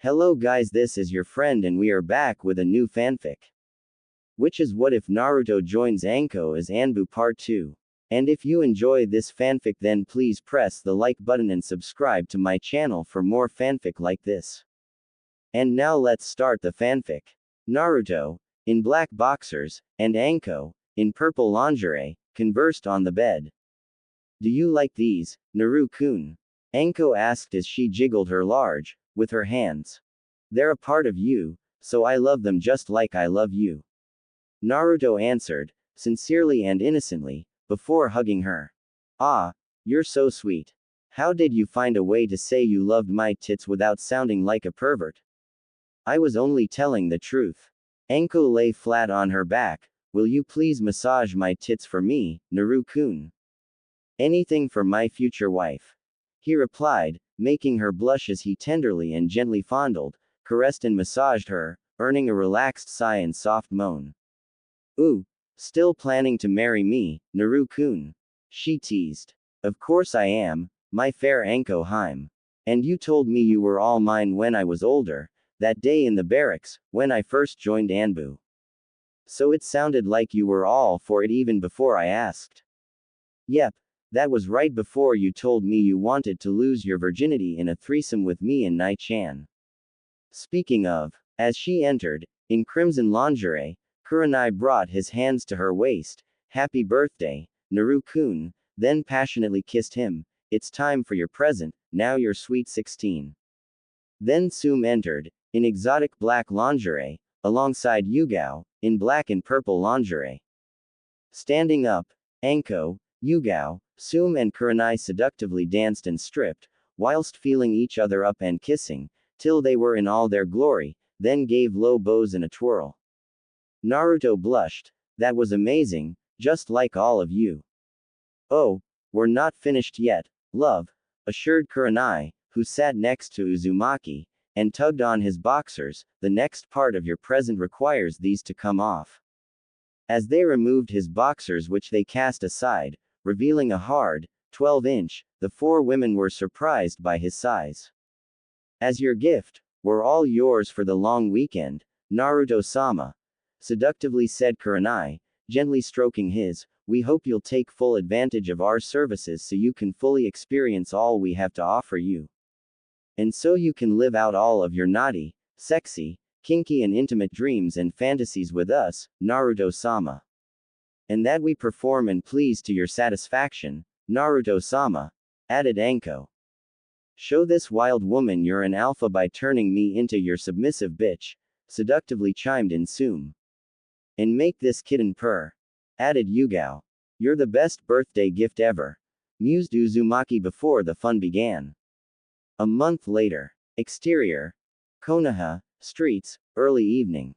Hello guys, this is your friend and we are back with a new fanfic. Which is what if Naruto joins Anko as ANBU Part 2. And if you enjoy this fanfic then please press the like button and subscribe to my channel for more fanfic like this. And now let's start the fanfic. Naruto, in black boxers, and Anko, in purple lingerie, conversed on the bed. Do you like these, Naru-kun? Anko asked as she jiggled her large, with her hands. They're a part of you, so I love them just like I love you. Naruto answered, sincerely and innocently, before hugging her. Ah, you're so sweet. How did you find a way to say you loved my tits without sounding like a pervert? I was only telling the truth. Anko lay flat on her back. Will you please massage my tits for me, Naru-kun? Anything for my future wife. He replied, making her blush as he tenderly and gently fondled, caressed and massaged her, earning a relaxed sigh and soft moan. Ooh, still planning to marry me, Naru-kun? She teased. Of course I am, my fair Anko Heim. And you told me you were all mine when I was older, that day in the barracks, when I first joined ANBU. So it sounded like you were all for it even before I asked. Yep. That was right before you told me you wanted to lose your virginity in a threesome with me and Nai-chan. Speaking of, as she entered, in crimson lingerie, Kurenai brought his hands to her waist. Happy birthday, Naru-kun, then passionately kissed him. It's time for your present, now you're sweet 16. Then Tsume entered, in exotic black lingerie, alongside Yugao, in black and purple lingerie. Standing up, Anko, Yugao, Tsume and Kurenai seductively danced and stripped, whilst feeling each other up and kissing, till they were in all their glory, then gave low bows and a twirl. Naruto blushed. That was amazing, just like all of you. Oh, we're not finished yet, love, assured Kurenai, who sat next to Uzumaki, and tugged on his boxers. The next part of your present requires these to come off. As they removed his boxers which they cast aside, revealing a hard, 12-inch, the four women were surprised by his size. As your gift, we're all yours for the long weekend, Naruto-sama, seductively said Kurenai, gently stroking his. We hope you'll take full advantage of our services so you can fully experience all we have to offer you. And so you can live out all of your naughty, sexy, kinky and intimate dreams and fantasies with us, Naruto-sama. And that we perform and please to your satisfaction, Naruto-sama, added Anko. Show this wild woman you're an alpha by turning me into your submissive bitch, seductively chimed in Tsume. And make this kitten purr, added Yugao. You're the best birthday gift ever, mused Uzumaki before the fun began. A month later. Exterior. Konoha, streets, early evening.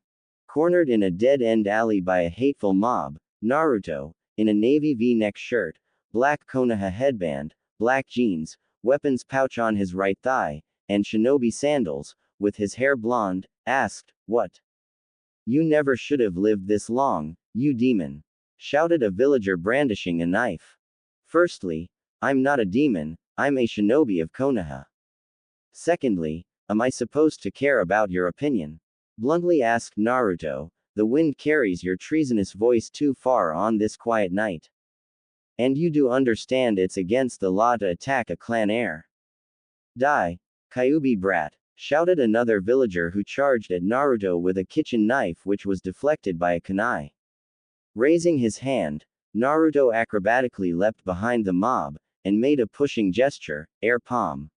Cornered in a dead-end alley by a hateful mob, Naruto, in a navy V-neck shirt, black Konoha headband, black jeans, weapons pouch on his right thigh, and shinobi sandals, with his hair blonde, asked, What? You never should have lived this long, you demon, shouted a villager brandishing a knife. Firstly, I'm not a demon, I'm a shinobi of Konoha. Secondly, am I supposed to care about your opinion? Bluntly asked Naruto. The wind carries your treasonous voice too far on this quiet night. And you do understand it's against the law to attack a clan heir. Die, Kyuubi brat, shouted another villager who charged at Naruto with a kitchen knife which was deflected by a kunai. Raising his hand, Naruto acrobatically leapt behind the mob, and made a pushing gesture, air palm,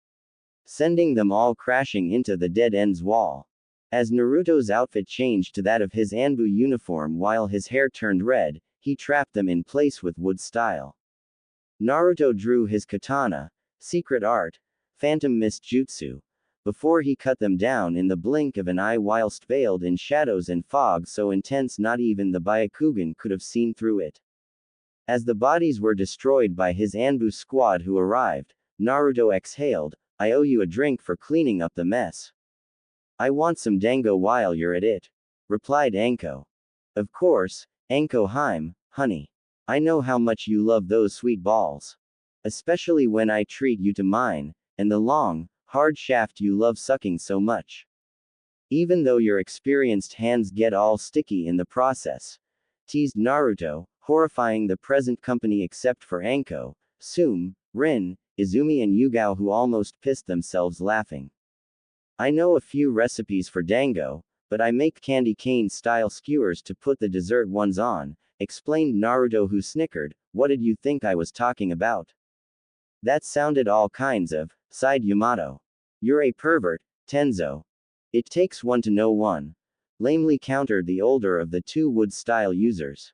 sending them all crashing into the dead end's wall. As Naruto's outfit changed to that of his ANBU uniform while his hair turned red, he trapped them in place with wood style. Naruto drew his katana, secret art, phantom mist jutsu, before he cut them down in the blink of an eye whilst veiled in shadows and fog so intense not even the Byakugan could have seen through it. As the bodies were destroyed by his ANBU squad who arrived, Naruto exhaled, I owe you a drink for cleaning up the mess. I want some dango while you're at it, replied Anko. Of course, Anko Heim, honey. I know how much you love those sweet balls. Especially when I treat you to mine, and the long, hard shaft you love sucking so much. Even though your experienced hands get all sticky in the process. Teased Naruto, horrifying the present company except for Anko, Sume, Rin, Izumi and Yugao who almost pissed themselves laughing. I know a few recipes for dango, but I make candy cane style skewers to put the dessert ones on, explained Naruto who snickered. What did you think I was talking about? That sounded all kinds of, sighed Yamato. You're a pervert, Tenzo. It takes one to know one. Lamely countered the older of the two wood-style users.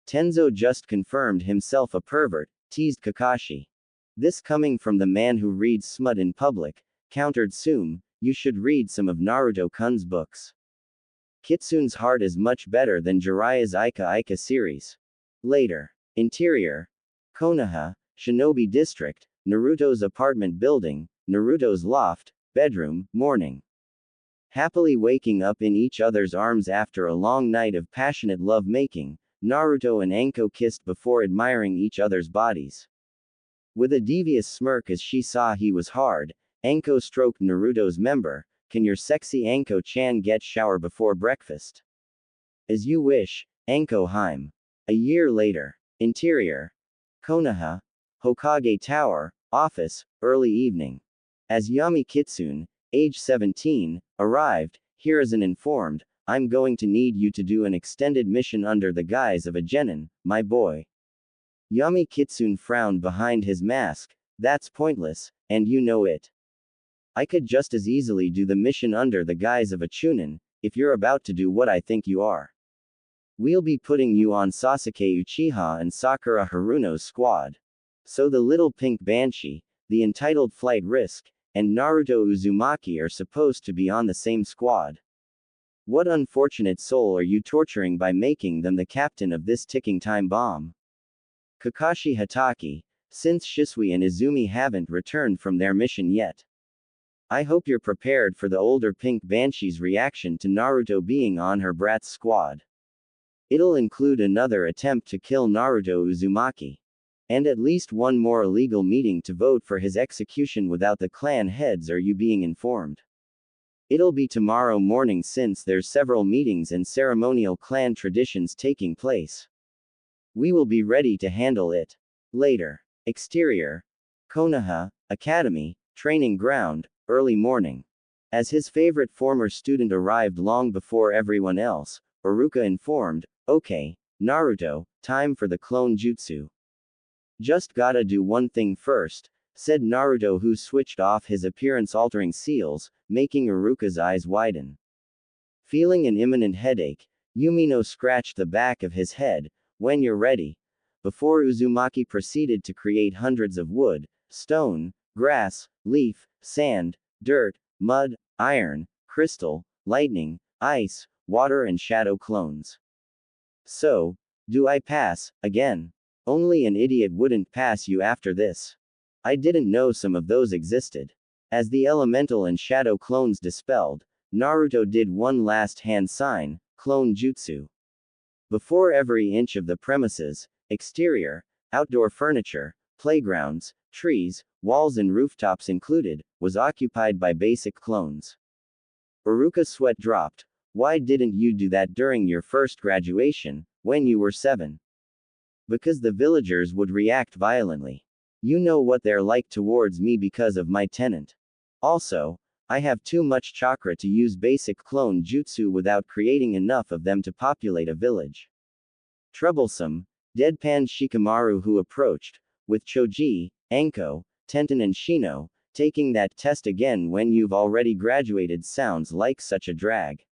Tenzo just confirmed himself a pervert, teased Kakashi. This coming from the man who reads smut in public, countered Sume. You should read some of Naruto-kun's books. Kitsune's heart is much better than Jiraiya's Ika Ika series. Later. Interior. Konoha, Shinobi District, Naruto's apartment building, Naruto's loft, bedroom, morning. Happily waking up in each other's arms after a long night of passionate love-making, Naruto and Anko kissed before admiring each other's bodies. With a devious smirk as she saw he was hard, Anko stroked Naruto's member. Can your sexy Anko-chan get shower before breakfast? As you wish, Anko Heim. A year later. Interior. Konoha. Hokage Tower, office, early evening. As Yami Kitsune, age 17, arrived, here is an informed, I'm going to need you to do an extended mission under the guise of a genin, my boy. Yami Kitsune frowned behind his mask. That's pointless, and you know it. I could just as easily do the mission under the guise of a chunin, if you're about to do what I think you are. We'll be putting you on Sasuke Uchiha and Sakura Haruno's squad. So the little pink banshee, the entitled flight risk, and Naruto Uzumaki are supposed to be on the same squad. What unfortunate soul are you torturing by making them the captain of this ticking time bomb? Kakashi Hatake, since Shisui and Izumi haven't returned from their mission yet. I hope you're prepared for the older pink banshee's reaction to Naruto being on her brat's squad. It'll include another attempt to kill Naruto Uzumaki. And at least one more illegal meeting to vote for his execution without the clan heads or you being informed. It'll be tomorrow morning since there's several meetings and ceremonial clan traditions taking place. We will be ready to handle it. Later. Exterior. Konoha, Academy, Training Ground, early morning. As his favorite former student arrived long before everyone else, Iruka informed, okay, Naruto, time for the clone jutsu. Just gotta do one thing first, said Naruto who switched off his appearance-altering seals, making Iruka's eyes widen. Feeling an imminent headache, Yumino scratched the back of his head. When you're ready. Before Uzumaki proceeded to create hundreds of wood, stone, grass, leaf, sand, dirt, mud, iron, crystal, lightning, ice, water and shadow clones. So, do I pass, again? Only an idiot wouldn't pass you after this. I didn't know some of those existed. As the elemental and shadow clones dispelled, Naruto did one last hand sign, clone jutsu. Before every inch of the premises, exterior, outdoor furniture, playgrounds, trees, walls and rooftops included, was occupied by basic clones. Iruka's sweat dropped. Why didn't you do that during your first graduation, when you were 7? Because the villagers would react violently. You know what they're like towards me because of my tenant. Also, I have too much chakra to use basic clone jutsu without creating enough of them to populate a village. Troublesome, deadpanned Shikamaru who approached, with Choji, Anko, Tenten and Shino, taking that test again when you've already graduated sounds like such a drag.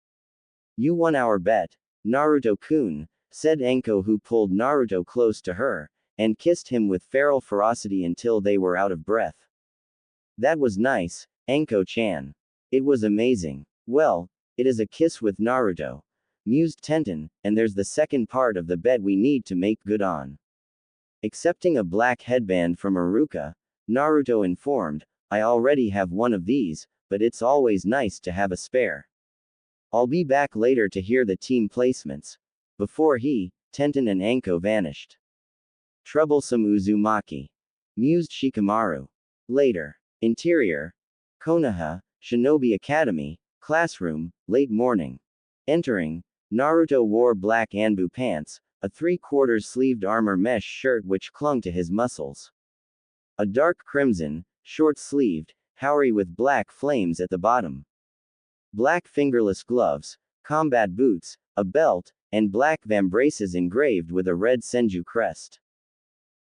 You won our bet, Naruto-kun, said Anko who pulled Naruto close to her, and kissed him with feral ferocity until they were out of breath. That was nice, Anko-chan. It was amazing. Well, it is a kiss with Naruto, mused Tenten, and there's the second part of the bet we need to make good on. Accepting a black headband from Iruka, Naruto informed, I already have one of these, but it's always nice to have a spare. I'll be back later to hear the team placements. Before he, Tenten and Anko vanished. Troublesome Uzumaki, mused Shikamaru. Later. Interior. Konoha, Shinobi Academy, Classroom, late morning. Entering, Naruto wore black ANBU pants, a 3/4 sleeved armor mesh shirt which clung to his muscles. A dark crimson, short-sleeved, houri with black flames at the bottom. Black fingerless gloves, combat boots, a belt, and black vambraces engraved with a red senju crest.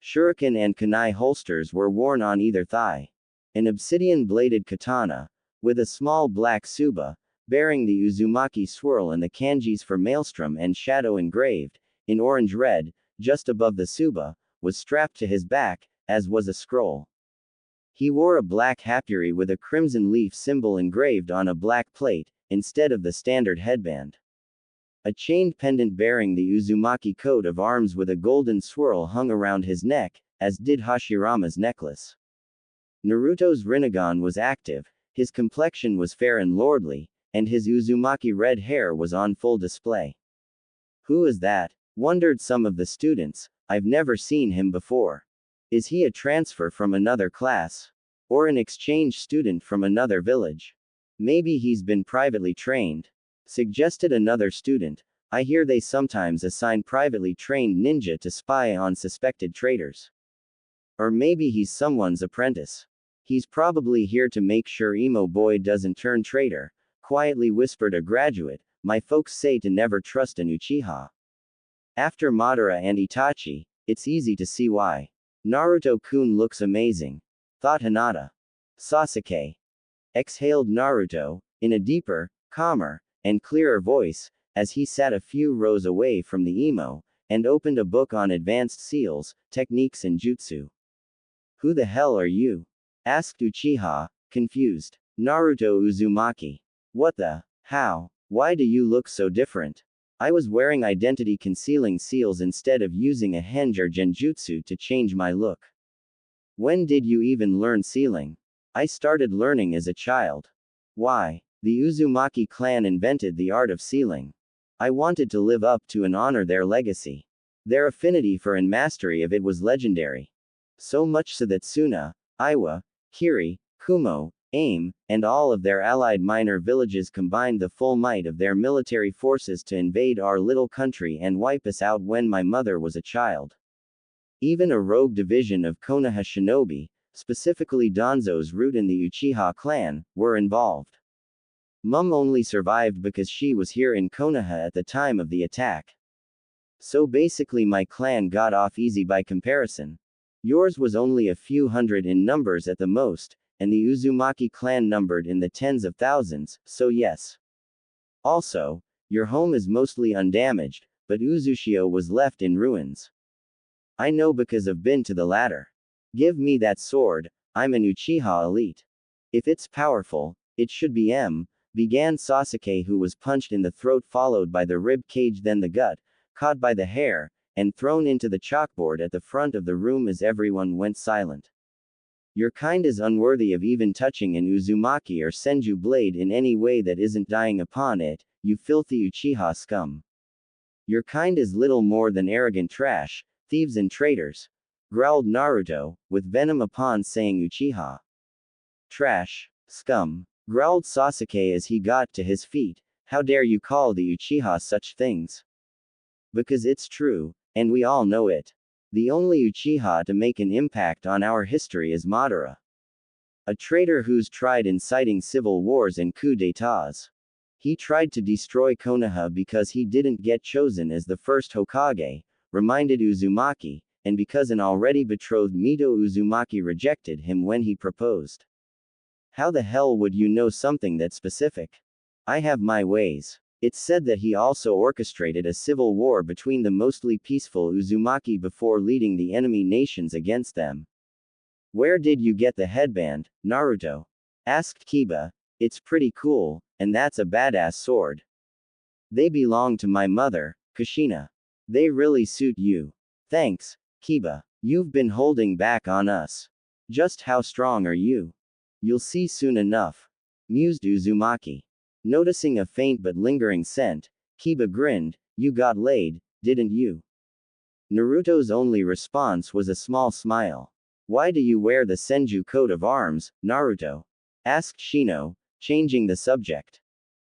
Shuriken and kunai holsters were worn on either thigh. An obsidian-bladed katana, with a small black tsuba, bearing the Uzumaki swirl and the kanjis for maelstrom and shadow engraved, in orange-red, just above the tsuba, was strapped to his back, as was a scroll. He wore a black hapuri with a crimson leaf symbol engraved on a black plate, instead of the standard headband. A chained pendant bearing the Uzumaki coat of arms with a golden swirl hung around his neck, as did Hashirama's necklace. Naruto's Rinnegan was active, his complexion was fair and lordly, and his Uzumaki red hair was on full display. Who is that? Wondered some of the students. I've never seen him before. Is he a transfer from another class? Or an exchange student from another village? Maybe he's been privately trained. Suggested another student. I hear they sometimes assign privately trained ninja to spy on suspected traitors. Or maybe he's someone's apprentice. He's probably here to make sure emo boy doesn't turn traitor, quietly whispered a graduate. My folks say to never trust an Uchiha. After Madara and Itachi, it's easy to see why. Naruto-kun looks amazing, thought Hinata. Sasuke. Exhaled Naruto, in a deeper, calmer, and clearer voice, as he sat a few rows away from the emo, and opened a book on advanced seals, techniques and jutsu. Who the hell are you? Asked Uchiha, confused. Naruto Uzumaki. What the? How? Why do you look so different? I was wearing identity concealing seals instead of using a henge or genjutsu to change my look. When did you even learn sealing? I started learning as a child. Why? The Uzumaki clan invented the art of sealing. I wanted to live up to and honor their legacy. Their affinity for and mastery of it was legendary. So much so that Suna, Iwa, Kiri, Kumo, Aim, and all of their allied minor villages combined the full might of their military forces to invade our little country and wipe us out when my mother was a child. Even a rogue division of Konoha shinobi, specifically Danzo's root in the Uchiha clan, were involved. Mum only survived because she was here in Konoha at the time of the attack. So basically my clan got off easy by comparison. Yours was only a few hundred in numbers at the most, and the Uzumaki clan numbered in the tens of thousands, so yes. Also, your home is mostly undamaged, but Uzushio was left in ruins. I know because I've been to the latter. Give me that sword, I'm an Uchiha elite. If it's powerful, it should be began Sasuke, who was punched in the throat followed by the rib cage then the gut, caught by the hair, and thrown into the chalkboard at the front of the room as everyone went silent. Your kind is unworthy of even touching an Uzumaki or Senju blade in any way that isn't dying upon it, you filthy Uchiha scum. Your kind is little more than arrogant trash, thieves and traitors, growled Naruto, with venom upon saying Uchiha. Trash, scum, growled Sasuke as he got to his feet. How dare you call the Uchiha such things? Because it's true, and we all know it. The only Uchiha to make an impact on our history is Madara. A traitor who's tried inciting civil wars and coups d'états. He tried to destroy Konoha because he didn't get chosen as the first Hokage, reminded Uzumaki, and because an already betrothed Mito Uzumaki rejected him when he proposed. How the hell would you know something that specific? I have my ways. It's said that he also orchestrated a civil war between the mostly peaceful Uzumaki before leading the enemy nations against them. Where did you get the headband, Naruto? Asked Kiba. It's pretty cool, and that's a badass sword. They belong to my mother, Kushina. They really suit you. Thanks, Kiba. You've been holding back on us. Just how strong are you? You'll see soon enough. Mused Uzumaki. Noticing a faint but lingering scent, Kiba grinned. You got laid, didn't you? Naruto's only response was a small smile. Why do you wear the Senju coat of arms, Naruto? Asked Shino, changing the subject.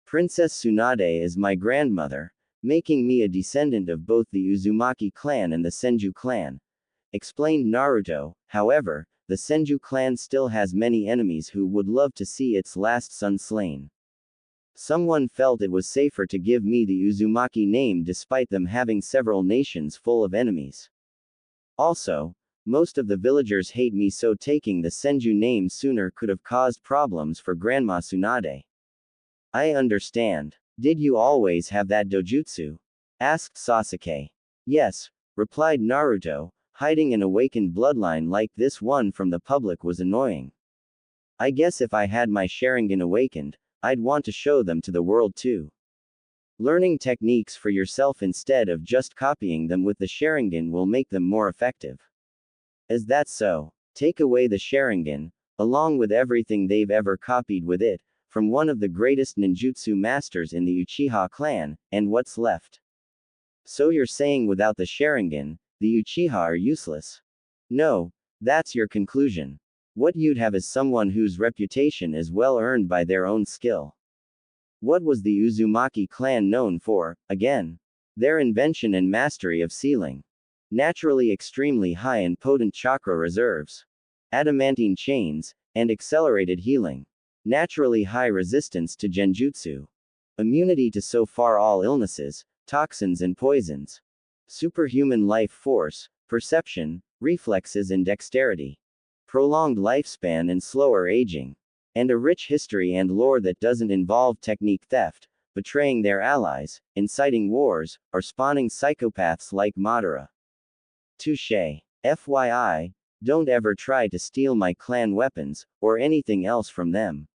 Princess Tsunade is my grandmother, making me a descendant of both the Uzumaki clan and the Senju clan, explained Naruto. However, the Senju clan still has many enemies who would love to see its last son slain. Someone felt it was safer to give me the Uzumaki name despite them having several nations full of enemies. Also, most of the villagers hate me, so taking the Senju name sooner could have caused problems for Grandma Tsunade. I understand. Did you always have that dojutsu? Asked Sasuke. Yes, replied Naruto. Hiding an awakened bloodline like this one from the public was annoying. I guess if I had my Sharingan awakened, I'd want to show them to the world too. Learning techniques for yourself instead of just copying them with the Sharingan will make them more effective. Is that so? Take away the Sharingan, along with everything they've ever copied with it, from one of the greatest ninjutsu masters in the Uchiha clan, and what's left? So you're saying without the Sharingan, the Uchiha are useless? No, that's your conclusion. What you'd have is someone whose reputation is well earned by their own skill. What was the Uzumaki clan known for, again? Their invention and mastery of sealing. Naturally extremely high and potent chakra reserves. Adamantine chains, and accelerated healing. Naturally high resistance to genjutsu. Immunity to so far all illnesses, toxins and poisons. Superhuman life force, perception, reflexes and dexterity. Prolonged lifespan and slower aging. And a rich history and lore that doesn't involve technique theft, betraying their allies, inciting wars, or spawning psychopaths like Madara. Touché. FYI, don't ever try to steal my clan weapons, or anything else from them.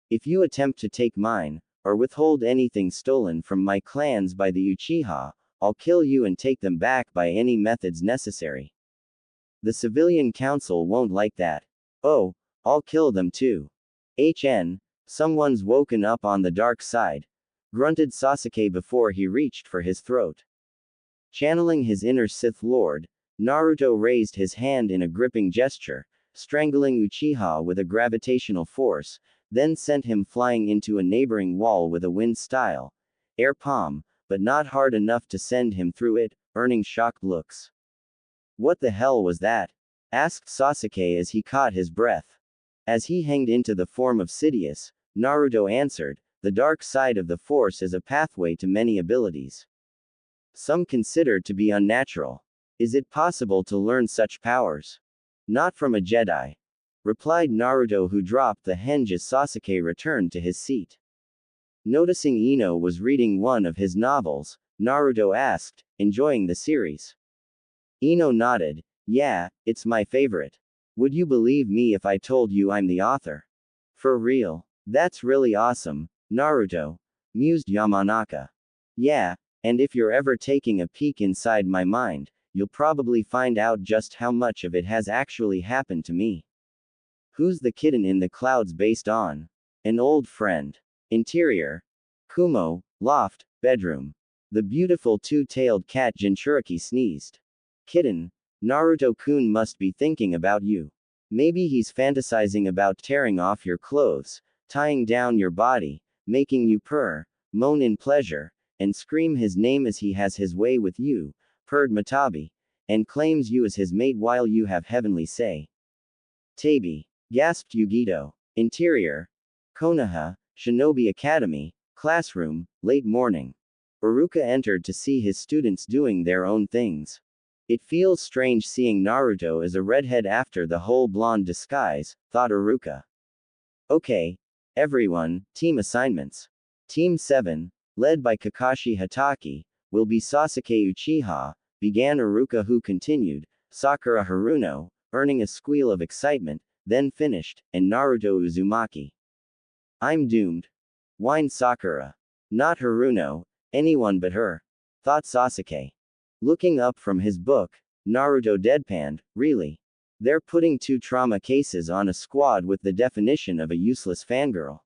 If you attempt to take mine, or withhold anything stolen from my clans by the Uchiha, I'll kill you and take them back by any methods necessary. The civilian council won't like that. Oh, I'll kill them too. Someone's woken up on the dark side, grunted Sasuke before he reached for his throat. Channeling his inner Sith Lord, Naruto raised his hand in a gripping gesture, strangling Uchiha with a gravitational force, then sent him flying into a neighboring wall with a wind style air palm, but not hard enough to send him through it, earning shocked looks. What the hell was that? Asked Sasuke as he caught his breath. As he hanged into the form of Sidious, Naruto answered, the dark side of the Force is a pathway to many abilities. Some considered to be unnatural. Is it possible to learn such powers? Not from a Jedi, replied Naruto, who dropped the henge as Sasuke returned to his seat. Noticing Ino was reading one of his novels, Naruto asked, enjoying the series? Ino nodded. Yeah, it's my favorite. Would you believe me if I told you I'm the author? For real? That's really awesome, Naruto, mused Yamanaka. Yeah, and if you're ever taking a peek inside my mind, you'll probably find out just how much of it has actually happened to me. Who's the kitten in the clouds based on? An old friend. Interior. Kumo, loft, bedroom. The beautiful two-tailed cat Jinchuriki sneezed. Kitten, Naruto-kun must be thinking about you. Maybe he's fantasizing about tearing off your clothes, tying down your body, making you purr, moan in pleasure, and scream his name as he has his way with you, purred Matabi, and claims you as his mate while you have heavenly say. Tabi, gasped Yugito. Interior. Konoha, Shinobi Academy, classroom, late morning. Iruka entered to see his students doing their own things. It feels strange seeing Naruto as a redhead after the whole blonde disguise, thought Iruka. Okay, everyone, team assignments. Team 7, led by Kakashi Hatake, will be Sasuke Uchiha, began Iruka, who continued, Sakura Haruno, earning a squeal of excitement, then finished, and Naruto Uzumaki. I'm doomed. Whined Sakura. Not Haruno, anyone but her, thought Sasuke. Looking up from his book, Naruto deadpanned, really? They're putting 2 trauma cases on a squad with the definition of a useless fangirl.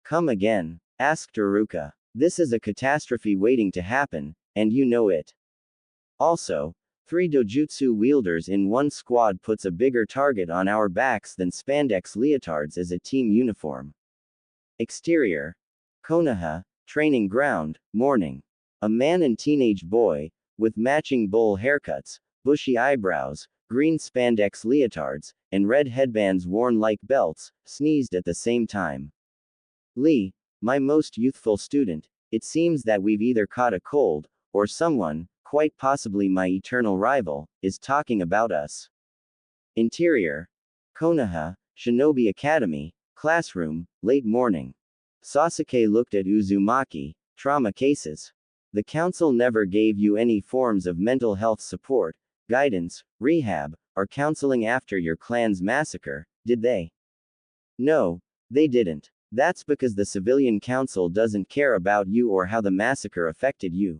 Come again? Asked Iruka. This is a catastrophe waiting to happen, and you know it. Also, 3 dojutsu wielders in one squad puts a bigger target on our backs than spandex leotards as a team uniform. Exterior. Konoha, training ground, morning. A man and teenage boy, with matching bowl haircuts, bushy eyebrows, green spandex leotards, and red headbands worn like belts, sneezed at the same time. Lee, my most youthful student, it seems that we've either caught a cold, or someone, quite possibly my eternal rival, is talking about us. Interior. Konoha, Shinobi Academy, classroom, late morning. Sasuke looked at Uzumaki, trauma cases. The council never gave you any forms of mental health support, guidance, rehab, or counseling after your clan's massacre, did they? No, they didn't. That's because the civilian council doesn't care about you or how the massacre affected you.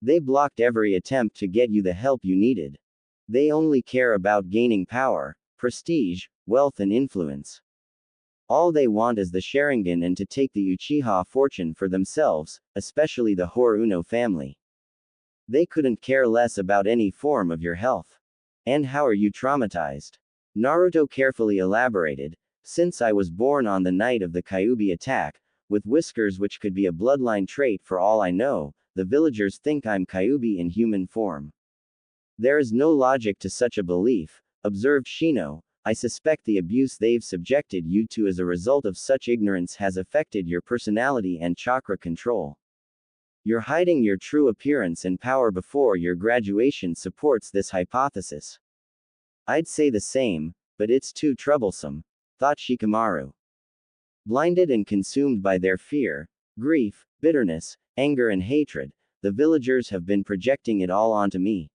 They blocked every attempt to get you the help you needed. They only care about gaining power, prestige, wealth, and influence. All they want is the Sharingan and to take the Uchiha fortune for themselves, especially the Horuno family. They couldn't care less about any form of your health. And how are you traumatized? Naruto carefully elaborated. Since I was born on the night of the Kyuubi attack, with whiskers which could be a bloodline trait for all I know, the villagers think I'm Kyuubi in human form. There is no logic to such a belief, observed Shino. I suspect the abuse they've subjected you to as a result of such ignorance has affected your personality and chakra control. You're hiding your true appearance and power before your graduation supports this hypothesis. I'd say the same, but it's too troublesome, thought Shikamaru. Blinded and consumed by their fear, grief, bitterness, anger, and hatred, the villagers have been projecting it all onto me.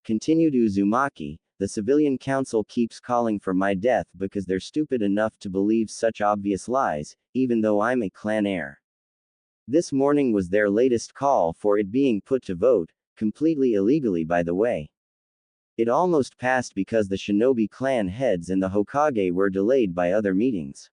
Continued Uzumaki, the civilian council keeps calling for my death because they're stupid enough to believe such obvious lies, even though I'm a clan heir. This morning was their latest call for it being put to vote, completely illegally by the way. It almost passed because the Shinobi clan heads and the Hokage were delayed by other meetings.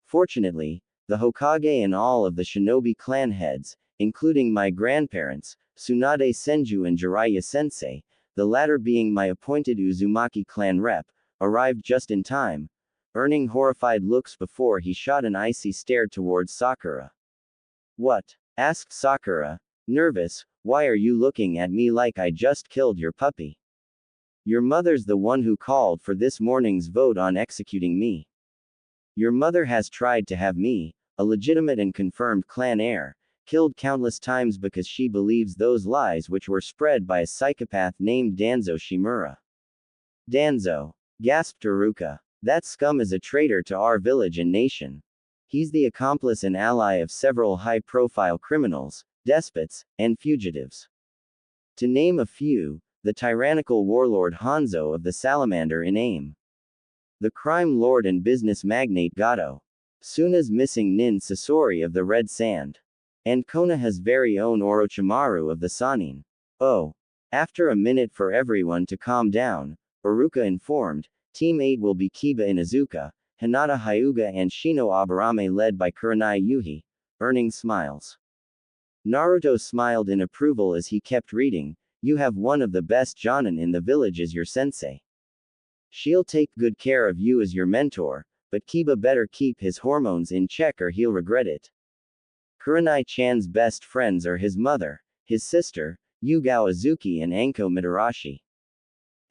Fortunately, the Hokage and all of the Shinobi clan heads, including my grandparents, Tsunade Senju and Jiraiya Sensei, the latter being my appointed Uzumaki clan rep, arrived just in time, earning horrified looks before he shot an icy stare towards Sakura. What? Asked Sakura, nervous, why are you looking at me like I just killed your puppy? Your mother's the one who called for this morning's vote on executing me. Your mother has tried to have me, a legitimate and confirmed clan heir, killed countless times because she believes those lies which were spread by a psychopath named Danzo Shimura. Danzo, gasped Iruka. That scum is a traitor to our village and nation. He's the accomplice and ally of several high-profile criminals, despots, and fugitives. To name a few, the tyrannical warlord Hanzo of the Salamander in AIM. The crime lord and business magnate Gato. Suna's missing nin Sasori of the Red Sand. And Konoha's very own Orochimaru of the Sanin. Oh. After a minute for everyone to calm down, Iruka informed, Team 8 will be Kiba Inuzuka, Hinata Hyuga and Shino Aburame led by Kurenai Yuhi, earning smiles. Naruto smiled in approval as he kept reading, you have one of the best jonin in the village as your sensei. She'll take good care of you as your mentor, but Kiba better keep his hormones in check or he'll regret it. Kurenai-chan's best friends are his mother, his sister, Yugao Azuki and Anko Mitarashi.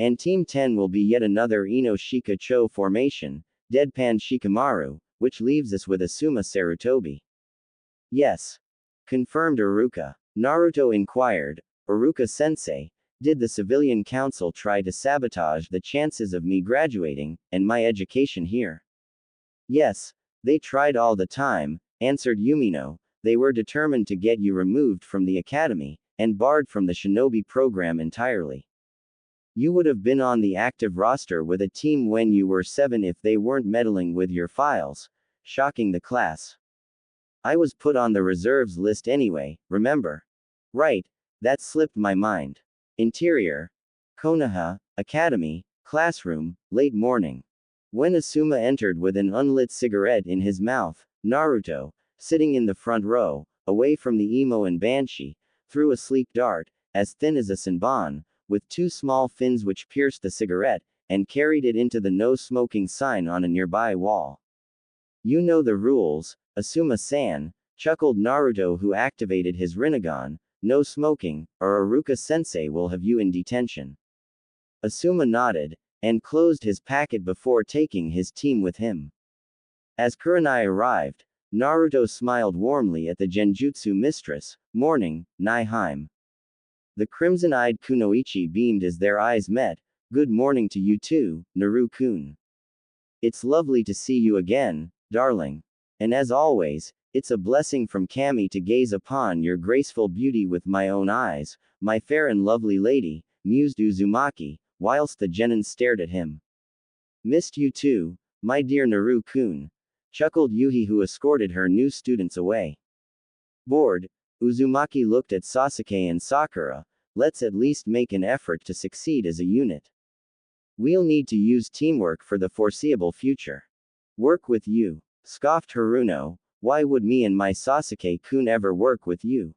And Team 10 will be yet another Ino Shika Cho formation, Deadpan Shikamaru, which leaves us with Asuma Sarutobi. Yes. Confirmed Iruka. Naruto inquired, Iruka-sensei, did the civilian council try to sabotage the chances of me graduating, and my education here? Yes, they tried all the time, answered Yumino. They were determined to get you removed from the academy, and barred from the shinobi program entirely. You would have been on the active roster with a team when you were 7 if they weren't meddling with your files, shocking the class. I was put on the reserves list anyway, remember? Right, that slipped my mind. Interior. Konoha, Academy, classroom, late morning. When Asuma entered with an unlit cigarette in his mouth, Naruto, sitting in the front row, away from the emo and banshee, threw a sleek dart, as thin as a senbon, with 2 small fins which pierced the cigarette, and carried it into the no smoking sign on a nearby wall. You know the rules, Asuma-san, chuckled Naruto, who activated his Rinnegan. No smoking, or Iruka-sensei will have you in detention. Asuma nodded, and closed his packet before taking his team with him. As Kurenai arrived, Naruto smiled warmly at the Genjutsu mistress. Morning, Nihime. The crimson-eyed Kunoichi beamed as their eyes met. Good morning to you too, Naru-kun. It's lovely to see you again, darling. And as always, it's a blessing from Kami to gaze upon your graceful beauty with my own eyes, my fair and lovely lady, mused Uzumaki, whilst the genin stared at him. Missed you too, my dear Naru-kun, chuckled Yuhi, who escorted her new students away. Bored, Uzumaki looked at Sasuke and Sakura. Let's at least make an effort to succeed as a unit. We'll need to use teamwork for the foreseeable future. Work with you, scoffed Haruno. Why would me and my Sasuke-kun ever work with you?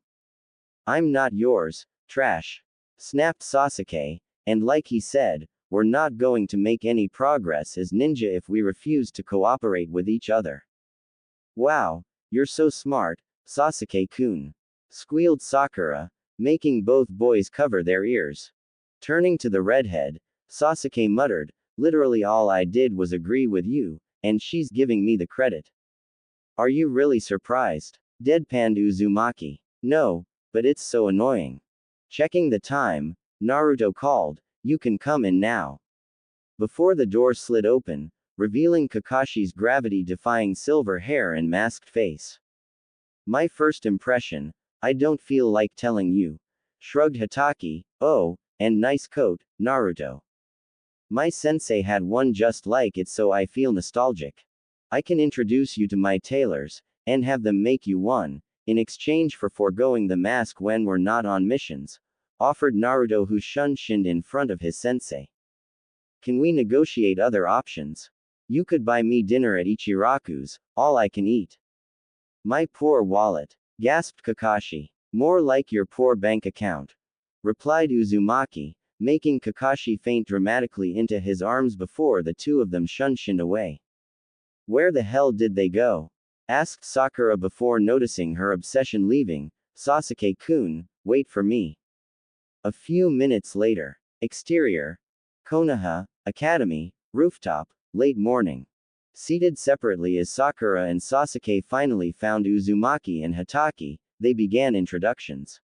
I'm not yours, trash, snapped Sasuke, and like he said, we're not going to make any progress as ninja if we refuse to cooperate with each other. Wow, you're so smart, Sasuke-kun, squealed Sakura, making both boys cover their ears. Turning to the redhead, Sasuke muttered, literally all I did was agree with you, and she's giving me the credit. Are you really surprised? Deadpanned Uzumaki. No, but it's so annoying. Checking the time, Naruto called, you can come in now. Before the door slid open, revealing Kakashi's gravity-defying silver hair and masked face. My first impression, I don't feel like telling you, shrugged Hatake. Oh, and nice coat, Naruto. My sensei had one just like it, so I feel nostalgic. I can introduce you to my tailors, and have them make you one, in exchange for foregoing the mask when we're not on missions, offered Naruto, who shinned in front of his sensei. Can we negotiate other options? You could buy me dinner at Ichiraku's, all I can eat. My poor wallet, gasped Kakashi. More like your poor bank account, replied Uzumaki, making Kakashi faint dramatically into his arms before the two of them shinned away. Where the hell did they go? Asked Sakura before noticing her obsession leaving. Sasuke-kun, wait for me. A few minutes later. Exterior. Konoha Academy, rooftop, late morning. Seated separately as Sakura and Sasuke finally found Uzumaki and Hatake, they began introductions.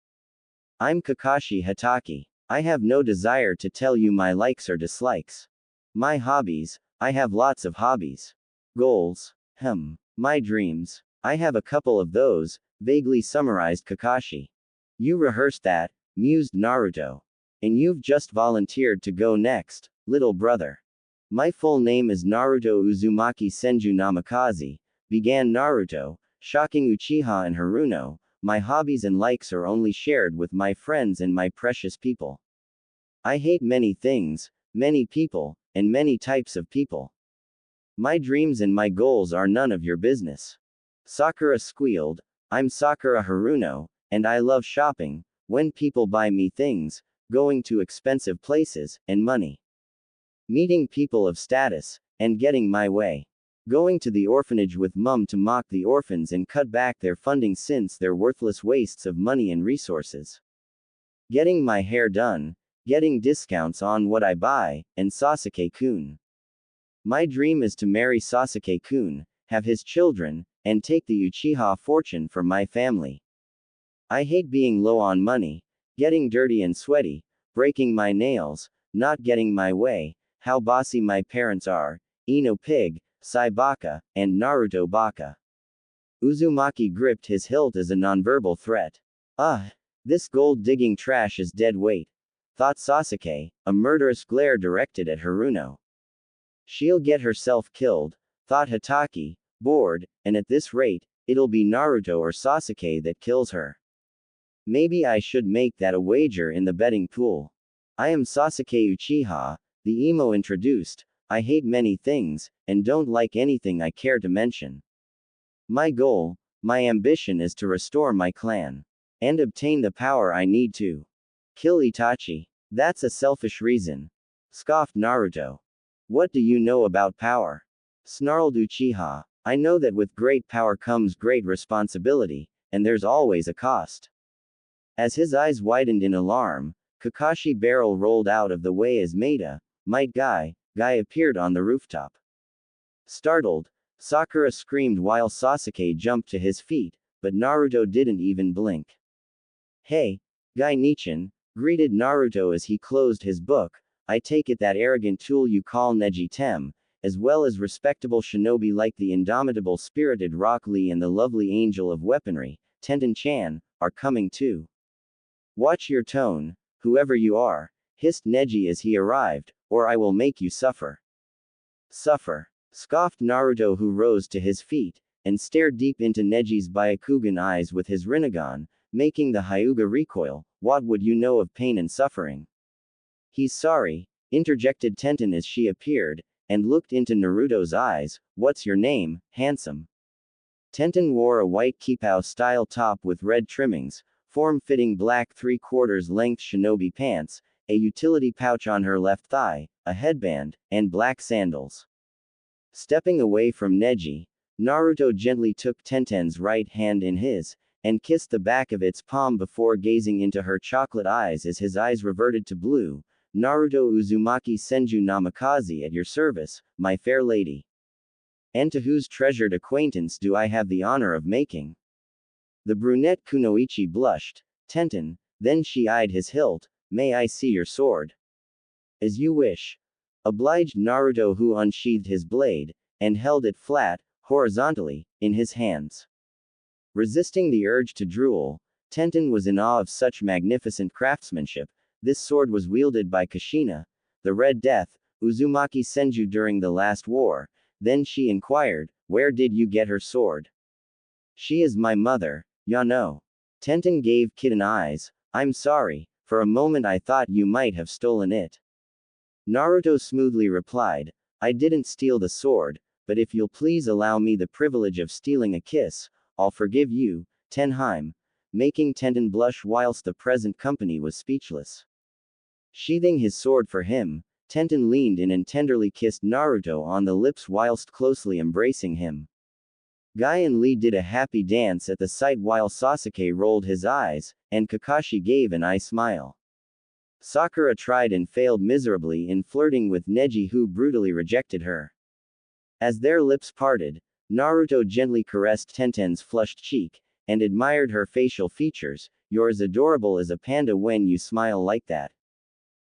I'm Kakashi Hatake. I have no desire to tell you my likes or dislikes. My hobbies, I have lots of hobbies. Goals, my dreams, I have a couple of those, vaguely summarized Kakashi. You rehearsed that, mused Naruto. And you've just volunteered to go next, little brother. My full name is Naruto Uzumaki Senju Namikaze, began Naruto, shocking Uchiha and Haruno. My hobbies and likes are only shared with my friends and my precious people. I hate many things, many people, and many types of people. My dreams and my goals are none of your business. Sakura squealed, I'm Sakura Haruno, and I love shopping, when people buy me things, going to expensive places, and money. Meeting people of status, and getting my way. Going to the orphanage with mum to mock the orphans and cut back their funding since they're worthless wastes of money and resources. Getting my hair done, getting discounts on what I buy, and Sasuke-kun. My dream is to marry Sasuke-kun, have his children, and take the Uchiha fortune for my family. I hate being low on money, getting dirty and sweaty, breaking my nails, not getting my way, how bossy my parents are, Ino Pig, Sai Baka, and Naruto Baka. Uzumaki gripped his hilt as a nonverbal threat. This gold-digging trash is dead weight, thought Sasuke, a murderous glare directed at Haruno. She'll get herself killed, thought Hatake, bored, and at this rate, it'll be Naruto or Sasuke that kills her. Maybe I should make that a wager in the betting pool. I am Sasuke Uchiha, the emo introduced. I hate many things, and don't like anything I care to mention. My goal, my ambition is to restore my clan. And obtain the power I need to kill Itachi. That's a selfish reason, scoffed Naruto. What do you know about power? Snarled Uchiha. I know that with great power comes great responsibility, and there's always a cost. As his eyes widened in alarm, Kakashi barrel rolled out of the way as Maida, Might Guy appeared on the rooftop. Startled, Sakura screamed while Sasuke jumped to his feet, but Naruto didn't even blink. Hey, Guy Nichin, greeted Naruto as he closed his book. I take it that arrogant tool you call Neji Tem, as well as respectable shinobi like the indomitable spirited Rock Lee and the lovely angel of weaponry, Tenten-chan, are coming too. Watch your tone, whoever you are, hissed Neji as he arrived, or I will make you suffer. Suffer, scoffed Naruto, who rose to his feet, and stared deep into Neji's Byakugan eyes with his Rinnegan, making the Hyuga recoil. What would you know of pain and suffering? He's sorry, interjected Tenten as she appeared, and looked into Naruto's eyes. What's your name, handsome? Tenten wore a white kippao-style top with red trimmings, form-fitting black 3/4 length shinobi pants, a utility pouch on her left thigh, a headband, and black sandals. Stepping away from Neji, Naruto gently took Tenten's right hand in his, and kissed the back of its palm before gazing into her chocolate eyes as his eyes reverted to blue. Naruto Uzumaki Senju Namikaze, at your service, my fair lady. And to whose treasured acquaintance do I have the honor of making? The brunette Kunoichi blushed. Tenten, then she eyed his hilt. May I see your sword? As you wish. Obliged Naruto, who unsheathed his blade, and held it flat, horizontally, in his hands. Resisting the urge to drool, Tenten was in awe of such magnificent craftsmanship. This sword was wielded by Kushina, the Red Death, Uzumaki Senju during the last war. Then she inquired, where did you get her sword? She is my mother, Yano. Tenten gave kitten eyes. I'm sorry, for a moment I thought you might have stolen it. Naruto smoothly replied, I didn't steal the sword, but if you'll please allow me the privilege of stealing a kiss, I'll forgive you, Tenheim, making Tenten blush whilst the present company was speechless. Sheathing his sword for him, Tenten leaned in and tenderly kissed Naruto on the lips whilst closely embracing him. Guy and Lee did a happy dance at the sight while Sasuke rolled his eyes, and Kakashi gave an eye smile. Sakura tried and failed miserably in flirting with Neji, who brutally rejected her. As their lips parted, Naruto gently caressed Tenten's flushed cheek, and admired her facial features. You're as adorable as a panda when you smile like that.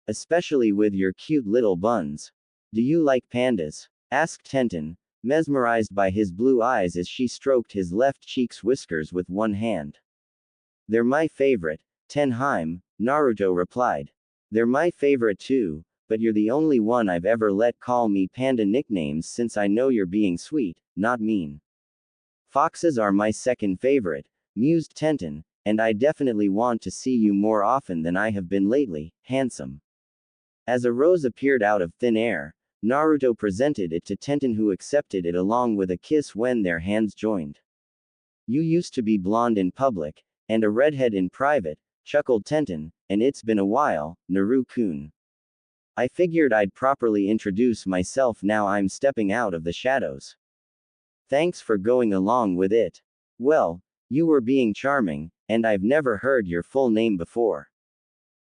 Especially with your cute little buns. Do you like pandas? Asked Tenten, mesmerized by his blue eyes as she stroked his left cheek's whiskers with one hand. They're my favorite, Tenheim, Naruto replied. They're my favorite too, but you're the only one I've ever let call me panda nicknames since I know you're being sweet, not mean. Foxes are my second favorite, mused Tenten, and I definitely want to see you more often than I have been lately, handsome. As a rose appeared out of thin air, Naruto presented it to Tenten, who accepted it along with a kiss when their hands joined. You used to be blonde in public, and a redhead in private, chuckled Tenten, and it's been a while, Naru-kun. I figured I'd properly introduce myself now I'm stepping out of the shadows. Thanks for going along with it. Well, you were being charming, and I've never heard your full name before.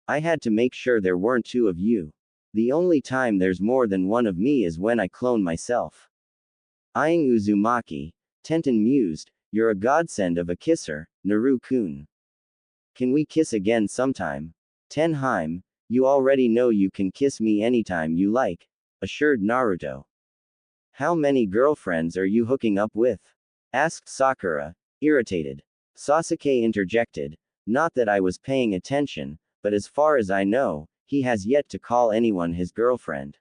I had to make sure there weren't two of you. The only time there's more than one of me is when I clone myself. Eyeing Uzumaki, Tenten mused, you're a godsend of a kisser, Naru-kun. Can we kiss again sometime? Tenheim, you already know you can kiss me anytime you like, assured Naruto. How many girlfriends are you hooking up with? Asked Sakura, irritated. Sasuke interjected, not that I was paying attention, but as far as I know, he has yet to call anyone his girlfriend.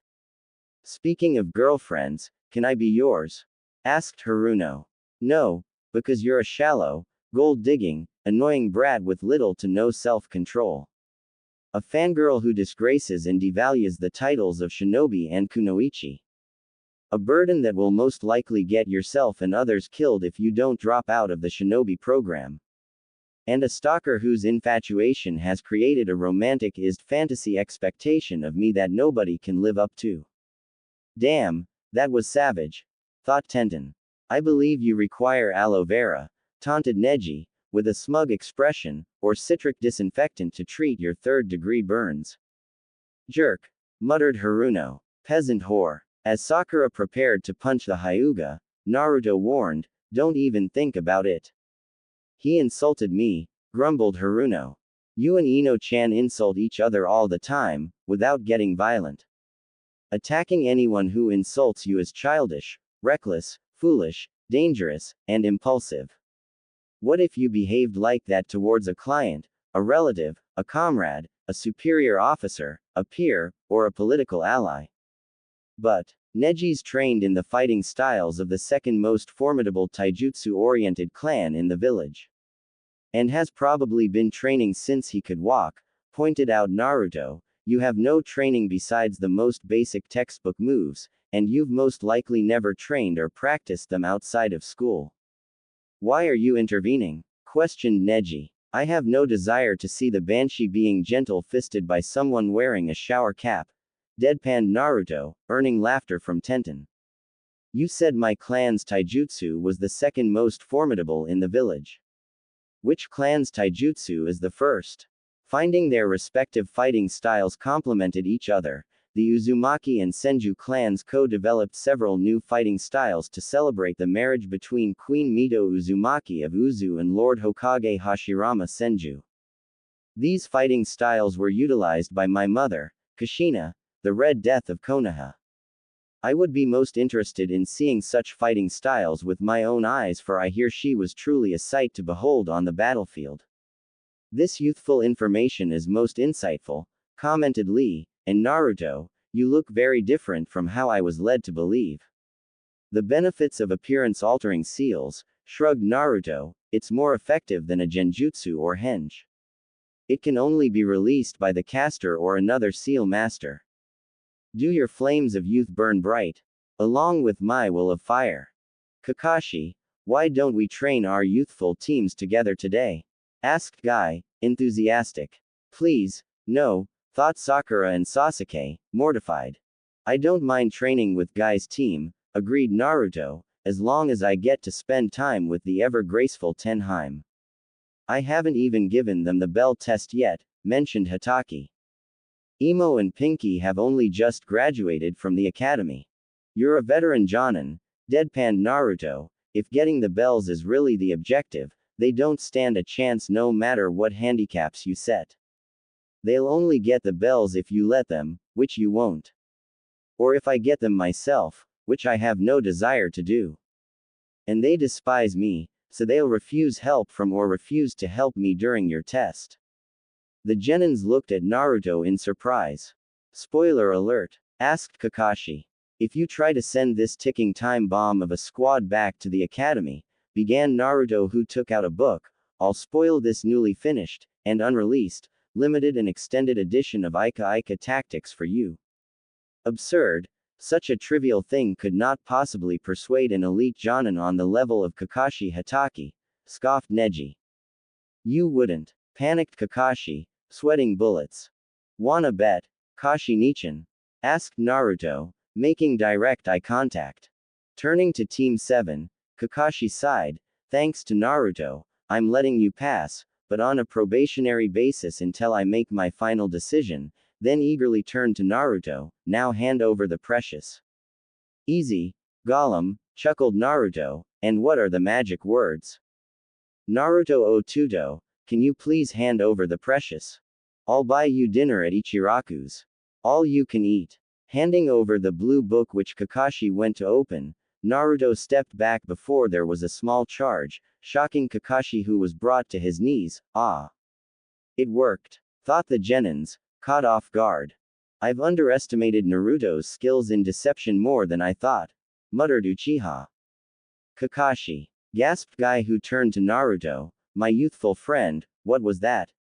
Speaking of girlfriends, can I be yours? Asked Haruno. No, because you're a shallow, gold-digging, annoying brat with little to no self-control. A fangirl who disgraces and devalues the titles of shinobi and kunoichi. A burden that will most likely get yourself and others killed if you don't drop out of the shinobi program. And a stalker whose infatuation has created a romanticized fantasy expectation of me that nobody can live up to. Damn, that was savage, thought Tenten. I believe you require aloe vera, taunted Neji, with a smug expression, or citric disinfectant to treat your third-degree burns. Jerk, muttered Haruno. Peasant whore. As Sakura prepared to punch the Hyuga, Naruto warned, don't even think about it. He insulted me, grumbled Haruno. You and Ino-chan insult each other all the time, without getting violent. Attacking anyone who insults you is childish, reckless, foolish, dangerous, and impulsive. What if you behaved like that towards a client, a relative, a comrade, a superior officer, a peer, or a political ally? But Neji's trained in the fighting styles of the second most formidable taijutsu-oriented clan in the village. And has probably been training since he could walk, pointed out Naruto. You have no training besides the most basic textbook moves, and you've most likely never trained or practiced them outside of school. Why are you intervening? Questioned Neji. I have no desire to see the Banshee being gentle-fisted by someone wearing a shower cap. Deadpanned Naruto, earning laughter from Tenten. You said my clan's taijutsu was the second most formidable in the village. Which clan's taijutsu is the first? Finding their respective fighting styles complemented each other, the Uzumaki and Senju clans co-developed several new fighting styles to celebrate the marriage between Queen Mito Uzumaki of Uzu and Lord Hokage Hashirama Senju. These fighting styles were utilized by my mother, Kushina, the Red Death of Konoha. I would be most interested in seeing such fighting styles with my own eyes, for I hear she was truly a sight to behold on the battlefield. This youthful information is most insightful, commented Lee, and Naruto, you look very different from how I was led to believe. The benefits of appearance-altering seals, shrugged Naruto, it's more effective than a genjutsu or henge. It can only be released by the caster or another seal master. Do your flames of youth burn bright, along with my will of fire. Kakashi, why don't we train our youthful teams together today? Asked Guy, enthusiastic. Please, no, thought Sakura and Sasuke, mortified. I don't mind training with Guy's team, agreed Naruto, as long as I get to spend time with the ever-graceful Tenheim. I haven't even given them the bell test yet, mentioned Hitaki. Emo and Pinky have only just graduated from the academy. You're a veteran Jonin, deadpanned Naruto. If getting the bells is really the objective, they don't stand a chance no matter what handicaps you set. They'll only get the bells if you let them, which you won't. Or if I get them myself, which I have no desire to do. And they despise me, so they'll refuse help from or refuse to help me during your test. The Genins looked at Naruto in surprise. Spoiler alert, asked Kakashi. If you try to send this ticking time bomb of a squad back to the academy, began Naruto, who took out a book, I'll spoil this newly finished, and unreleased, limited and extended edition of Ika Ika Tactics for you. Absurd, such a trivial thing could not possibly persuade an elite Jonin on the level of Kakashi Hitaki, scoffed Neji. You wouldn't, panicked Kakashi, sweating bullets. Wanna bet, Kashi Nichan? Asked Naruto, making direct eye contact. Turning to Team 7, Kakashi sighed, thanks to Naruto, I'm letting you pass, but on a probationary basis until I make my final decision, then eagerly turned to Naruto, now hand over the precious. Easy, Gollum, chuckled Naruto, and what are the magic words? Naruto Otuto, can you please hand over the precious? I'll buy you dinner at Ichiraku's. All you can eat. Handing over the blue book which Kakashi went to open, Naruto stepped back before there was a small charge, shocking Kakashi, who was brought to his knees. Ah. It worked, thought the Genins, caught off guard. I've underestimated Naruto's skills in deception more than I thought, muttered Uchiha. Kakashi, gasped Guy, who turned to Naruto, my youthful friend, what was that?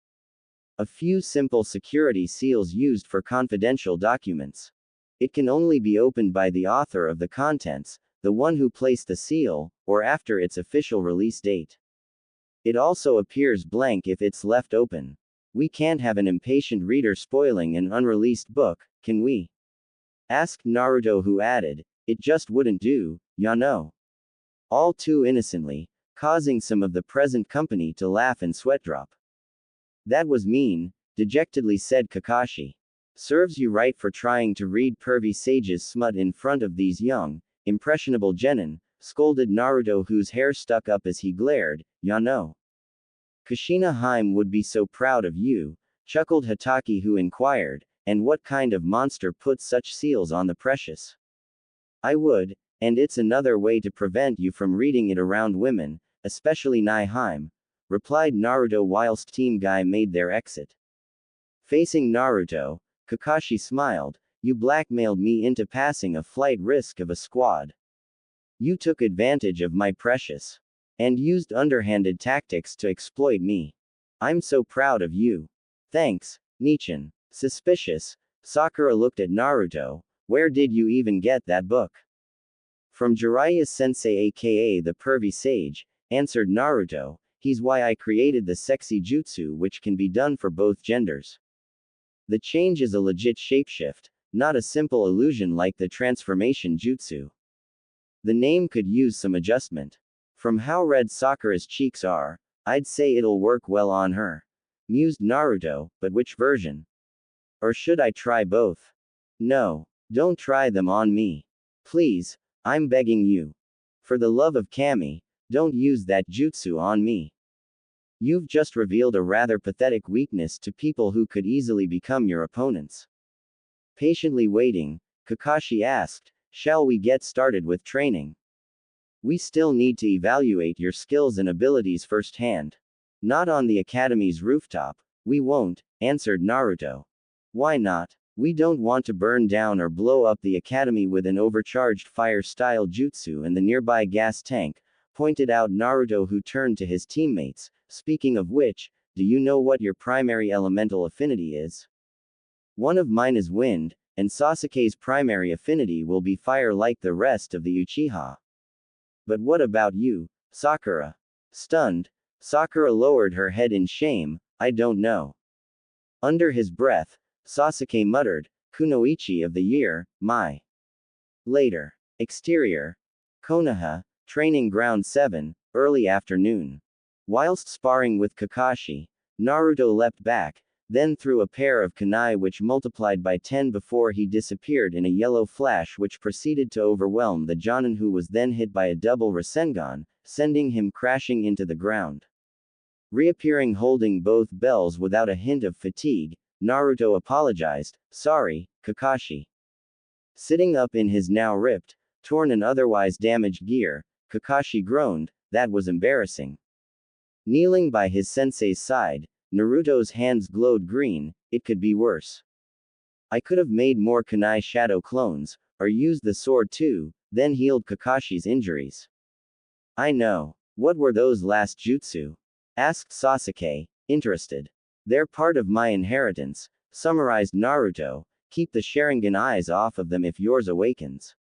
A few simple security seals used for confidential documents. It can only be opened by the author of the contents, the one who placed the seal, or after its official release date. It also appears blank if it's left open. We can't have an impatient reader spoiling an unreleased book, can we? Asked Naruto, who added, it just wouldn't do, ya know. all too innocently, causing some of the present company to laugh and sweat drop. That was mean, dejectedly said Kakashi. Serves you right for trying to read pervy sage's smut in front of these young, impressionable genin, scolded Naruto, whose hair stuck up as he glared. Ya know. Kushina Haim would be so proud of you, chuckled Hatake, who inquired, and what kind of monster puts such seals on the precious? I would, and it's another way to prevent you from reading it around women, especially Nai Haim, replied Naruto whilst Team Guy made their exit. Facing Naruto, Kakashi smiled. You blackmailed me into passing a flight risk of a squad. You took advantage of my precious. And used underhanded tactics to exploit me. I'm so proud of you. Thanks, Nichan. Suspicious, Sakura looked at Naruto. Where did you even get that book? From Jiraiya-sensei, aka the pervy sage, answered Naruto. He's why I created the sexy jutsu, which can be done for both genders. The change is a legit shapeshift, not a simple illusion like the transformation jutsu. The name could use some adjustment. From how red Sakura's cheeks are, I'd say it'll work well on her. Mused Naruto, but which version? Or should I try both? No, don't try them on me. Please, I'm begging you. For the love of Kami, don't use that jutsu on me. You've just revealed a rather pathetic weakness to people who could easily become your opponents. Patiently waiting, Kakashi asked, shall we get started with training? We still need to evaluate your skills and abilities firsthand. Not on the academy's rooftop. We won't, answered Naruto. Why not? We don't want to burn down or blow up the academy with an overcharged fire-style jutsu and the nearby gas tank, pointed out Naruto, who turned to his teammates. Speaking of which, do you know what your primary elemental affinity is? One of mine is wind, and Sasuke's primary affinity will be fire like the rest of the Uchiha. But what about you, Sakura? Stunned, Sakura lowered her head in shame. I don't know. Under his breath, Sasuke muttered, Kunoichi of the year, my. Later. Exterior. Konoha, Training Ground 7, early afternoon. Whilst sparring with Kakashi, Naruto leapt back, then threw a pair of kunai which multiplied by 10 before he disappeared in a yellow flash which proceeded to overwhelm the Jonin, who was then hit by a double Rasengan, sending him crashing into the ground. Reappearing holding both bells without a hint of fatigue, Naruto apologized, sorry, Kakashi. Sitting up in his now ripped, torn and otherwise damaged gear, Kakashi groaned, that was embarrassing. Kneeling by his sensei's side, Naruto's hands glowed green. It could be worse. I could have made more kunai shadow clones, or used the sword too, then healed Kakashi's injuries. I know. What were those last jutsu? Asked Sasuke, interested. They're part of my inheritance, summarized Naruto. Keep the Sharingan eyes off of them if yours awakens.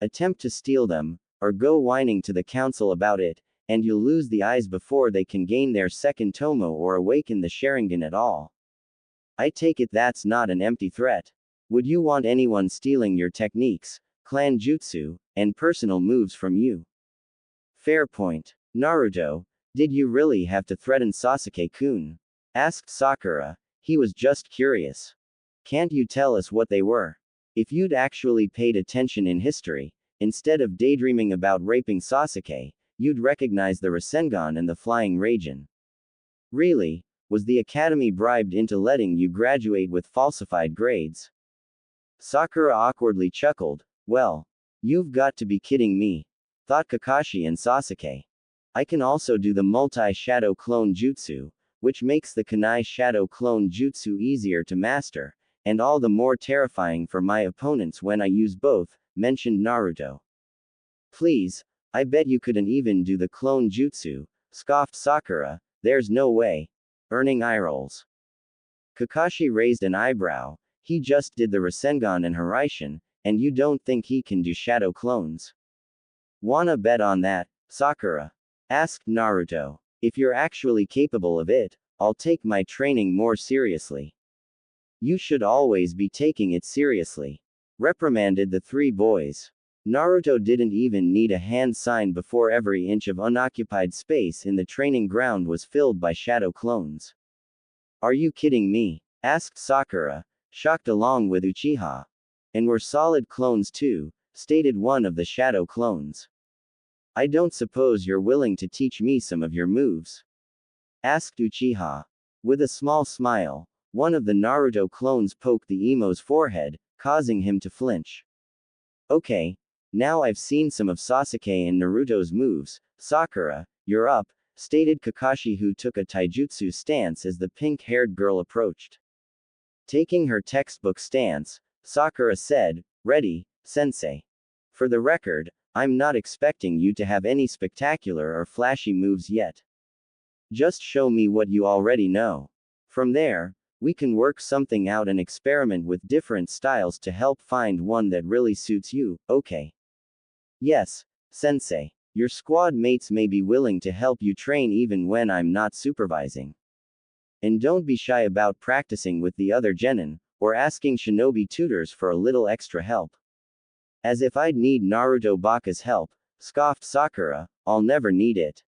Attempt to steal them, or go whining to the council about it, and you'll lose the eyes before they can gain their second Tomo or awaken the Sharingan at all. I take it that's not an empty threat. Would you want anyone stealing your techniques, clan jutsu, and personal moves from you? Fair point. Naruto, did you really have to threaten Sasuke-kun? Asked Sakura. He was just curious. Can't you tell us what they were? If you'd actually paid attention in history, instead of daydreaming about raping Sasuke, you'd recognize the Rasengan and the Flying Raijin. Really? Was the academy bribed into letting you graduate with falsified grades? Sakura awkwardly chuckled. Well, you've got to be kidding me, thought Kakashi and Sasuke. I can also do the multi-shadow clone jutsu, which makes the kunai shadow clone jutsu easier to master, and all the more terrifying for my opponents when I use both, mentioned Naruto. Please, I bet you couldn't even do the clone jutsu, scoffed Sakura. There's no way. Earning eye rolls. Kakashi raised an eyebrow. He just did the Rasengan and Hiraishin, and you don't think he can do shadow clones? Wanna bet on that, Sakura? Asked Naruto. If you're actually capable of it, I'll take my training more seriously. You should always be taking it seriously. Reprimanded the three boys. Naruto didn't even need a hand sign before every inch of unoccupied space in the training ground was filled by shadow clones. Are you kidding me? Asked Sakura, shocked along with Uchiha. And we're solid clones too, stated one of the shadow clones. I don't suppose you're willing to teach me some of your moves? Asked Uchiha. With a small smile, one of the Naruto clones poked the emo's forehead, causing him to flinch. Okay. Now I've seen some of Sasuke and Naruto's moves, Sakura, you're up, stated Kakashi, who took a taijutsu stance as the pink-haired girl approached. Taking her textbook stance, Sakura said, ready, sensei. For the record, I'm not expecting you to have any spectacular or flashy moves yet. Just show me what you already know. From there, we can work something out and experiment with different styles to help find one that really suits you, okay? Yes, sensei. Your squad mates may be willing to help you train even when I'm not supervising. And don't be shy about practicing with the other genin, or asking shinobi tutors for a little extra help. As if I'd need Naruto Baka's help, scoffed Sakura, I'll never need it.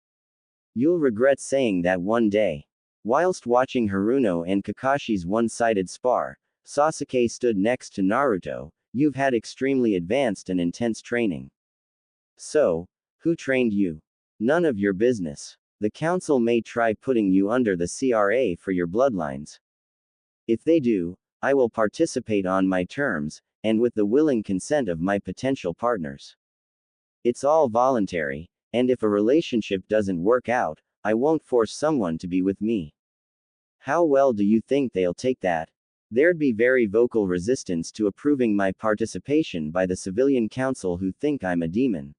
You'll regret saying that one day. Whilst watching Haruno and Kakashi's one-sided spar, Sasuke stood next to Naruto. You've had extremely advanced and intense training. So, who trained you? None of your business. The council may try putting you under the CRA for your bloodlines. If they do, I will participate on my terms, and with the willing consent of my potential partners. It's all voluntary, and if a relationship doesn't work out, I won't force someone to be with me. How well do you think they'll take that? There'd be very vocal resistance to approving my participation by the civilian council, who think I'm a demon.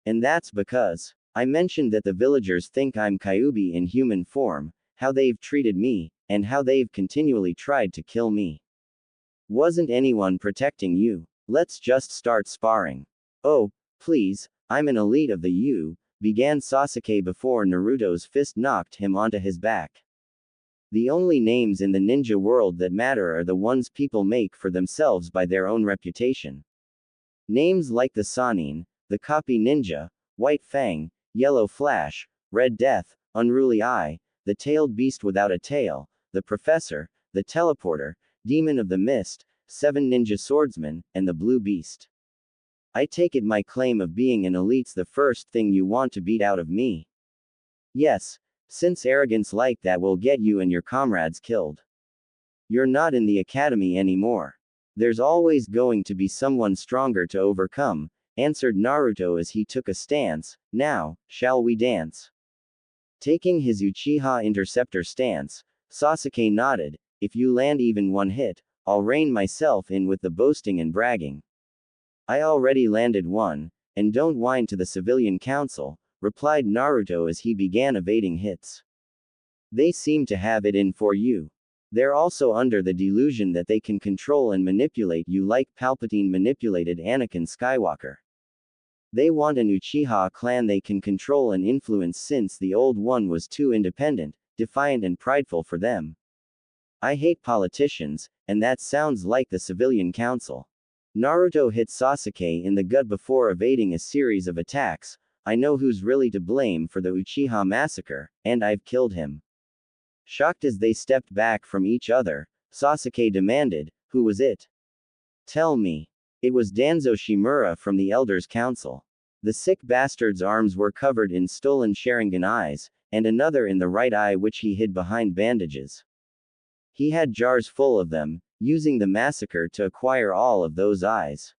And that's because I mentioned that the villagers think I'm Kyuubi in human form, how they've treated me, and how they've continually tried to kill me. Wasn't anyone protecting you? Let's just start sparring. Oh, please, I'm an elite of the U, began Sasuke before Naruto's fist knocked him onto his back. The only names in the ninja world that matter are the ones people make for themselves by their own reputation. Names like the Sannin, the Copy Ninja, White Fang, Yellow Flash, Red Death, Unruly Eye, the Tailed Beast Without a Tail, the Professor, the Teleporter, Demon of the Mist, Seven Ninja Swordsmen, and the Blue Beast. I take it my claim of being an elite's the first thing you want to beat out of me. Yes, since arrogance like that will get you and your comrades killed. You're not in the academy anymore. There's always going to be someone stronger to overcome, answered Naruto as he took a stance. Now, shall we dance? Taking his Uchiha interceptor stance, Sasuke nodded, if you land even one hit, I'll rein myself in with the boasting and bragging. I already landed one, and don't whine to the civilian council, replied Naruto as he began evading hits. They seem to have it in for you. They're also under the delusion that they can control and manipulate you like Palpatine manipulated Anakin Skywalker. They want an Uchiha clan they can control and influence since the old one was too independent, defiant and prideful for them. I hate politicians, and that sounds like the civilian council. Naruto hit Sasuke in the gut before evading a series of attacks. I know who's really to blame for the Uchiha massacre, and I've killed him. Shocked as they stepped back from each other, Sasuke demanded, who was it? Tell me. It was Danzo Shimura from the Elders' Council. The sick bastard's arms were covered in stolen Sharingan eyes, and another in the right eye which he hid behind bandages. He had jars full of them, using the massacre to acquire all of those eyes.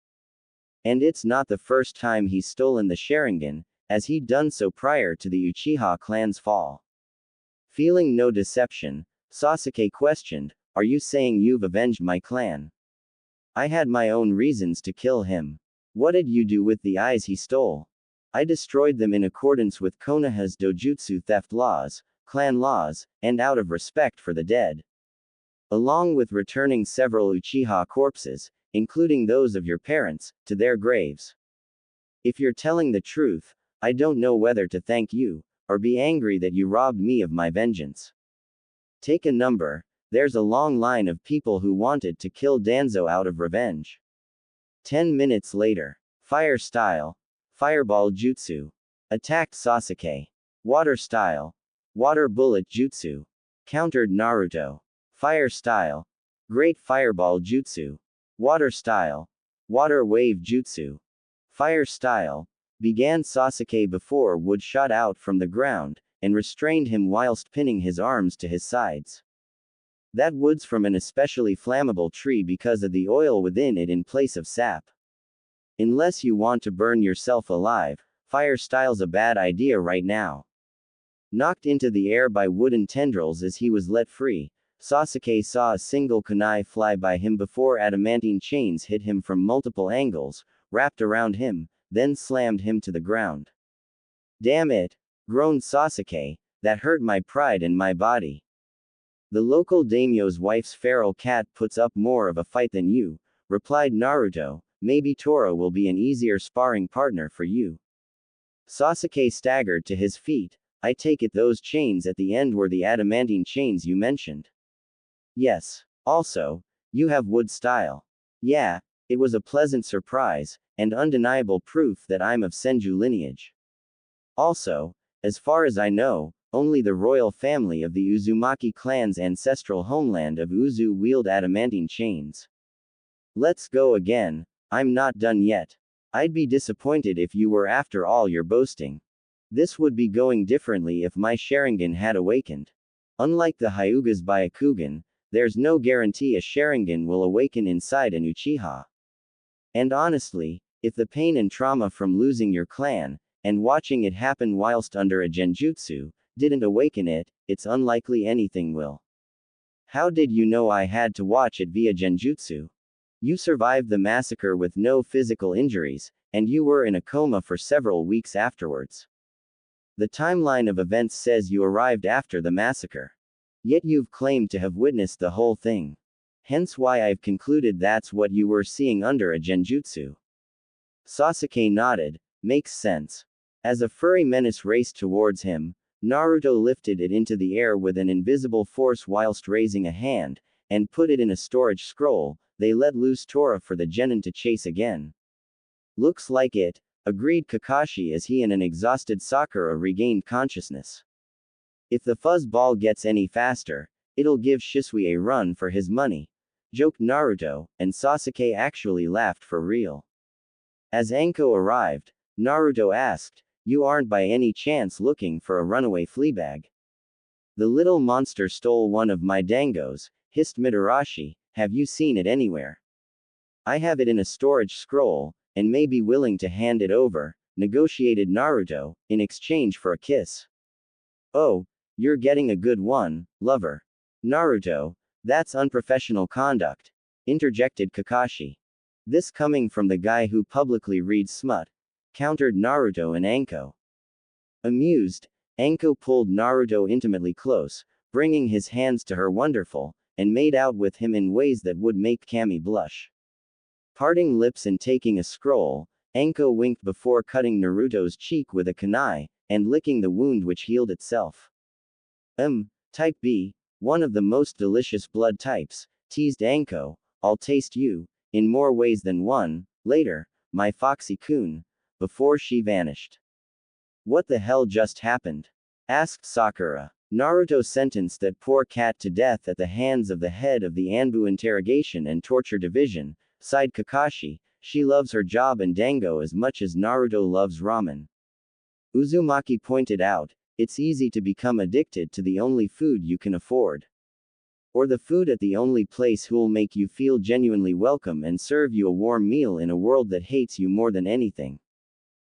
And it's not the first time he's stolen the Sharingan, as he'd done so prior to the Uchiha clan's fall. Feeling no deception, Sasuke questioned, are you saying you've avenged my clan? I had my own reasons to kill him. What did you do with the eyes he stole? I destroyed them in accordance with Konoha's dojutsu theft laws, clan laws, and out of respect for the dead. Along with returning several Uchiha corpses, including those of your parents, to their graves. If you're telling the truth, I don't know whether to thank you, or be angry that you robbed me of my vengeance. Take a number. There's a long line of people who wanted to kill Danzo out of revenge. 10 minutes later. Fire style. Fireball jutsu. Attacked Sasuke. Water style. Water bullet jutsu. Countered Naruto. Fire style. Great fireball jutsu. Water style. Water wave jutsu. Fire style. Began Sasuke before wood shot out from the ground, and restrained him whilst pinning his arms to his sides. That wood's from an especially flammable tree because of the oil within it in place of sap. Unless you want to burn yourself alive, fire style's a bad idea right now. Knocked into the air by wooden tendrils as he was let free, Sasuke saw a single kunai fly by him before adamantine chains hit him from multiple angles, wrapped around him, then slammed him to the ground. Damn it! Groaned Sasuke, that hurt my pride and my body. The local daimyo's wife's feral cat puts up more of a fight than you, replied Naruto. Maybe Tora will be an easier sparring partner for you. Sasuke staggered to his feet. I take it those chains at the end were the adamantine chains you mentioned. Yes. Also, you have wood style. Yeah, it was a pleasant surprise, and undeniable proof that I'm of Senju lineage. Also, as far as I know, only the royal family of the Uzumaki clan's ancestral homeland of Uzu wield adamantine chains. Let's go again. I'm not done yet. I'd be disappointed if you were after all your boasting. This would be going differently if my Sharingan had awakened. Unlike the Hyuga's Byakugan, there's no guarantee a Sharingan will awaken inside an Uchiha. And honestly, if the pain and trauma from losing your clan, and watching it happen whilst under a genjutsu, didn't awaken it, it's unlikely anything will. How did you know I had to watch it via genjutsu? You survived the massacre with no physical injuries, and you were in a coma for several weeks afterwards. The timeline of events says you arrived after the massacre. Yet you've claimed to have witnessed the whole thing. Hence why I've concluded that's what you were seeing under a genjutsu. Sasuke nodded. Makes sense. As a furry menace raced towards him, Naruto lifted it into the air with an invisible force whilst raising a hand, and put it in a storage scroll. They let loose Tora for the genin to chase again. Looks like it, agreed Kakashi as he and an exhausted Sakura regained consciousness. If the fuzz ball gets any faster, it'll give Shisui a run for his money, joked Naruto, and Sasuke actually laughed for real. As Anko arrived, Naruto asked, "You aren't by any chance looking for a runaway fleabag?" "The little monster stole one of my dangos," hissed Mitarashi. "Have you seen it anywhere?" "I have it in a storage scroll, and may be willing to hand it over," negotiated Naruto, in exchange for a kiss. "Oh, you're getting a good one, lover." "Naruto, that's unprofessional conduct," interjected Kakashi. "This coming from the guy who publicly reads smut," countered Naruto and Anko. Amused, Anko pulled Naruto intimately close, bringing his hands to her wonderful, and made out with him in ways that would make Kami blush. Parting lips and taking a scroll, Anko winked before cutting Naruto's cheek with a kunai, and licking the wound which healed itself. Type B, one of the most delicious blood types, teased Anko. "I'll taste you, in more ways than one, later, my foxy-kun," before she vanished. "What the hell just happened?" asked Sakura. "Naruto sentenced that poor cat to death at the hands of the head of the ANBU Interrogation and Torture Division," sighed Kakashi. "She loves her job and dango as much as Naruto loves ramen." Uzumaki pointed out, "It's easy to become addicted to the only food you can afford. Or the food at the only place who'll make you feel genuinely welcome and serve you a warm meal in a world that hates you more than anything.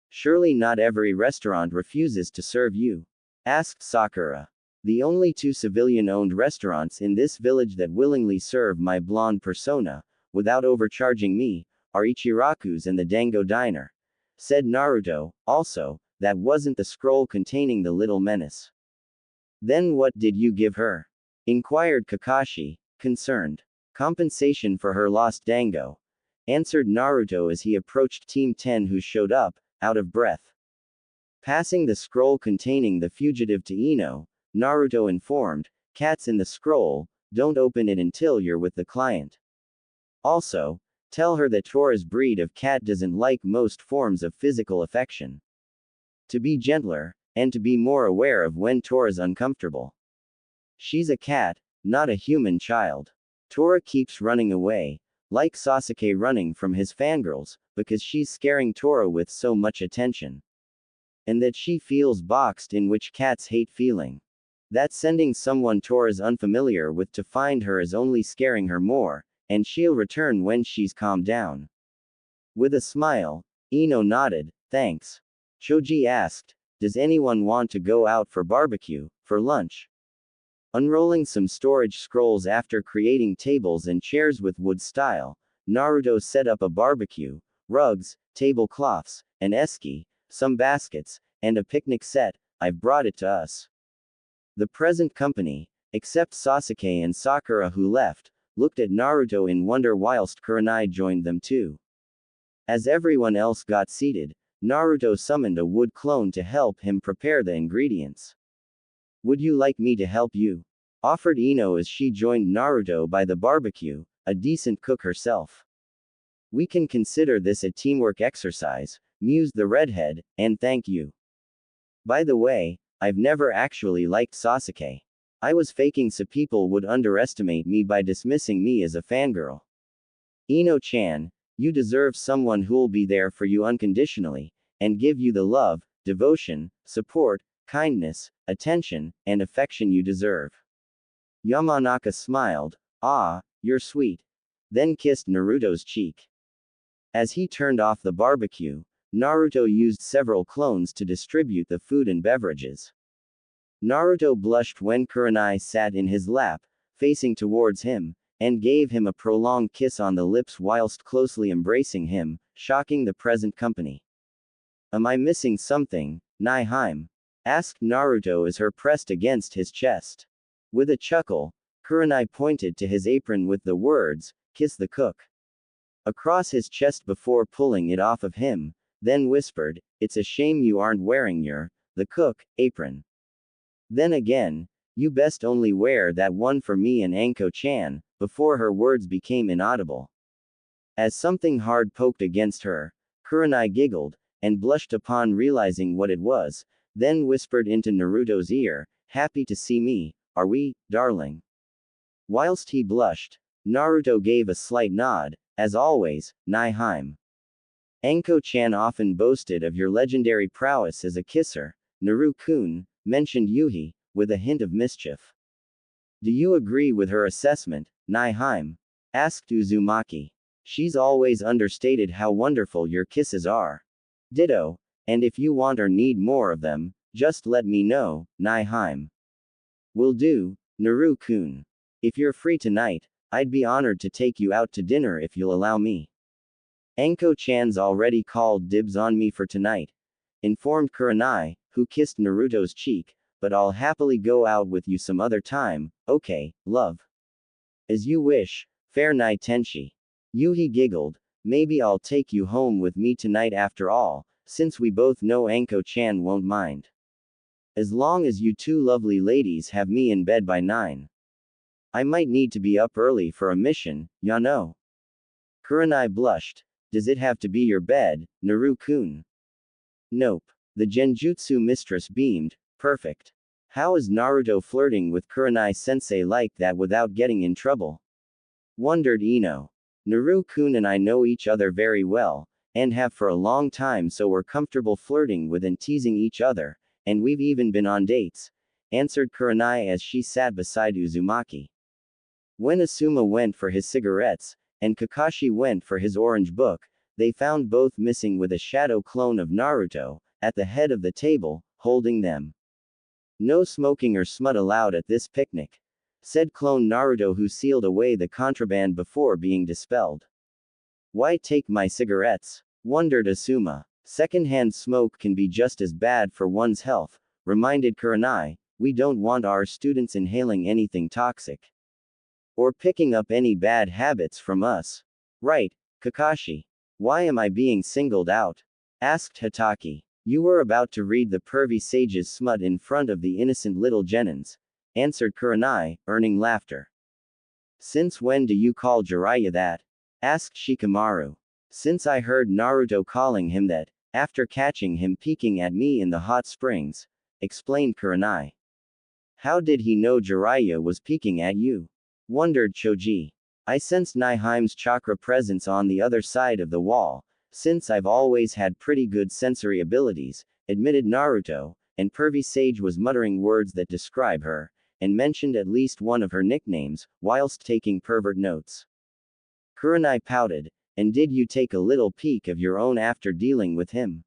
Surely not every restaurant refuses to serve you?" asked Sakura. "The only two civilian-owned restaurants in this village that willingly serve my blonde persona, without overcharging me, are Ichiraku's and the Dango Diner," said Naruto. "Also, that wasn't the scroll containing the little menace." "Then what did you give her?" inquired Kakashi, concerned. "Compensation for her lost dango," answered Naruto as he approached Team 10 who showed up, out of breath. Passing the scroll containing the fugitive to Ino, Naruto informed, "Cat's in the scroll, don't open it until you're with the client. Also, Tell her that Tora's breed of cat doesn't like most forms of physical affection. To be gentler, and to be more aware of when Tora's uncomfortable. She's a cat, not a human child. Tora keeps running away, like Sasuke running from his fangirls, because she's scaring Tora with so much attention. And that she feels boxed in, which cats hate feeling. That sending someone Tora's unfamiliar with to find her is only scaring her more, and she'll return when she's calmed down. With a smile, Ino nodded, thanks. Choji asked, does anyone want to go out for barbecue, for lunch? Unrolling some storage scrolls after creating tables and chairs with wood style, Naruto set up a barbecue, rugs, tablecloths, an esky, some baskets, and a picnic set. I've brought it to us. The present company, except Sasuke and Sakura who left, looked at Naruto in wonder whilst Kurenai joined them too. As everyone else got seated, Naruto summoned a wood clone to help him prepare the ingredients. Would you like me to help you? Offered Ino as she joined Naruto by the barbecue, a decent cook herself. We can consider this a teamwork exercise, mused the redhead, and thank you. By the way, I've never actually liked Sasuke. I was faking so people would underestimate me by dismissing me as a fangirl. Ino-chan, you deserve someone who'll be there for you unconditionally, and give you the love, devotion, support, kindness, attention, and affection you deserve. Yamanaka smiled, ah, you're sweet. Then kissed Naruto's cheek. As he turned off the barbecue, Naruto used several clones to distribute the food and beverages. Naruto blushed when Kurenai sat in his lap, facing towards him, and gave him a prolonged kiss on the lips whilst closely embracing him, shocking the present company. Am I missing something, Nihime? Asked Naruto as her pressed against his chest. With a chuckle, Kurenai pointed to his apron with the words, kiss the cook. Across his chest before pulling it off of him, then whispered, it's a shame you aren't wearing the cook, apron. Then again, you best only wear that one for me and Anko-chan, before her words became inaudible. As something hard poked against her, Kurenai giggled, and blushed upon realizing what it was, then whispered into Naruto's ear, happy to see me, are we, darling? Whilst he blushed, Naruto gave a slight nod, as always, Nihime. Anko-chan often boasted of your legendary prowess as a kisser, Naru-kun, mentioned Yuhi, with a hint of mischief. Do you agree with her assessment, Nihime? Asked Uzumaki. She's always understated how wonderful your kisses are. Ditto, and if you want or need more of them, just let me know, Nihime. Will do, Naru-kun. If you're free tonight, I'd be honored to take you out to dinner if you'll allow me. Anko-chan's already called dibs on me for tonight, informed Kurenai, who kissed Naruto's cheek, but I'll happily go out with you some other time, okay, love. As you wish, fair night Tenshi. Yuhi giggled, maybe I'll take you home with me tonight after all, since we both know Anko-chan won't mind. As long as you two lovely ladies have me in bed by 9. I might need to be up early for a mission, ya know. Kurenai blushed. Does it have to be your bed, Naru-kun? Nope. The Genjutsu mistress beamed, perfect. How is Naruto flirting with Kurenai-sensei like that without getting in trouble? Wondered Ino. Naru-kun and I know each other very well, and have for a long time, so we're comfortable flirting with and teasing each other, and we've even been on dates, answered Kurenai as she sat beside Uzumaki. When Asuma went for his cigarettes, and Kakashi went for his orange book, they found both missing with a shadow clone of Naruto, at the head of the table, holding them. No smoking or smut allowed at this picnic, said clone Naruto, who sealed away the contraband before being dispelled. Why take my cigarettes? Wondered Asuma. Secondhand smoke can be just as bad for one's health, reminded Kurenai. We don't want our students inhaling anything toxic. Or picking up any bad habits from us. Right, Kakashi. Why am I being singled out? Asked Hitaki. You were about to read the pervy sage's smut in front of the innocent little Genins, answered Kurenai, earning laughter. Since when do you call Jiraiya that? asked Shikamaru. Since I heard Naruto calling him that, after catching him peeking at me in the hot springs, explained Kurenai. How did he know Jiraiya was peeking at you? Wondered Choji. I sensed Niheime's chakra presence on the other side of the wall, since I've always had pretty good sensory abilities, admitted Naruto, and Pervy Sage was muttering words that describe her, and mentioned at least one of her nicknames, whilst taking pervert notes. Kurenai pouted, and did you take a little peek of your own after dealing with him?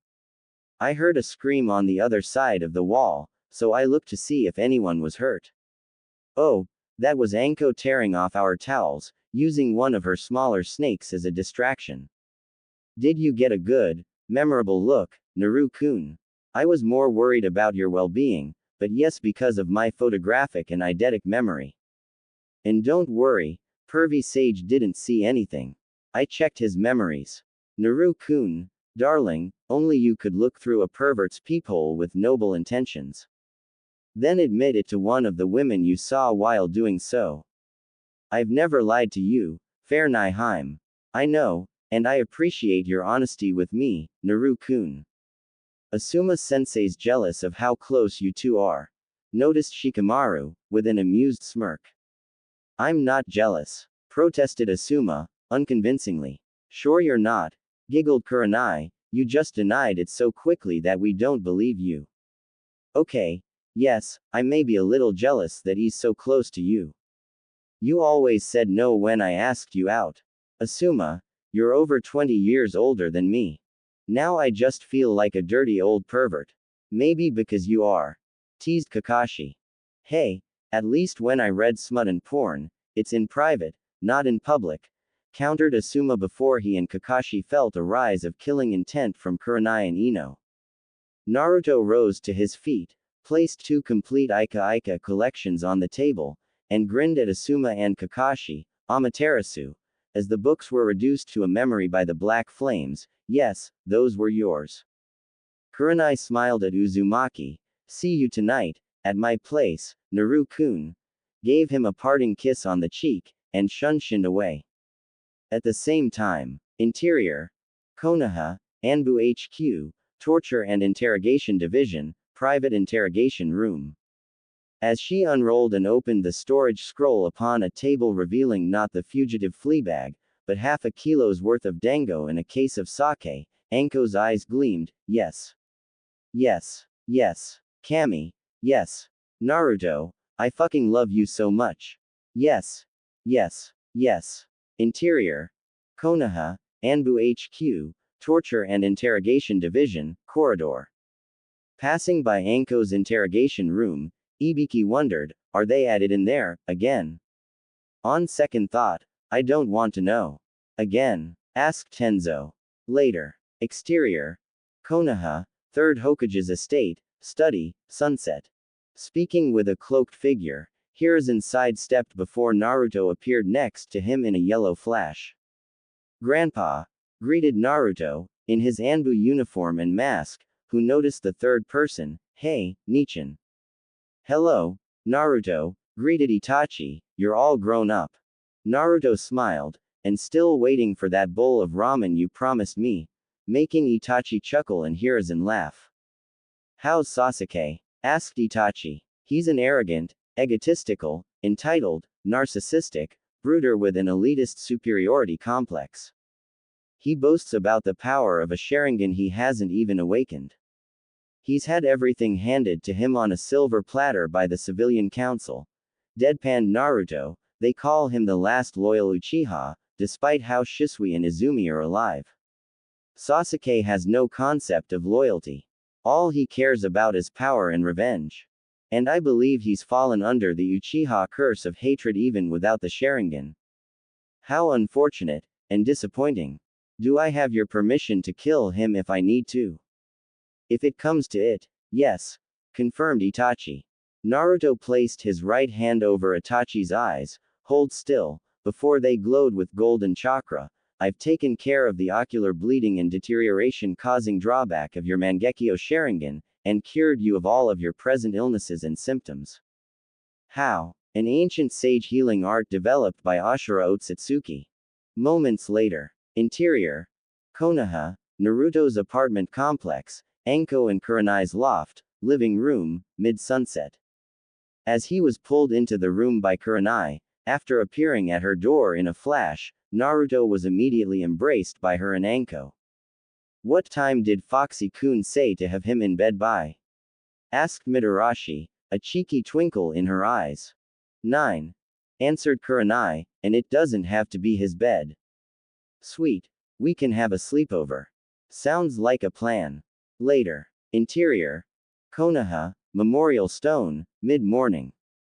I heard a scream on the other side of the wall, so I looked to see if anyone was hurt. Oh, that was Anko tearing off our towels, using one of her smaller snakes as a distraction. Did you get a good, memorable look, Naru-kun? I was more worried about your well-being, but yes, because of my photographic and eidetic memory. And don't worry, Pervy Sage didn't see anything. I checked his memories. Naru-kun, darling, only you could look through a pervert's peephole with noble intentions. Then admit it to one of the women you saw while doing so. I've never lied to you, fair Niheim. I know, and I appreciate your honesty with me, Naru-kun. Asuma-sensei's jealous of how close you two are, noticed Shikamaru, with an amused smirk. I'm not jealous, protested Asuma, unconvincingly. Sure you're not, giggled Kurenai, you just denied it so quickly that we don't believe you. Okay, yes, I may be a little jealous that he's so close to you. You always said no when I asked you out. Asuma, you're over 20 years older than me. Now I just feel like a dirty old pervert. Maybe because you are. Teased Kakashi. Hey, at least when I read smut and porn, it's in private, not in public. Countered Asuma before he and Kakashi felt a rise of killing intent from Kurenai and Ino. Naruto rose to his feet, placed two complete Ika collections on the table, and grinned at Asuma and Kakashi, Amaterasu, as the books were reduced to a memory by the black flames. Yes, those were yours. Kurenai smiled at Uzumaki. See you tonight, at my place, Naru-kun. Gave him a parting kiss on the cheek, and shunshined away. At the same time, interior, Konoha, ANBU HQ, Torture and Interrogation Division, Private Interrogation Room. As she unrolled and opened the storage scroll upon a table revealing not the fugitive fleabag, but half a kilo's worth of dango and a case of sake, Anko's eyes gleamed. Yes. Yes. Yes. Kami. Yes. Naruto, I fucking love you so much. Yes. Yes. Yes. Interior. Konoha, ANBU HQ, Torture and Interrogation Division, Corridor. Passing by Anko's interrogation room, Ibiki wondered, are they at it in there, again? On second thought, I don't want to know. Again? Asked Tenzo. Later. Exterior. Konoha, 3rd Hokage's estate, study, sunset. Speaking with a cloaked figure, Hiruzen sidestepped before Naruto appeared next to him in a yellow flash. Grandpa, greeted Naruto, in his ANBU uniform and mask, who noticed the third person. Hey, Nichan. Hello, Naruto, greeted Itachi, you're all grown up. Naruto smiled, and still waiting for that bowl of ramen you promised me, making Itachi chuckle and Hiruzen laugh. How's Sasuke? Asked Itachi. He's an arrogant, egotistical, entitled, narcissistic, brooder with an elitist superiority complex. He boasts about the power of a Sharingan he hasn't even awakened. He's had everything handed to him on a silver platter by the civilian council. Deadpanned Naruto, they call him the last loyal Uchiha, despite how Shisui and Izumi are alive. Sasuke has no concept of loyalty. All he cares about is power and revenge. And I believe he's fallen under the Uchiha curse of hatred even without the Sharingan. How unfortunate, and disappointing. Do I have your permission to kill him if I need to? If it comes to it, yes, confirmed Itachi. Naruto placed his right hand over Itachi's eyes. Hold still, before they glowed with golden chakra. I've taken care of the ocular bleeding and deterioration causing drawback of your Mangekyo Sharingan, and cured you of all of your present illnesses and symptoms. How? An ancient sage healing art developed by Ashura Otsutsuki. Moments later. Interior. Konoha, Naruto's apartment complex, Anko and Kurenai's loft, living room, mid-sunset. As he was pulled into the room by Kurenai, after appearing at her door in a flash, Naruto was immediately embraced by her and Anko. What time did Foxy-kun say to have him in bed by? Asked Mitarashi, a cheeky twinkle in her eyes. 9. Answered Kurenai, and it doesn't have to be his bed. Sweet. We can have a sleepover. Sounds like a plan. Later. Interior. Konoha, Memorial Stone, mid-morning.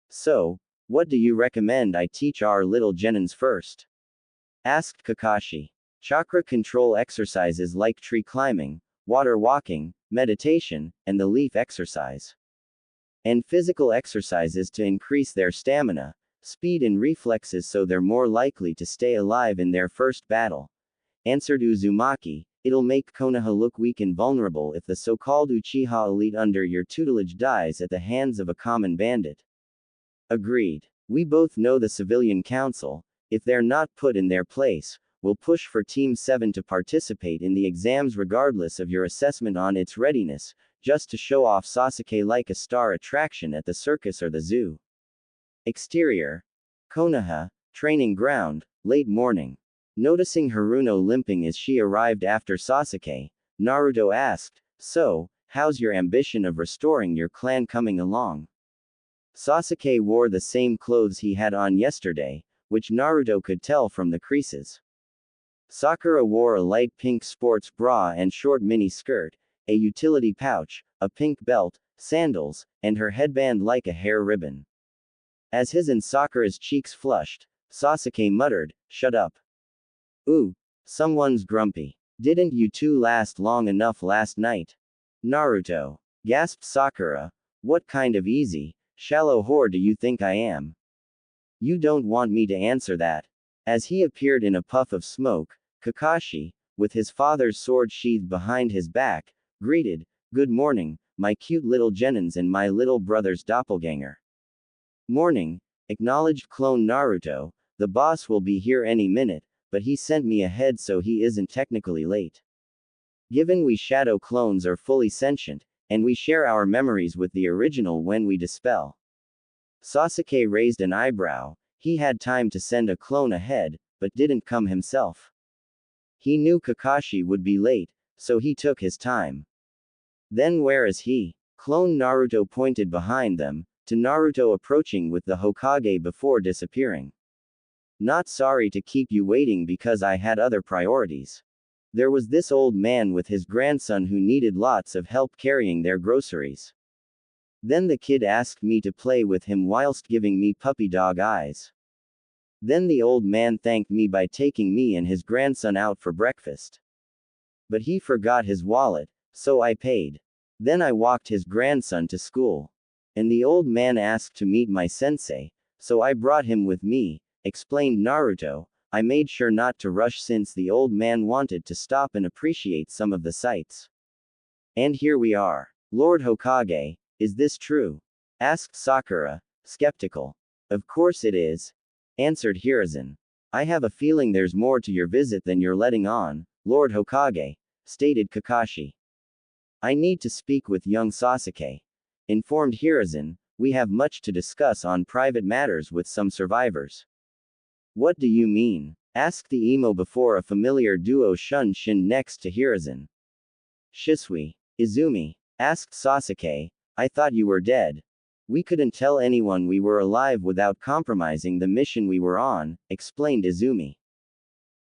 So, what do you recommend I teach our little genins first? Asked Kakashi. Chakra control exercises like tree climbing, water walking, meditation, and the leaf exercise. And physical exercises to increase their stamina, speed and reflexes so they're more likely to stay alive in their first battle. Answered Uzumaki, it'll make Konoha look weak and vulnerable if the so-called Uchiha elite under your tutelage dies at the hands of a common bandit. Agreed. We both know the civilian council, if they're not put in their place, will push for Team 7 to participate in the exams regardless of your assessment on its readiness, just to show off Sasuke like a star attraction at the circus or the zoo. Exterior. Konoha, training ground, late morning. Noticing Haruno limping as she arrived after Sasuke, Naruto asked, so, how's your ambition of restoring your clan coming along? Sasuke wore the same clothes he had on yesterday, which Naruto could tell from the creases. Sakura wore a light pink sports bra and short mini skirt, a utility pouch, a pink belt, sandals, and her headband like a hair ribbon. As his and Sakura's cheeks flushed, Sasuke muttered, shut up. Ooh, someone's grumpy. Didn't you two last long enough last night? Naruto. Gasped Sakura. What kind of easy, shallow whore do you think I am? You don't want me to answer that. As he appeared in a puff of smoke, Kakashi, with his father's sword sheathed behind his back, greeted, good morning, my cute little genins and my little brother's doppelganger. Morning, acknowledged clone Naruto, the boss will be here any minute, but he sent me ahead so he isn't technically late. Given we shadow clones are fully sentient, and we share our memories with the original when we dispel. Sasuke raised an eyebrow. He had time to send a clone ahead, but didn't come himself. He knew Kakashi would be late, so he took his time. Then where is he? Clone Naruto pointed behind them, to Naruto approaching with the Hokage before disappearing. Not sorry to keep you waiting because I had other priorities. There was this old man with his grandson who needed lots of help carrying their groceries. Then the kid asked me to play with him whilst giving me puppy dog eyes. Then the old man thanked me by taking me and his grandson out for breakfast. But he forgot his wallet, so I paid. Then I walked his grandson to school. And the old man asked to meet my sensei, so I brought him with me, explained Naruto. I made sure not to rush since the old man wanted to stop and appreciate some of the sights. And here we are. Lord Hokage, is this true? Asked Sakura, skeptical. Of course it is. Answered Hiruzen. I have a feeling there's more to your visit than you're letting on, Lord Hokage, stated Kakashi. I need to speak with young Sasuke. Informed Hiruzen, we have much to discuss on private matters with some survivors. What do you mean? Asked the emo before a familiar duo shunned next to Hiruzen. Shisui. Izumi. Asked Sasuke, I thought you were dead. We couldn't tell anyone we were alive without compromising the mission we were on, explained Izumi.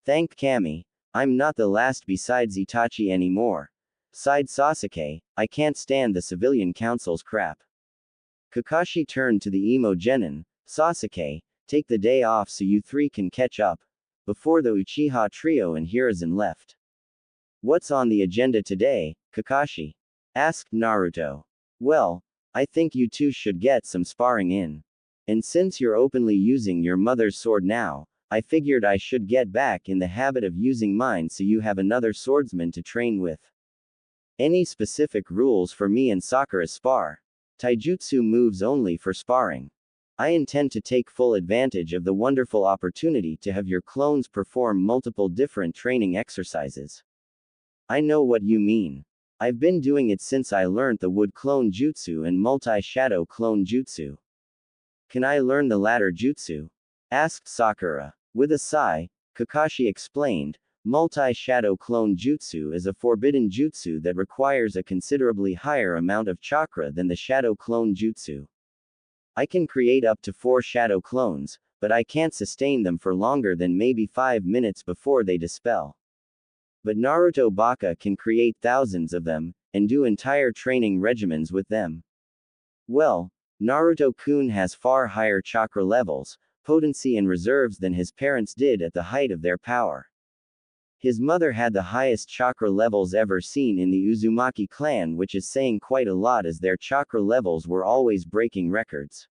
Thanked Kami, I'm not the last besides Itachi anymore. Sighed Sasuke, I can't stand the civilian council's crap. Kakashi turned to the emo genin, Sasuke, take the day off so you three can catch up, before the Uchiha trio and Hiruzen left. What's on the agenda today, Kakashi? Asked Naruto. Well, I think you two should get some sparring in. And since you're openly using your mother's sword now, I figured I should get back in the habit of using mine so you have another swordsman to train with. Any specific rules for me and Sakura spar? Taijutsu moves only for sparring. I intend to take full advantage of the wonderful opportunity to have your clones perform multiple different training exercises. I know what you mean. I've been doing it since I learned the Wood Clone Jutsu and Multi-Shadow Clone Jutsu. Can I learn the latter jutsu? Asked Sakura. With a sigh, Kakashi explained, Multi-Shadow Clone Jutsu is a forbidden jutsu that requires a considerably higher amount of chakra than the Shadow Clone Jutsu. I can create up to 4 shadow clones, but I can't sustain them for longer than maybe 5 minutes before they dispel. But Naruto Baka can create thousands of them, and do entire training regimens with them. Well, Naruto-kun has far higher chakra levels, potency and reserves than his parents did at the height of their power. His mother had the highest chakra levels ever seen in the Uzumaki clan, which is saying quite a lot as their chakra levels were always breaking records.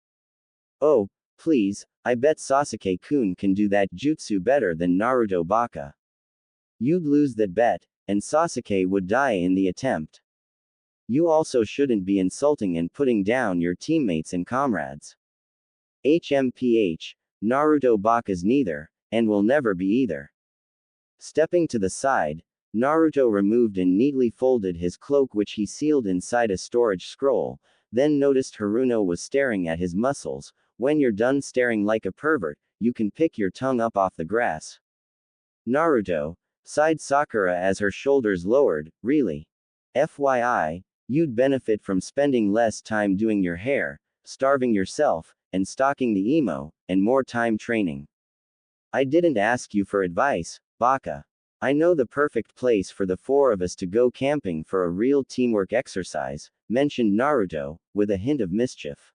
Oh, please, I bet Sasuke-kun can do that jutsu better than Naruto Baka. You'd lose that bet, and Sasuke would die in the attempt. You also shouldn't be insulting and putting down your teammates and comrades. HMPH, Naruto Baka's neither, and will never be either. Stepping to the side, Naruto removed and neatly folded his cloak, which he sealed inside a storage scroll, then noticed Haruno was staring at his muscles. When you're done staring like a pervert, you can pick your tongue up off the grass. Naruto, sighed Sakura as her shoulders lowered, really? FYI, you'd benefit from spending less time doing your hair, starving yourself, and stalking the emo, and more time training. I didn't ask you for advice, Baka. I know the perfect place for the 4 of us to go camping for a real teamwork exercise, mentioned Naruto, with a hint of mischief.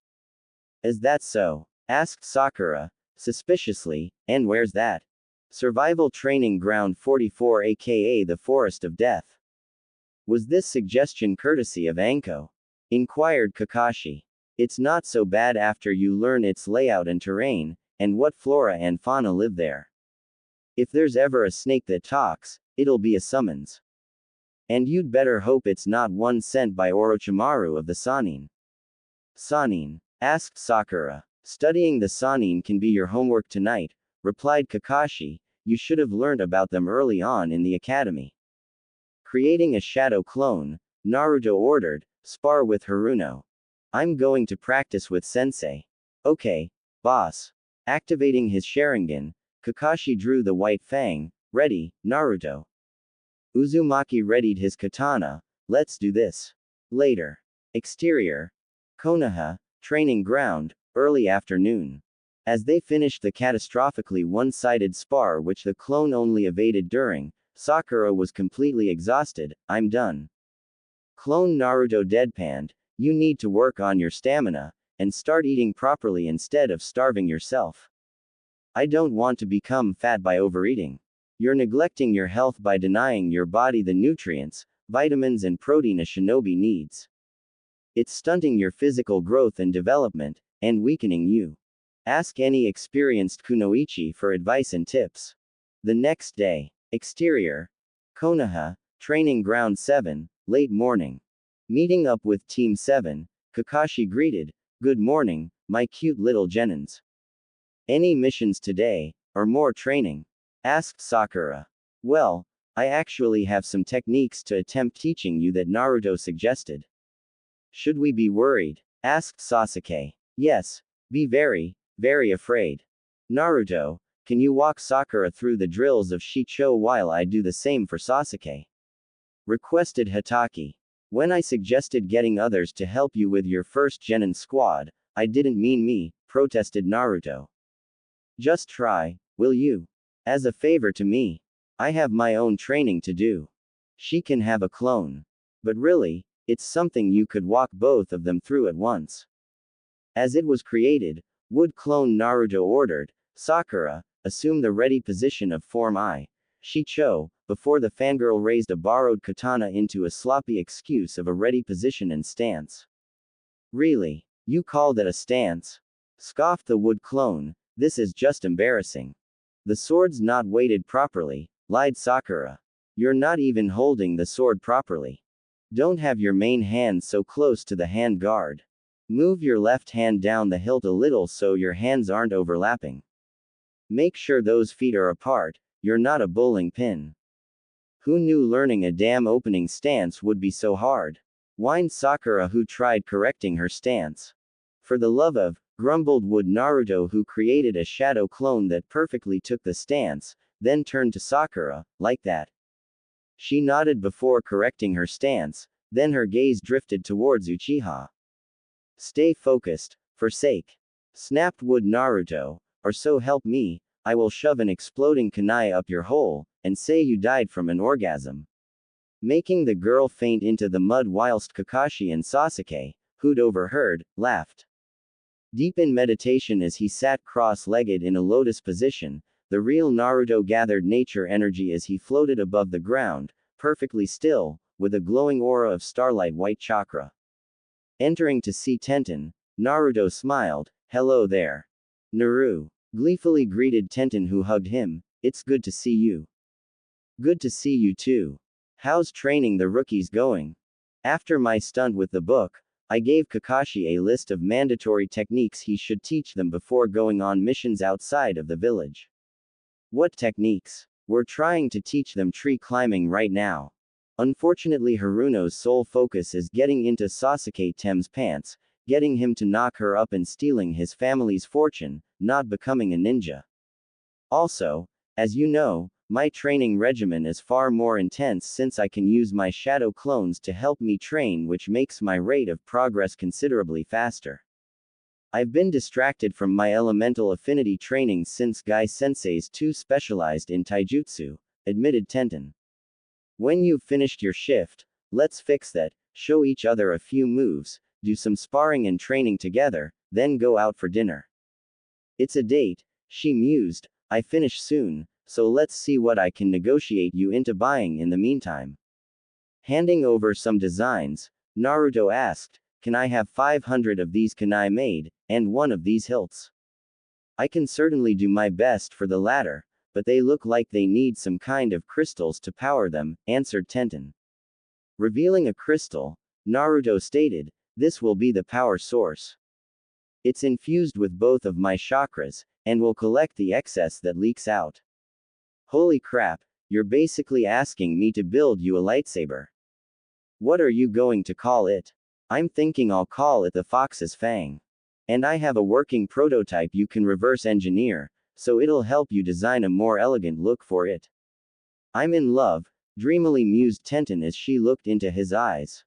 Is that so? Asked Sakura, suspiciously, and where's that? Survival Training Ground 44, aka the Forest of Death. Was this suggestion courtesy of Anko? Inquired Kakashi. It's not so bad after you learn its layout and terrain, and what flora and fauna live there. If there's ever a snake that talks, it'll be a summons. And you'd better hope it's not one sent by Orochimaru of the Sannin. Sannin? Asked Sakura. Studying the Sannin can be your homework tonight, replied Kakashi. You should have learned about them early on in the academy. Creating a shadow clone, Naruto ordered, spar with Haruno. I'm going to practice with sensei. Okay, boss. Activating his Sharingan, Kakashi drew the white fang. Ready, Naruto. Uzumaki readied his katana. Let's do this. Later. Exterior. Konoha, training ground, early afternoon. As they finished the catastrophically one-sided spar which the clone only evaded during, Sakura was completely exhausted. I'm done. Clone Naruto deadpanned. You need to work on your stamina, and start eating properly instead of starving yourself. I don't want to become fat by overeating. You're neglecting your health by denying your body the nutrients, vitamins and protein a shinobi needs. It's stunting your physical growth and development, and weakening you. Ask any experienced kunoichi for advice and tips. The next day. Exterior. Konoha, Training Ground 7, late morning. Meeting up with Team 7, Kakashi greeted, Good morning, my cute little genins. Any missions today, or more training? Asked Sakura. Well, I actually have some techniques to attempt teaching you that Naruto suggested. Should we be worried? Asked Sasuke. Yes, be very, very afraid. Naruto, can you walk Sakura through the drills of Shicho while I do the same for Sasuke? Requested Hatake. When I suggested getting others to help you with your first genin squad, I didn't mean me, protested Naruto. Just try, will you? As a favor to me. I have my own training to do. She can have a clone. But really, it's something you could walk both of them through at once. As it was created, would clone Naruto ordered, Sakura, assume the ready position of Form I. Shicho, before the fangirl raised a borrowed katana into a sloppy excuse of a ready position and stance. Really? You call that a stance? Scoffed the wood clone, this is just embarrassing. The sword's not weighted properly, lied Sakura. You're not even holding the sword properly. Don't have your main hand so close to the hand guard. Move your left hand down the hilt a little so your hands aren't overlapping. Make sure those feet are apart, you're not a bowling pin. Who knew learning a damn opening stance would be so hard? Whined Sakura, who tried correcting her stance. For the love of, grumbled would Naruto, who created a shadow clone that perfectly took the stance, then turned to Sakura, like that. She nodded before correcting her stance, then her gaze drifted towards Uchiha. Stay focused, forsake. Snapped would Naruto, or so help me, I will shove an exploding kunai up your hole, and say you died from an orgasm. Making the girl faint into the mud whilst Kakashi and Sasuke, who'd overheard, laughed. Deep in meditation as he sat cross-legged in a lotus position, the real Naruto gathered nature energy as he floated above the ground, perfectly still, with a glowing aura of starlight white chakra. Entering to see Tenten, Naruto smiled, "Hello there. Naru." Gleefully greeted Tenten, who hugged him, "It's good to see you." "Good to see you too. How's training the rookies going?" After my stunt with the book, I gave Kakashi a list of mandatory techniques he should teach them before going on missions outside of the village. "What techniques?" "We're trying to teach them tree climbing right now. Unfortunately, Haruno's sole focus is getting into Sasuke Tem's pants, getting him to knock her up and stealing his family's fortune, not becoming a ninja. Also, as you know, my training regimen is far more intense since I can use my shadow clones to help me train, which makes my rate of progress considerably faster. I've been distracted from my elemental affinity training since Gai Sensei's too specialized in taijutsu," admitted Tenten. "When you've finished your shift, let's fix that, show each other a few moves, do some sparring and training together, then go out for dinner." "It's a date," she mused, "I finish soon, so let's see what I can negotiate you into buying in the meantime." Handing over some designs, Naruto asked, "Can I have 500 of these kunai made, and one of these hilts?" "I can certainly do my best for the latter, but they look like they need some kind of crystals to power them," answered Tenten. Revealing a crystal, Naruto stated, "This will be the power source. It's infused with both of my chakras, and will collect the excess that leaks out." "Holy crap, you're basically asking me to build you a lightsaber. What are you going to call it?" "I'm thinking I'll call it the Fox's Fang. And I have a working prototype you can reverse engineer, so it'll help you design a more elegant look for it." "I'm in love," dreamily mused Tenten as she looked into his eyes.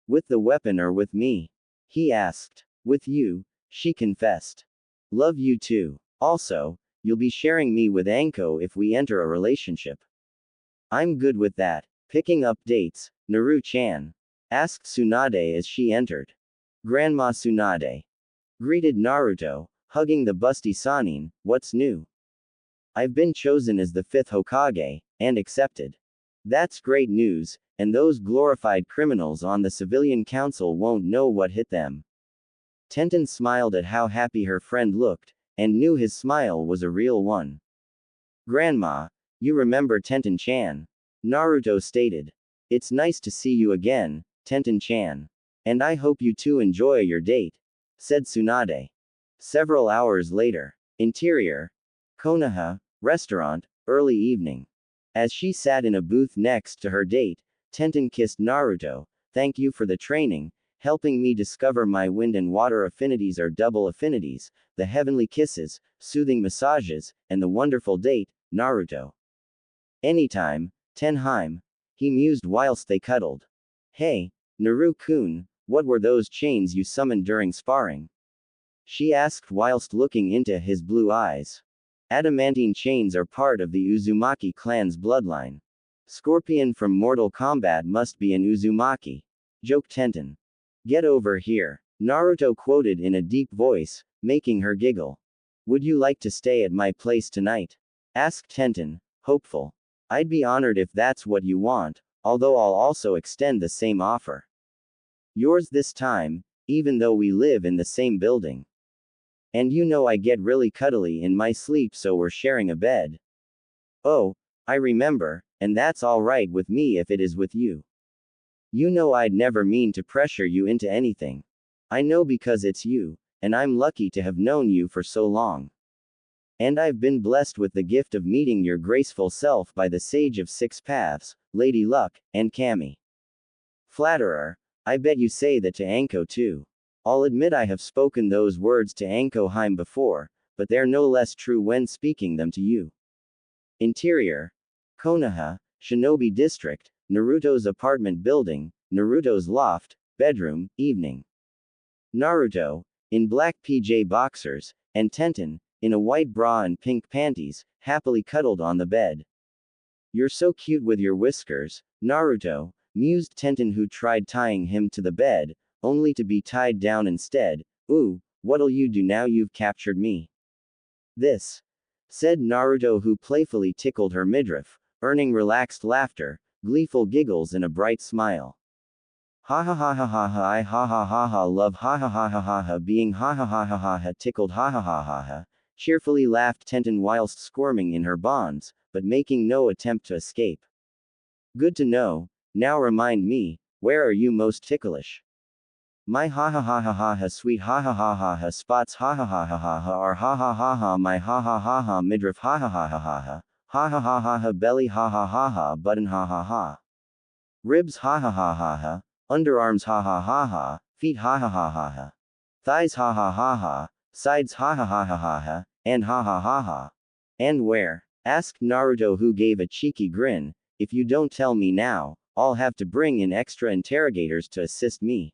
"With the weapon or with me?" he asked. "With you," she confessed. "Love you too. Also, you'll be sharing me with Anko if we enter a relationship." "I'm good with that." Picking up dates, Naru-chan asked Tsunade as she entered. "Grandma Tsunade," greeted Naruto, hugging the busty Sannin, "What's new?" "I've been chosen as the 5th Hokage, and accepted." "That's great news, and those glorified criminals on the civilian council won't know what hit them." Tenten smiled at how happy her friend looked, and knew his smile was a real one. "Grandma, you remember Tenten-chan?" Naruto stated. "It's nice to see you again, Tenten-chan. And I hope you two enjoy your date," said Tsunade. Several hours later. Interior. Konoha, restaurant, early evening. As she sat in a booth next to her date, Tenten kissed Naruto. "Thank you for the training, helping me discover my wind and water affinities are double affinities, the heavenly kisses, soothing massages, and the wonderful date, Naruto." "Anytime, Tenheim," he mused whilst they cuddled. "Hey, Naru-kun, what were those chains you summoned during sparring?" she asked whilst looking into his blue eyes. "Adamantine chains are part of the Uzumaki clan's bloodline. Scorpion from Mortal Kombat must be an Uzumaki," joked Tenten. "Get over here," Naruto quoted in a deep voice, making her giggle. "Would you like to stay at my place tonight?" asked Tenten, hopeful. "I'd be honored if that's what you want, although I'll also extend the same offer. Yours this time, even though we live in the same building. And you know I get really cuddly in my sleep, so we're sharing a bed." "Oh, I remember, and that's alright with me if it is with you. You know I'd never mean to pressure you into anything." I know because it's you, and I'm lucky to have known you for so long. And I've been blessed with the gift of meeting your graceful self by the Sage of Six Paths, Lady Luck, and Cami. Flatterer, I bet you say that to Anko too. I'll admit I have spoken those words to Anko Heim before, but they're no less true when speaking them to you. Interior. Konoha, Shinobi District, Naruto's apartment building, Naruto's loft, bedroom, evening. Naruto, in black PJ boxers, and Tenten, in a white bra and pink panties, happily cuddled on the bed. You're so cute with your whiskers, Naruto, mused Tenten, who tried tying him to the bed, only to be tied down instead. Ooh, what'll you do now you've captured me? This, said Naruto, who playfully tickled her midriff, earning relaxed laughter, gleeful giggles, and a bright smile. Ha ha ha ha ha ha, I ha ha ha ha love ha ha ha ha ha ha, being ha ha ha ha ha ha tickled ha ha ha ha ha, cheerfully laughed Tenten whilst squirming in her bonds, but making no attempt to escape. Good to know. Now remind me, where are you most ticklish? My ha ha ha ha ha ha sweet ha ha ha ha ha spots ha ha ha ha ha ha, or ha ha ha ha my ha ha ha ha midriff ha ha ha ha ha ha, ha ha ha ha ha belly ha ha ha ha button ha ha ha, ribs ha ha ha ha ha, underarms ha ha ha ha, feet ha ha ha ha ha, thighs ha ha ha ha, sides ha ha ha ha ha ha, and ha ha ha ha. And where? Asked Naruto, who gave a cheeky grin. If you don't tell me now, I'll have to bring in extra interrogators to assist me.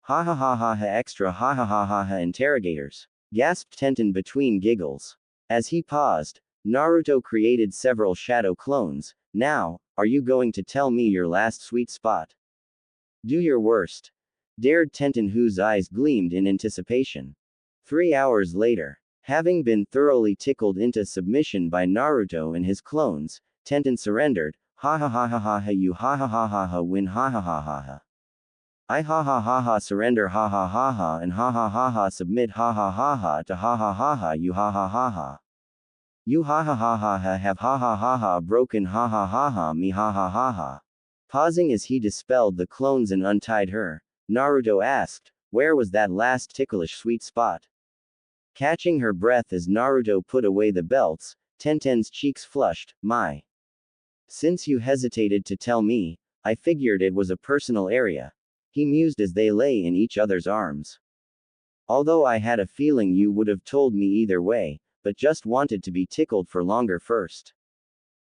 Ha ha ha ha ha extra ha ha ha ha ha interrogators, gasped Tenten between giggles. As he paused, Naruto created several shadow clones. Now, are you going to tell me your last sweet spot? Do your worst, dared Tenten, whose eyes gleamed in anticipation. 3 hours later, having been thoroughly tickled into submission by Naruto and his clones, Tenten surrendered. Ha ha ha ha ha ha, you ha ha ha ha ha win ha ha ha ha ha. I ha ha ha ha surrender ha ha ha ha, and ha ha ha ha submit ha ha ha ha to ha ha ha ha, you ha ha ha ha. You ha ha ha ha ha have ha ha ha ha broken ha ha ha ha me ha ha ha ha. Pausing as he dispelled the clones and untied her, Naruto asked, where was that last ticklish sweet spot? Catching her breath as Naruto put away the belts, Tenten's cheeks flushed. My. Since you hesitated to tell me, I figured it was a personal area. He mused as they lay in each other's arms. Although I had a feeling you would have told me either way, but just wanted to be tickled for longer first.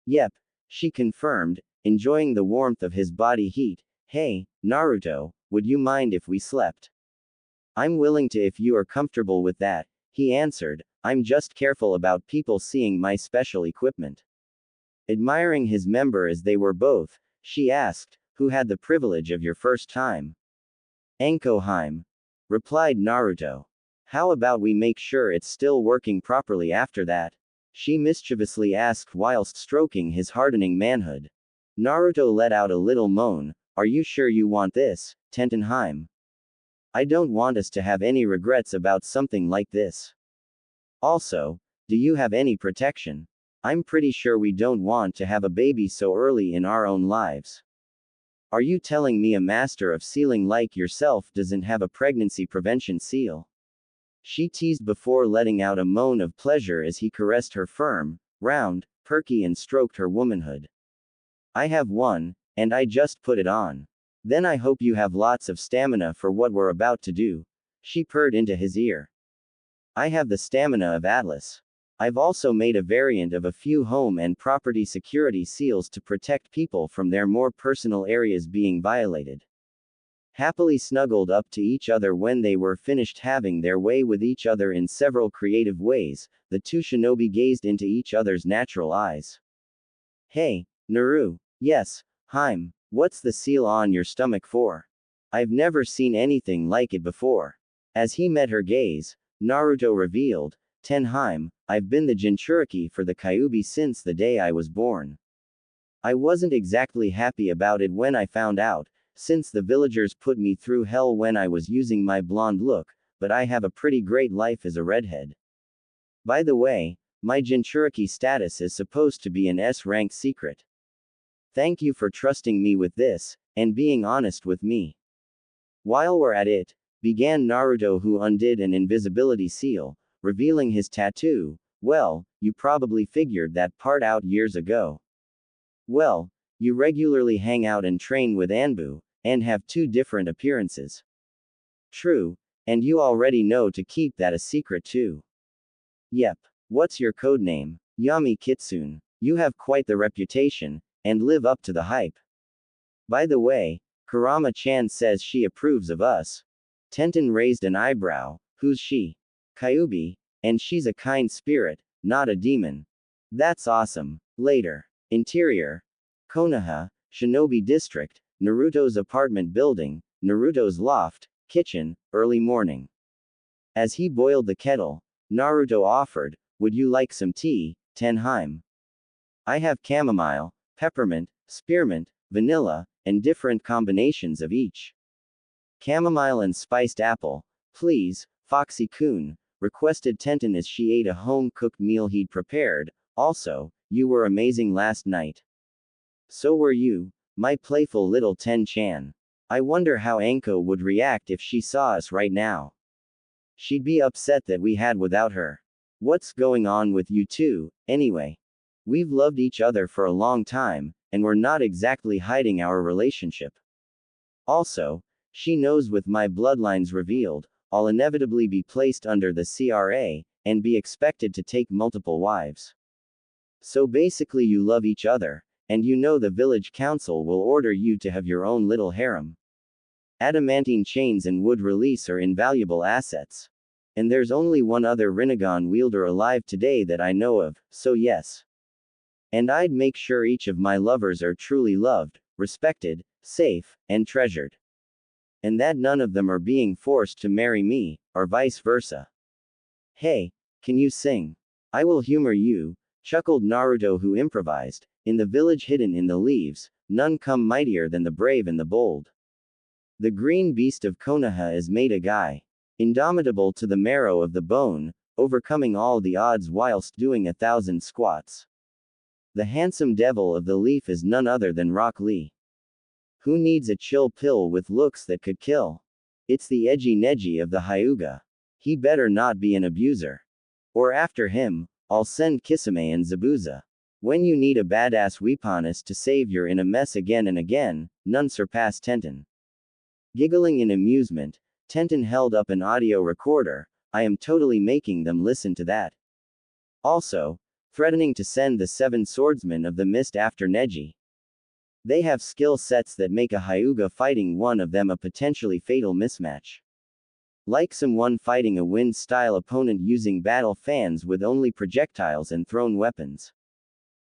Yep, she confirmed, enjoying the warmth of his body heat. Hey, Naruto, would you mind if we slept? I'm willing to if you are comfortable with that, he answered. I'm just careful about people seeing my special equipment. Admiring his member as they were both, she asked, who had the privilege of your first time? Anko Heim, replied Naruto. How about we make sure it's still working properly after that? She mischievously asked whilst stroking his hardening manhood. Naruto let out a little moan. Are you sure you want this, Tenten Heim? I don't want us to have any regrets about something like this. Also, do you have any protection? I'm pretty sure we don't want to have a baby so early in our own lives. Are you telling me a master of sealing like yourself doesn't have a pregnancy prevention seal? She teased before letting out a moan of pleasure as he caressed her firm, round, perky, and stroked her womanhood. I have one, and I just put it on. Then I hope you have lots of stamina for what we're about to do. She purred into his ear. I have the stamina of Atlas. I've also made a variant of a few home and property security seals to protect people from their more personal areas being violated. Happily snuggled up to each other when they were finished having their way with each other in several creative ways, the two shinobi gazed into each other's natural eyes. Hey, Naru. Yes, Heim, what's the seal on your stomach for? I've never seen anything like it before. As he met her gaze, Naruto revealed, Tenheim, I've been the Jinchuriki for the Kyuubi since the day I was born. I wasn't exactly happy about it when I found out, since the villagers put me through hell when I was using my blonde look, but I have a pretty great life as a redhead. By the way, my Jinchuriki status is supposed to be an S-rank secret. Thank you for trusting me with this, and being honest with me. While we're at it, began Naruto, who undid an invisibility seal, revealing his tattoo. Well, you probably figured that part out years ago. Well, you regularly hang out and train with ANBU, and have two different appearances. True, and you already know to keep that a secret too. Yep. What's your codename? Yami Kitsune. You have quite the reputation, and live up to the hype. By the way, Kurama-chan says she approves of us. Tenten raised an eyebrow. Who's she? Kyubi, and she's a kind spirit, not a demon. That's awesome. Later. Interior. Konoha, Shinobi District, Naruto's apartment building, Naruto's loft, kitchen, early morning. As he boiled the kettle, Naruto offered, "Would you like some tea, Tenheim? I have chamomile, peppermint, spearmint, vanilla, and different combinations of each. Chamomile and spiced apple, please, Foxy-kun," requested Tenten as she ate a home-cooked meal he'd prepared. Also, you were amazing last night. So were you, my playful little Ten-chan. I wonder how Anko would react if she saw us right now. She'd be upset that we had without her. What's going on with you two, anyway? We've loved each other for a long time, and we're not exactly hiding our relationship. Also, she knows with my bloodlines revealed, I'll inevitably be placed under the CRA, and be expected to take multiple wives. So basically you love each other, and you know the village council will order you to have your own little harem. Adamantine chains and wood release are invaluable assets. And there's only one other Rinnegan wielder alive today that I know of, so yes. And I'd make sure each of my lovers are truly loved, respected, safe, and treasured. And that none of them are being forced to marry me, or vice versa. Hey, can you sing? I will humor you, chuckled Naruto, who improvised. In the village hidden in the leaves, none come mightier than the brave and the bold. The green beast of Konoha is made a guy. Indomitable to the marrow of the bone, overcoming all the odds whilst doing 1,000 squats. The handsome devil of the leaf is none other than Rock Lee. Who needs a chill pill with looks that could kill? It's the edgy Neji of the Hyuga. He better not be an abuser. Or after him, I'll send Kisame and Zabuza. When you need a badass weaponist to save you're in a mess again and again, none surpass Tenten. Giggling in amusement, Tenten held up an audio recorder. I am totally making them listen to that. Also, threatening to send the 7 swordsmen of the mist after Neji. They have skill sets that make a Hyuga fighting one of them a potentially fatal mismatch. Like someone fighting a wind-style opponent using battle fans with only projectiles and thrown weapons.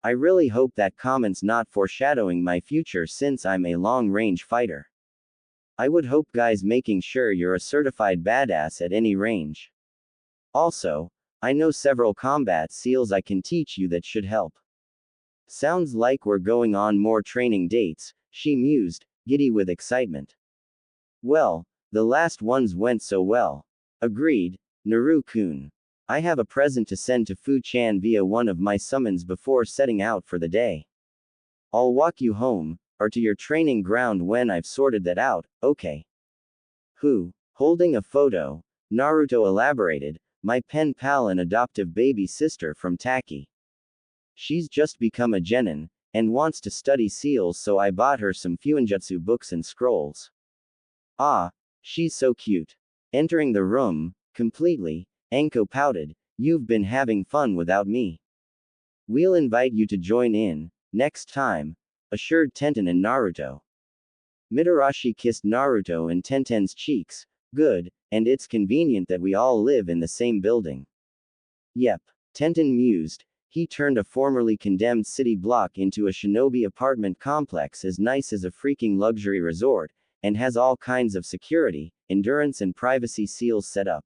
I really hope that comment's not foreshadowing my future since I'm a long-range fighter. I would hope guys making sure you're a certified badass at any range. Also, I know several combat seals I can teach you that should help. Sounds like we're going on more training dates, she mused, giddy with excitement. Well, the last ones went so well. Agreed, Naru-kun. I have a present to send to Fu-chan via one of my summons before setting out for the day. I'll walk you home, or to your training ground when I've sorted that out, okay? Who? Holding a photo, Naruto elaborated, my pen pal and adoptive baby sister from Taki. She's just become a genin, and wants to study seals, so I bought her some Fuinjutsu books and scrolls. Ah, she's so cute. Entering the room, completely, Anko pouted, you've been having fun without me. We'll invite you to join in, next time, assured Tenten and Naruto. Mitarashi kissed Naruto and Tenten's cheeks. Good, and it's convenient that we all live in the same building. Yep, Tenten mused. He turned a formerly condemned city block into a shinobi apartment complex as nice as a freaking luxury resort, and has all kinds of security, endurance and privacy seals set up.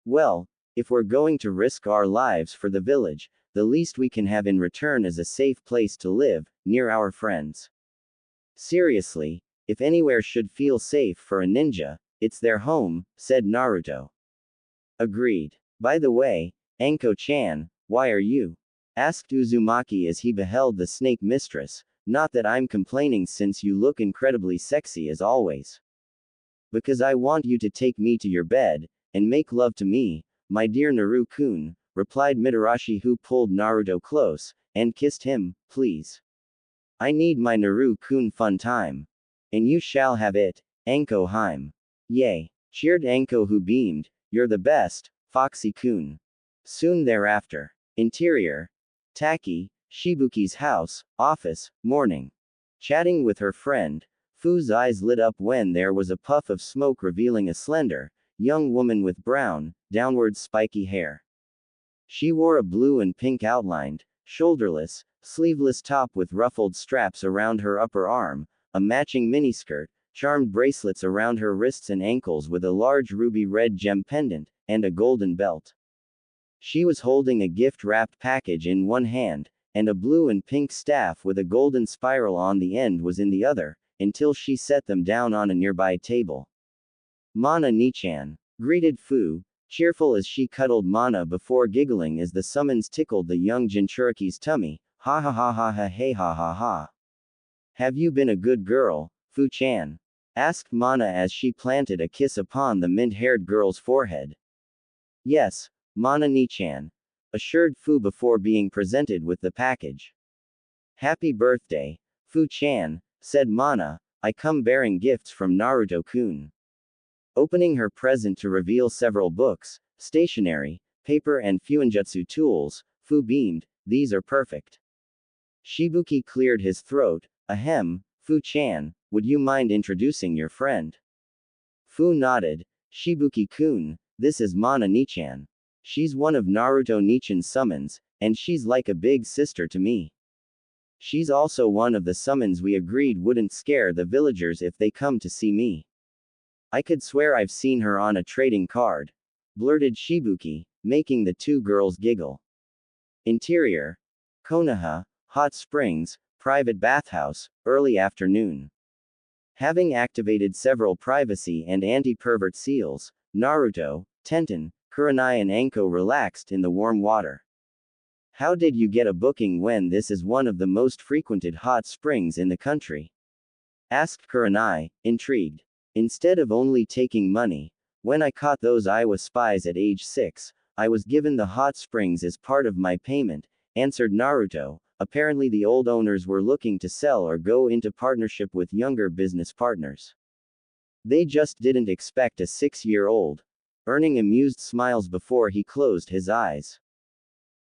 Well, if we're going to risk our lives for the village, the least we can have in return is a safe place to live, near our friends. Seriously, if anywhere should feel safe for a ninja, it's their home, said Naruto. Agreed. By the way, Anko-chan, why are you? Asked Uzumaki as he beheld the snake mistress. Not that I'm complaining since you look incredibly sexy as always. Because I want you to take me to your bed, and make love to me, my dear Naru-kun, replied Mitarashi, who pulled Naruto close, and kissed him, please. I need my Naru-kun fun time. And you shall have it, Anko Heim. Yay! Cheered Anko, who beamed, you're the best, Foxy-kun. Soon thereafter. Interior. Taki, Shibuki's house, office, morning. Chatting with her friend, Fu's eyes lit up when there was a puff of smoke revealing a slender, young woman with brown, downward spiky hair. She wore a blue and pink outlined, shoulderless, sleeveless top with ruffled straps around her upper arm, a matching miniskirt, charmed bracelets around her wrists and ankles with a large ruby red gem pendant, and a golden belt. She was holding a gift-wrapped package in one hand, and a blue and pink staff with a golden spiral on the end was in the other, until she set them down on a nearby table. Mana Nichan, greeted Fu, cheerful as she cuddled Mana before giggling as the summons tickled the young Jinchuriki's tummy, ha ha ha ha ha hey ha ha ha. Have you been a good girl, Fu-chan? Asked Mana as she planted a kiss upon the mint-haired girl's forehead. Yes, Mana Nichan, assured Fu before being presented with the package. Happy birthday, Fu-chan, said Mana, I come bearing gifts from Naruto-kun. Opening her present to reveal several books, stationery, paper and fuinjutsu tools, Fu beamed, these are perfect. Shibuki cleared his throat, ahem, Fu-chan, would you mind introducing your friend? Fu nodded, Shibuki-kun, this is Mana Nichan. She's one of Naruto Nichan's summons, and she's like a big sister to me. She's also one of the summons we agreed wouldn't scare the villagers if they come to see me. I could swear I've seen her on a trading card, blurted Shibuki, making the two girls giggle. Interior. Konoha, hot springs, private bathhouse, early afternoon. Having activated several privacy and anti-pervert seals, Naruto, Tenten, Kurenai and Anko relaxed in the warm water. How did you get a booking when this is one of the most frequented hot springs in the country? Asked Kurenai, intrigued. Instead of only taking money, when I caught those Iowa spies at age 6, I was given the hot springs as part of my payment, answered Naruto. Apparently the old owners were looking to sell or go into partnership with younger business partners. They just didn't expect a 6-year-old. Earning amused smiles before he closed his eyes.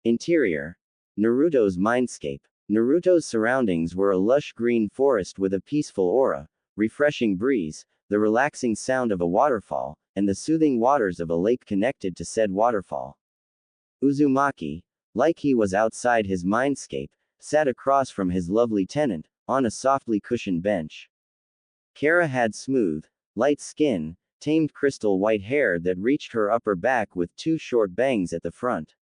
Interior. Naruto's mindscape. Naruto's surroundings were a lush green forest with a peaceful aura, refreshing breeze, the relaxing sound of a waterfall, and the soothing waters of a lake connected to said waterfall. Uzumaki, like he was outside his mindscape, sat across from his lovely tenant, on a softly cushioned bench. Kara had smooth, light skin, tamed crystal white hair that reached her upper back with 2 short bangs at the front.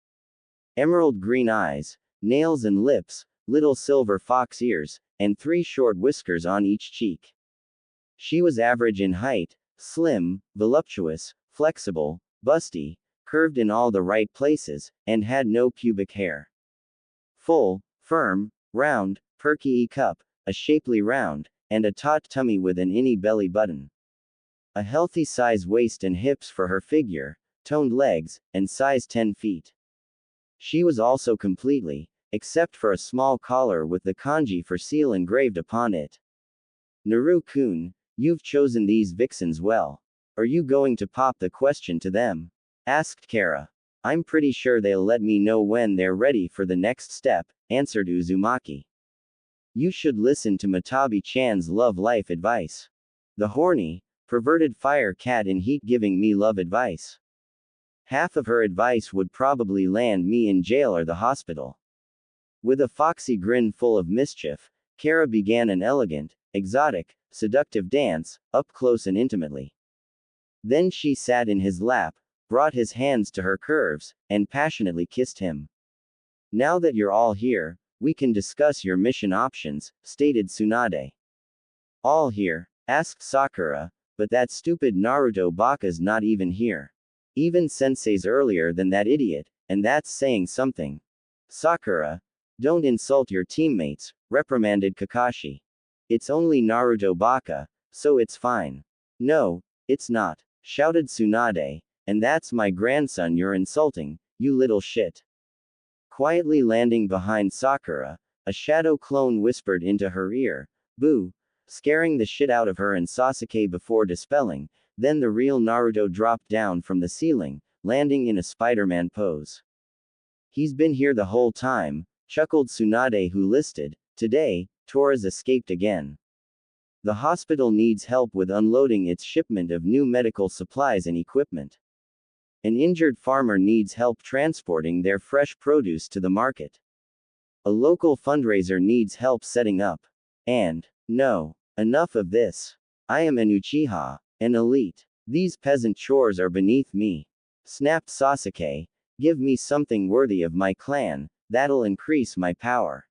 Emerald green eyes, nails and lips, little silver fox ears, and 3 short whiskers on each cheek. She was average in height, slim, voluptuous, flexible, busty, curved in all the right places, and had no pubic hair. Full, firm, round, perky cup, a shapely round, and a taut tummy with an innie belly button. A healthy size waist and hips for her figure, toned legs, and size 10 feet. She was also completely, except for a small collar with the kanji for seal engraved upon it. Naru-kun, you've chosen these vixens well. Are you going to pop the question to them? Asked Kara. I'm pretty sure they'll let me know when they're ready for the next step, answered Uzumaki. You should listen to Matabi-chan's love life advice. The horny, perverted fire cat in heat giving me love advice. Half of her advice would probably land me in jail or the hospital. With a foxy grin full of mischief, Kara began an elegant, exotic, seductive dance, up close and intimately. Then she sat in his lap, brought his hands to her curves, and passionately kissed him. Now that you're all here, we can discuss your mission options, stated Tsunade. All here? Asked Sakura, but that stupid Naruto Baka's not even here. Even sensei's earlier than that idiot, and that's saying something. Sakura, don't insult your teammates, reprimanded Kakashi. It's only Naruto Baka, so it's fine. No, It's not, shouted Tsunade, and that's my grandson you're insulting, you little shit. Quietly landing behind Sakura, a shadow clone whispered into her ear, boo, scaring the shit out of her and Sasuke before dispelling. Then the real Naruto dropped down from the ceiling, landing in a Spider-Man pose. He's been here the whole time, chuckled Tsunade, who listed, today, Torres escaped again. The hospital needs help with unloading its shipment of new medical supplies and equipment. An injured farmer needs help transporting their fresh produce to the market. A local fundraiser needs help setting up. And, no, enough of this. I am an Uchiha, an elite. These peasant chores are beneath me. Snapped Sasuke, give me something worthy of my clan, that'll increase my power.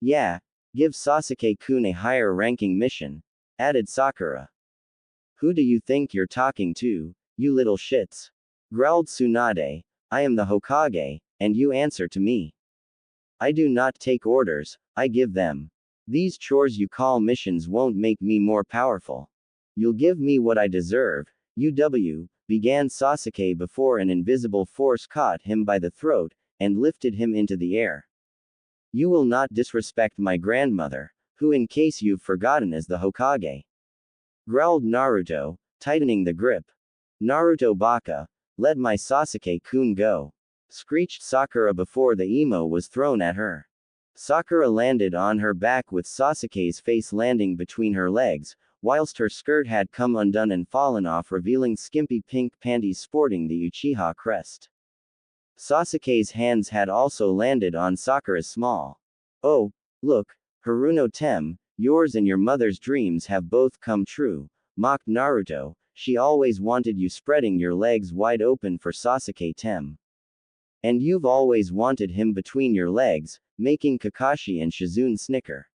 Yeah, give Sasuke-kun a higher ranking mission, added Sakura. Who do you think you're talking to, you little shits? Growled Tsunade, I am the Hokage, and you answer to me. I do not take orders, I give them. These chores you call missions won't make me more powerful. You'll give me what I deserve, UW, began Sasuke before an invisible force caught him by the throat, and lifted him into the air. You will not disrespect my grandmother, who in case you've forgotten is the Hokage. Growled Naruto, tightening the grip. Naruto baka, let my Sasuke-kun go. Screeched Sakura before the emo was thrown at her. Sakura landed on her back with Sasuke's face landing between her legs, whilst her skirt had come undone and fallen off, revealing skimpy pink panties sporting the Uchiha crest. Sasuke's hands had also landed on Sakura's small. Oh, look, Haruno Tem, yours and your mother's dreams have both come true, mocked Naruto. She always wanted you spreading your legs wide open for Sasuke Tem. And you've always wanted him between your legs, making Kakashi and Shizune snicker.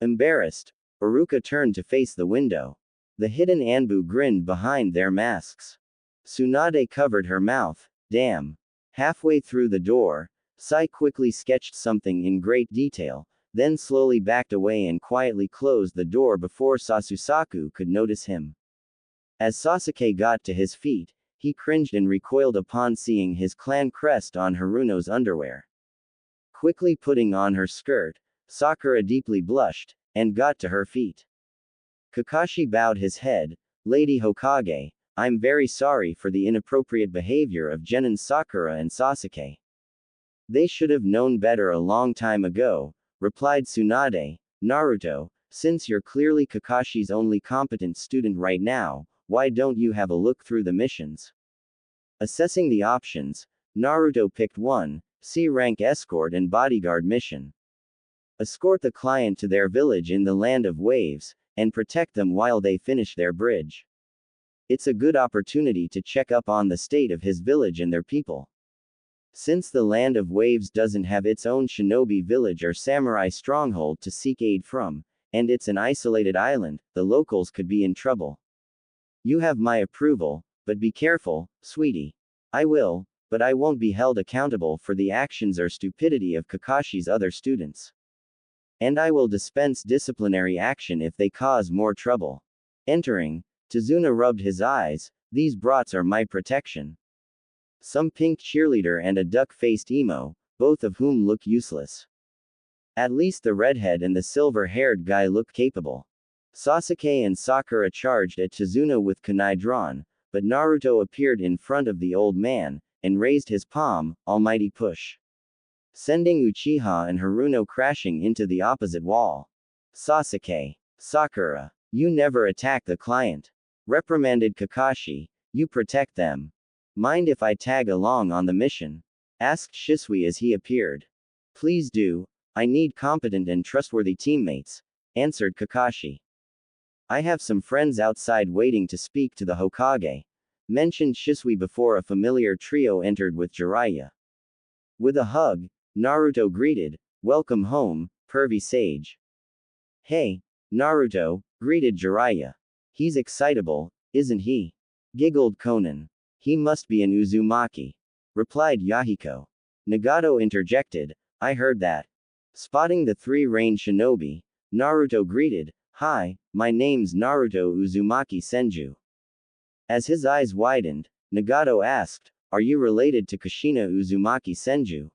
Embarrassed, Iruka turned to face the window. The hidden ANBU grinned behind their masks. Tsunade covered her mouth, damn. Halfway through the door, Sai quickly sketched something in great detail, then slowly backed away and quietly closed the door before Sasusaku could notice him. As Sasuke got to his feet, he cringed and recoiled upon seeing his clan crest on Haruno's underwear. Quickly putting on her skirt, Sakura deeply blushed, and got to her feet. Kakashi bowed his head, Lady Hokage, I'm very sorry for the inappropriate behavior of Genin Sakura and Sasuke. They should have known better a long time ago, replied Tsunade. Naruto, since you're clearly Kakashi's only competent student right now, why don't you have a look through the missions? Assessing the options, Naruto picked one, C-rank escort and bodyguard mission. Escort the client to their village in the Land of Waves, and protect them while they finish their bridge. It's a good opportunity to check up on the state of his village and their people. Since the Land of Waves doesn't have its own shinobi village or samurai stronghold to seek aid from, and it's an isolated island, the locals could be in trouble. You have my approval, but be careful, sweetie. I will, but I won't be held accountable for the actions or stupidity of Kakashi's other students. And I will dispense disciplinary action if they cause more trouble. Entering, Tazuna rubbed his eyes, these brats are my protection. Some pink cheerleader and a duck-faced emo, both of whom look useless. At least the redhead and the silver-haired guy look capable. Sasuke and Sakura charged at Tazuna with kunai drawn, but Naruto appeared in front of the old man, and raised his palm, almighty push. Sending Uchiha and Haruno crashing into the opposite wall. Sasuke. Sakura. You never attack the client. Reprimanded Kakashi. You protect them. Mind if I tag along on the mission? Asked Shisui as he appeared. Please do, I need competent and trustworthy teammates, answered Kakashi. I have some friends outside waiting to speak to the Hokage, mentioned Shisui before a familiar trio entered with Jiraiya. With a hug, Naruto greeted, welcome home, pervy sage. Hey, Naruto, greeted Jiraiya. He's excitable, isn't he? Giggled Konan. He must be an Uzumaki. Replied Yahiko. Nagato interjected, I heard that. Spotting the three-range shinobi, Naruto greeted, Hi, my name's Naruto Uzumaki Senju. As his eyes widened, Nagato asked, "Are you related to Kushina Uzumaki Senju?"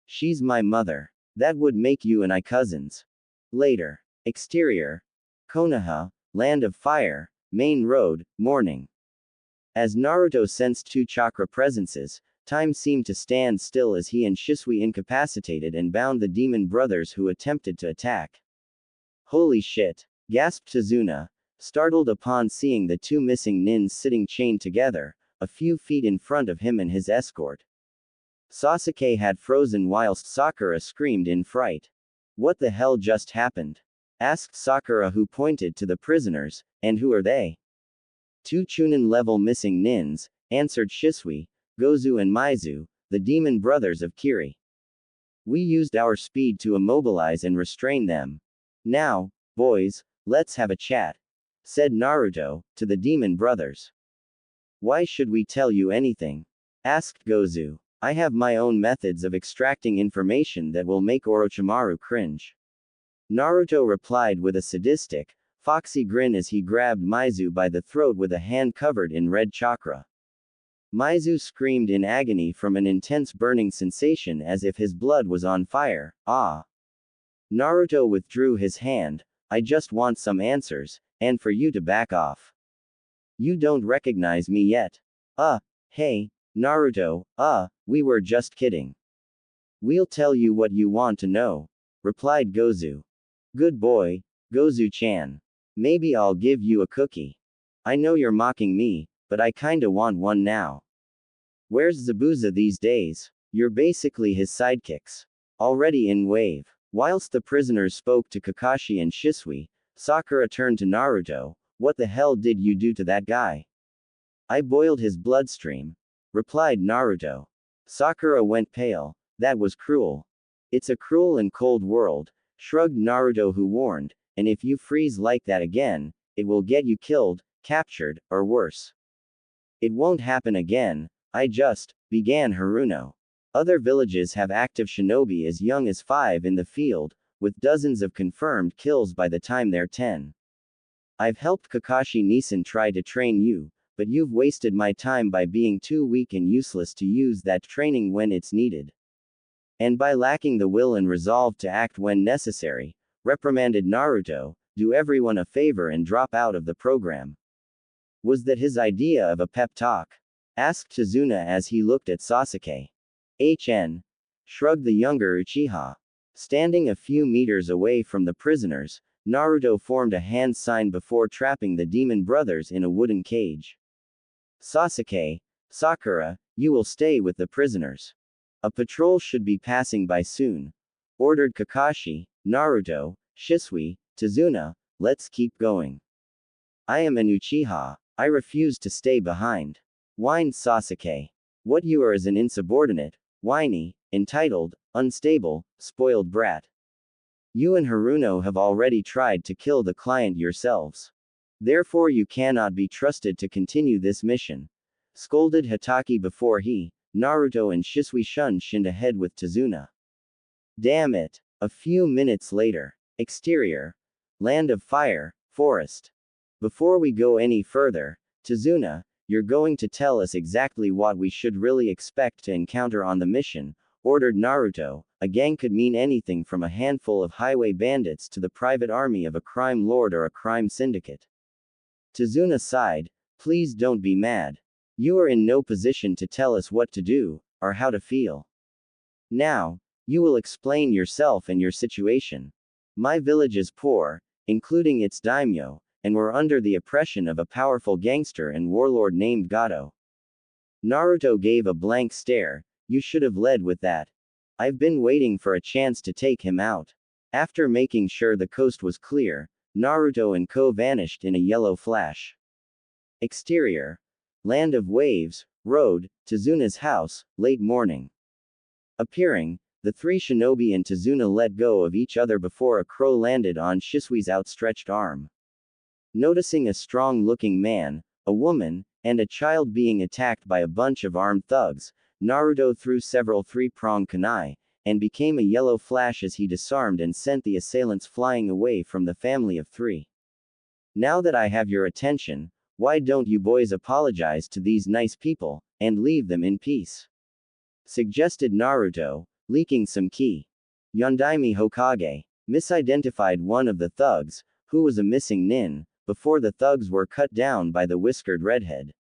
"She's my mother. That would make you and I cousins." Later. Exterior. Konoha, Land of Fire, Main Road, morning. As Naruto sensed two chakra presences, time seemed to stand still as he and Shisui incapacitated and bound the demon brothers who attempted to attack. "Holy shit!" gasped Tazuna, startled upon seeing the two missing nins sitting chained together, a few feet in front of him and his escort. Sasuke had frozen whilst Sakura screamed in fright. "What the hell just happened?" asked Sakura, who pointed to the prisoners. "And who are they?" "Two Chunin-level missing nins," answered Shisui, "Gozu and Maizu, the demon brothers of Kiri. We used our speed to immobilize and restrain them. Now, boys, let's have a chat," said Naruto, to the demon brothers. "Why should we tell you anything?" asked Gozu. "I have my own methods of extracting information that will make Orochimaru cringe." Naruto replied with a sadistic, foxy grin as he grabbed Maizu by the throat with a hand covered in red chakra. Maizu screamed in agony from an intense burning sensation as if his blood was on fire. "Ah!" Naruto withdrew his hand. "I just want some answers, and for you to back off. You don't recognize me yet." Hey, Naruto, we were just kidding." "We'll tell you what you want to know," replied Gozu. "Good boy, Gozu-chan. Maybe I'll give you a cookie. I know you're mocking me, but I kinda want one now. Where's Zabuza these days? You're basically his sidekicks. Already in wave." Whilst the prisoners spoke to Kakashi and Shisui, Sakura turned to Naruto. "What the hell did you do to that guy?" "I boiled his bloodstream," replied Naruto. Sakura went pale. "That was cruel." "It's a cruel and cold world," shrugged Naruto, who warned, "and if you freeze like that again, it will get you killed, captured, or worse." "It won't happen again. Began Haruno. "Other villages have active shinobi as young as 5 in the field, with dozens of confirmed kills by the time they're 10. I've helped Kakashi Nissen try to train you, but you've wasted my time by being too weak and useless to use that training when it's needed. And by lacking the will and resolve to act when necessary," reprimanded Naruto. "Do everyone a favor and drop out of the program." "Was that his idea of a pep talk?" asked Tazuna as he looked at Sasuke. Shrugged the younger Uchiha. Standing a few meters away from the prisoners, Naruto formed a hand sign before trapping the demon brothers in a wooden cage. "Sasuke, Sakura, you will stay with the prisoners. A patrol should be passing by soon," ordered Kakashi. "Naruto, Shisui, Tazuna, let's keep going." "I am an Uchiha. I refuse to stay behind," whined Sasuke. "What you are is an insubordinate, whiny, entitled, unstable, spoiled brat. You and Haruno have already tried to kill the client yourselves. Therefore you cannot be trusted to continue this mission," scolded Hatake before he, Naruto and Shisui shinned ahead with Tazuna. Damn it. A few minutes later. Exterior. Land of Fire, Forest. "Before we go any further, Tazuna, you're going to tell us exactly what we should really expect to encounter on the mission," ordered Naruto. A gang could mean anything from a handful of highway bandits to the private army of a crime lord or a crime syndicate. Tazuna sighed. "Please don't be mad. You are in no position to tell us what to do, or how to feel. Now, you will explain yourself and your situation. My village is poor, including its daimyo, and we're under the oppression of a powerful gangster and warlord named Gato." Naruto gave a blank stare. "You should have led with that. I've been waiting for a chance to take him out." After making sure the coast was clear, Naruto and Ko vanished in a yellow flash. Exterior. Land of Waves, Road, Tazuna's house, late morning. Appearing, the three shinobi and Tazuna let go of each other before a crow landed on Shisui's outstretched arm. Noticing a strong-looking man, a woman, and a child being attacked by a bunch of armed thugs, Naruto threw several three-pronged kunai, and became a yellow flash as he disarmed and sent the assailants flying away from the family of three. "Now that I have your attention, Why don't you boys apologize to these nice people, and leave them in peace? Suggested Naruto, leaking some key. Yondaime Hokage misidentified one of the thugs, who was a missing nin, before the thugs were cut down by the whiskered redhead.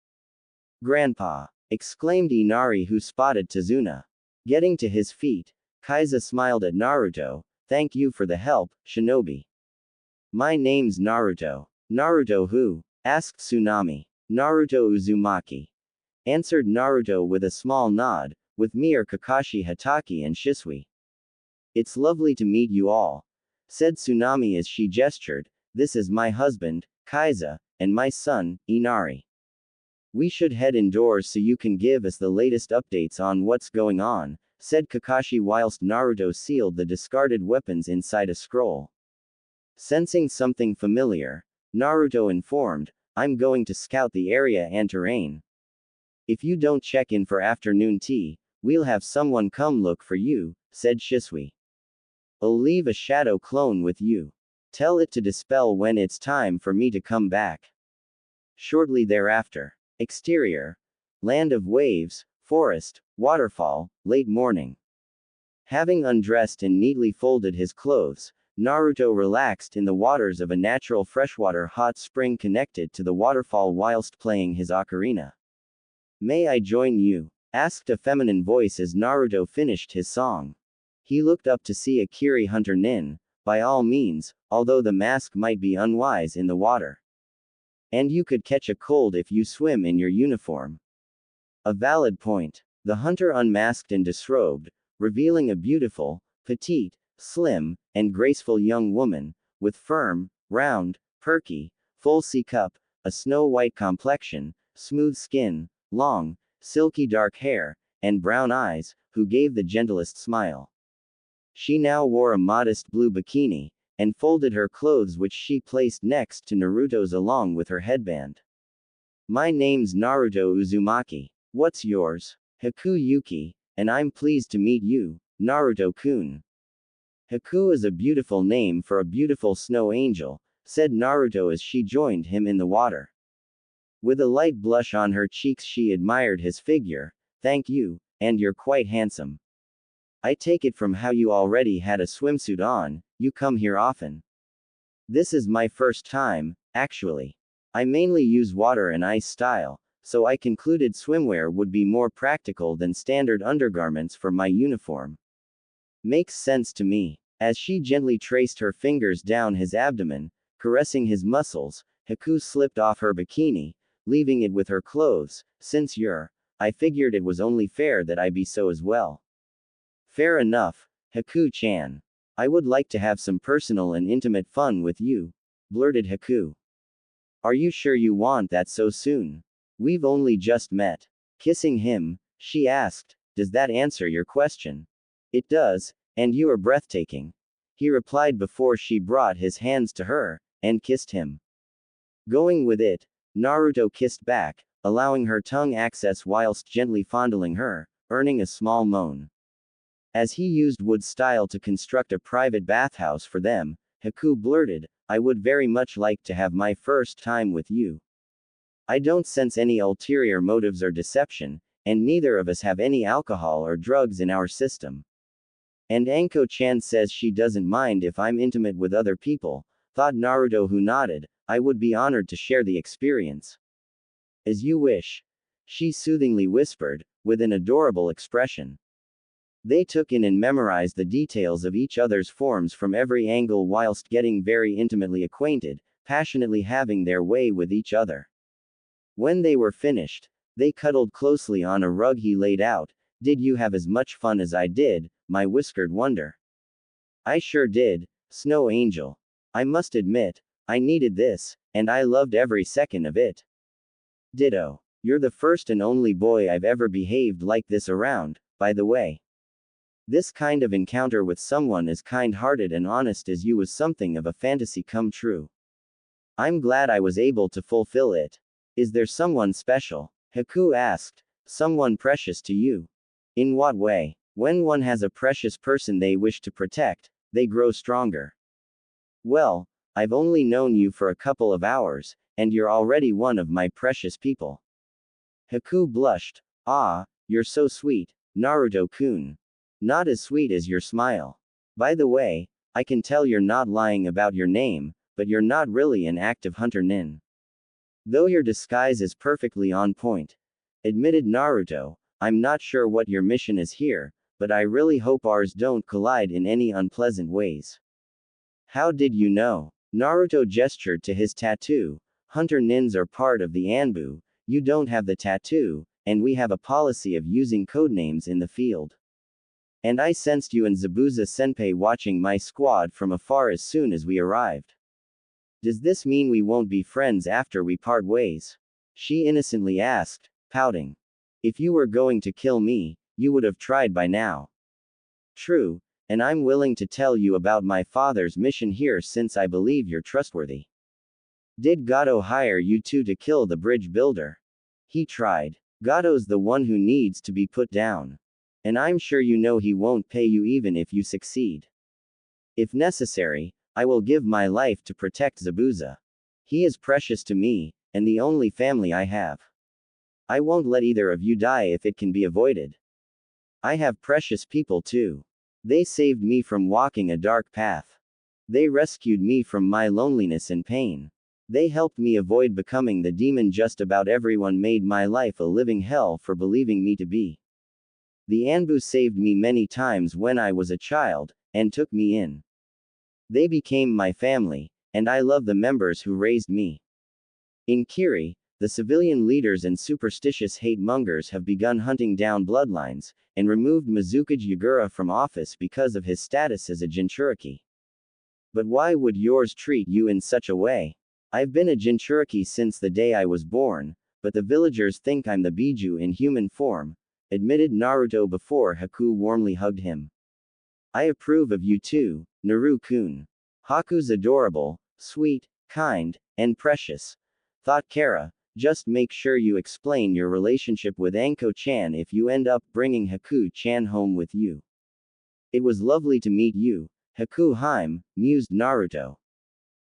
Grandpa! Exclaimed Inari, who spotted Tazuna. Getting to his feet, Kaiza smiled at Naruto. Thank you for the help, Shinobi. My name's Naruto. Naruto who? Asked Tsunami. Naruto Uzumaki. Answered Naruto with a small nod. With me are Kakashi Hatake and Shisui. It's lovely to meet you all, said Tsunami as she gestured. This is my husband, Kaiza, and my son, Inari. We should head indoors so you can give us the latest updates on what's going on, said Kakashi whilst Naruto sealed the discarded weapons inside a scroll. Sensing something familiar, Naruto informed, I'm going to scout the area and terrain. If you don't check in for afternoon tea, we'll have someone come look for you, said Shisui. I'll leave a shadow clone with you. Tell it to dispel when it's time for me to come back. Shortly thereafter. Exterior. Land of waves, forest, waterfall, late morning. Having undressed and neatly folded his clothes, Naruto relaxed in the waters of a natural freshwater hot spring connected to the waterfall whilst playing his ocarina. May I join you? Asked a feminine voice as Naruto finished his song. He looked up to see a Kiri hunter nin, by all means, although the mask might be unwise in the water. And you could catch a cold if you swim in your uniform. A valid point. The hunter unmasked and disrobed, revealing a beautiful, petite, slim, and graceful young woman, with firm, round, perky, full C-cup, a snow-white complexion, smooth skin, long, silky dark hair, and brown eyes, who gave the gentlest smile. She now wore a modest blue bikini, and folded her clothes which she placed next to Naruto's along with her headband. My name's Naruto Uzumaki. What's yours? Haku Yuki, and I'm pleased to meet you, Naruto-kun. Haku is a beautiful name for a beautiful snow angel, said Naruto as she joined him in the water. With a light blush on her cheeks she admired his figure. Thank you, and you're quite handsome. I take it from how you already had a swimsuit on, you come here often. This is my first time, actually. I mainly use water and ice style, so I concluded swimwear would be more practical than standard undergarments for my uniform. Makes sense to me. As she gently traced her fingers down his abdomen, caressing his muscles, Haku slipped off her bikini, leaving it with her clothes. Since I figured it was only fair that I be so as well. Fair enough, Haku-chan. I would like to have some personal and intimate fun with you, blurted Haku. Are you sure you want that so soon? We've only just met. Kissing him, she asked, does that answer your question? It does, and you are breathtaking. He replied before she brought his hands to her, and kissed him. Going with it, Naruto kissed back, allowing her tongue access whilst gently fondling her, earning a small moan. As he used wood style to construct a private bathhouse for them, Haku blurted, I would very much like to have my first time with you. I don't sense any ulterior motives or deception, and neither of us have any alcohol or drugs in our system. And Anko-chan says she doesn't mind if I'm intimate with other people, thought Naruto, who nodded. I would be honored to share the experience. As you wish, she soothingly whispered, with an adorable expression. They took in and memorized the details of each other's forms from every angle whilst getting very intimately acquainted, passionately having their way with each other. When they were finished, they cuddled closely on a rug he laid out. Did you have as much fun as I did, my whiskered wonder? I sure did, Snow Angel. I must admit, I needed this, and I loved every second of it. Ditto. You're the first and only boy I've ever behaved like this around, by the way. This kind of encounter with someone as kind-hearted and honest as you was something of a fantasy come true. I'm glad I was able to fulfill it. Is there someone special? Haku asked. Someone precious to you? In what way? When one has a precious person they wish to protect, they grow stronger. Well, I've only known you for a couple of hours, and you're already one of my precious people. Haku blushed. Ah, you're so sweet, Naruto-kun. Not as sweet as your smile. By the way, I can tell you're not lying about your name, but you're not really an active hunter nin. Though your disguise is perfectly on point, admitted Naruto, I'm not sure what your mission is here, but I really hope ours don't collide in any unpleasant ways. How did you know? Naruto gestured to his tattoo. Hunter nins are part of the ANBU, you don't have the tattoo, and we have a policy of using codenames in the field. And I sensed you and Zabuza-senpai watching my squad from afar as soon as we arrived. Does this mean we won't be friends after we part ways? She innocently asked, pouting. If you were going to kill me, you would have tried by now. True, and I'm willing to tell you about my father's mission here since I believe you're trustworthy. Did Gato hire you two to kill the bridge builder? He tried. Gato's the one who needs to be put down. And I'm sure you know he won't pay you even if you succeed. If necessary, I will give my life to protect Zabuza. He is precious to me, and the only family I have. I won't let either of you die if it can be avoided. I have precious people too. They saved me from walking a dark path. They rescued me from my loneliness and pain. They helped me avoid becoming the demon just about everyone made my life a living hell for believing me to be. The ANBU saved me many times when I was a child, and took me in. They became my family, and I love the members who raised me. In Kiri, the civilian leaders and superstitious hate-mongers have begun hunting down bloodlines, and removed Mizukage Yagura from office because of his status as a Jinchuriki. But why would yours treat you in such a way? I've been a Jinchuriki since the day I was born, but the villagers think I'm the Biju in human form, admitted Naruto before Haku warmly hugged him. I approve of you too, Naru-kun. Haku's adorable, sweet, kind, and precious, thought Kara. Just make sure you explain your relationship with Anko-chan if you end up bringing Haku-chan home with you. It was lovely to meet you, Haku-hime, mused Naruto.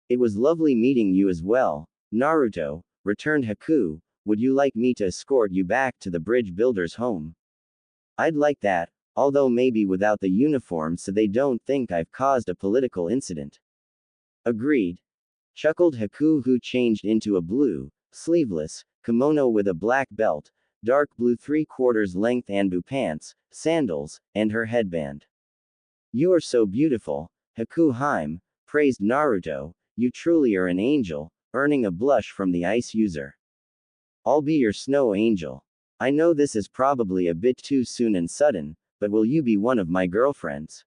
It was lovely meeting you as well, Naruto, returned Haku. Would you like me to escort you back to the bridge builder's home? I'd like that, although maybe without the uniform so they don't think I've caused a political incident. Agreed. Chuckled Haku, who changed into a blue, sleeveless, kimono with a black belt, dark blue 3/4 length ANBU pants, sandals, and her headband. You are so beautiful, Haku-hime, praised Naruto, you truly are an angel, earning a blush from the ice user. I'll be your snow angel. I know this is probably a bit too soon and sudden, but will you be one of my girlfriends?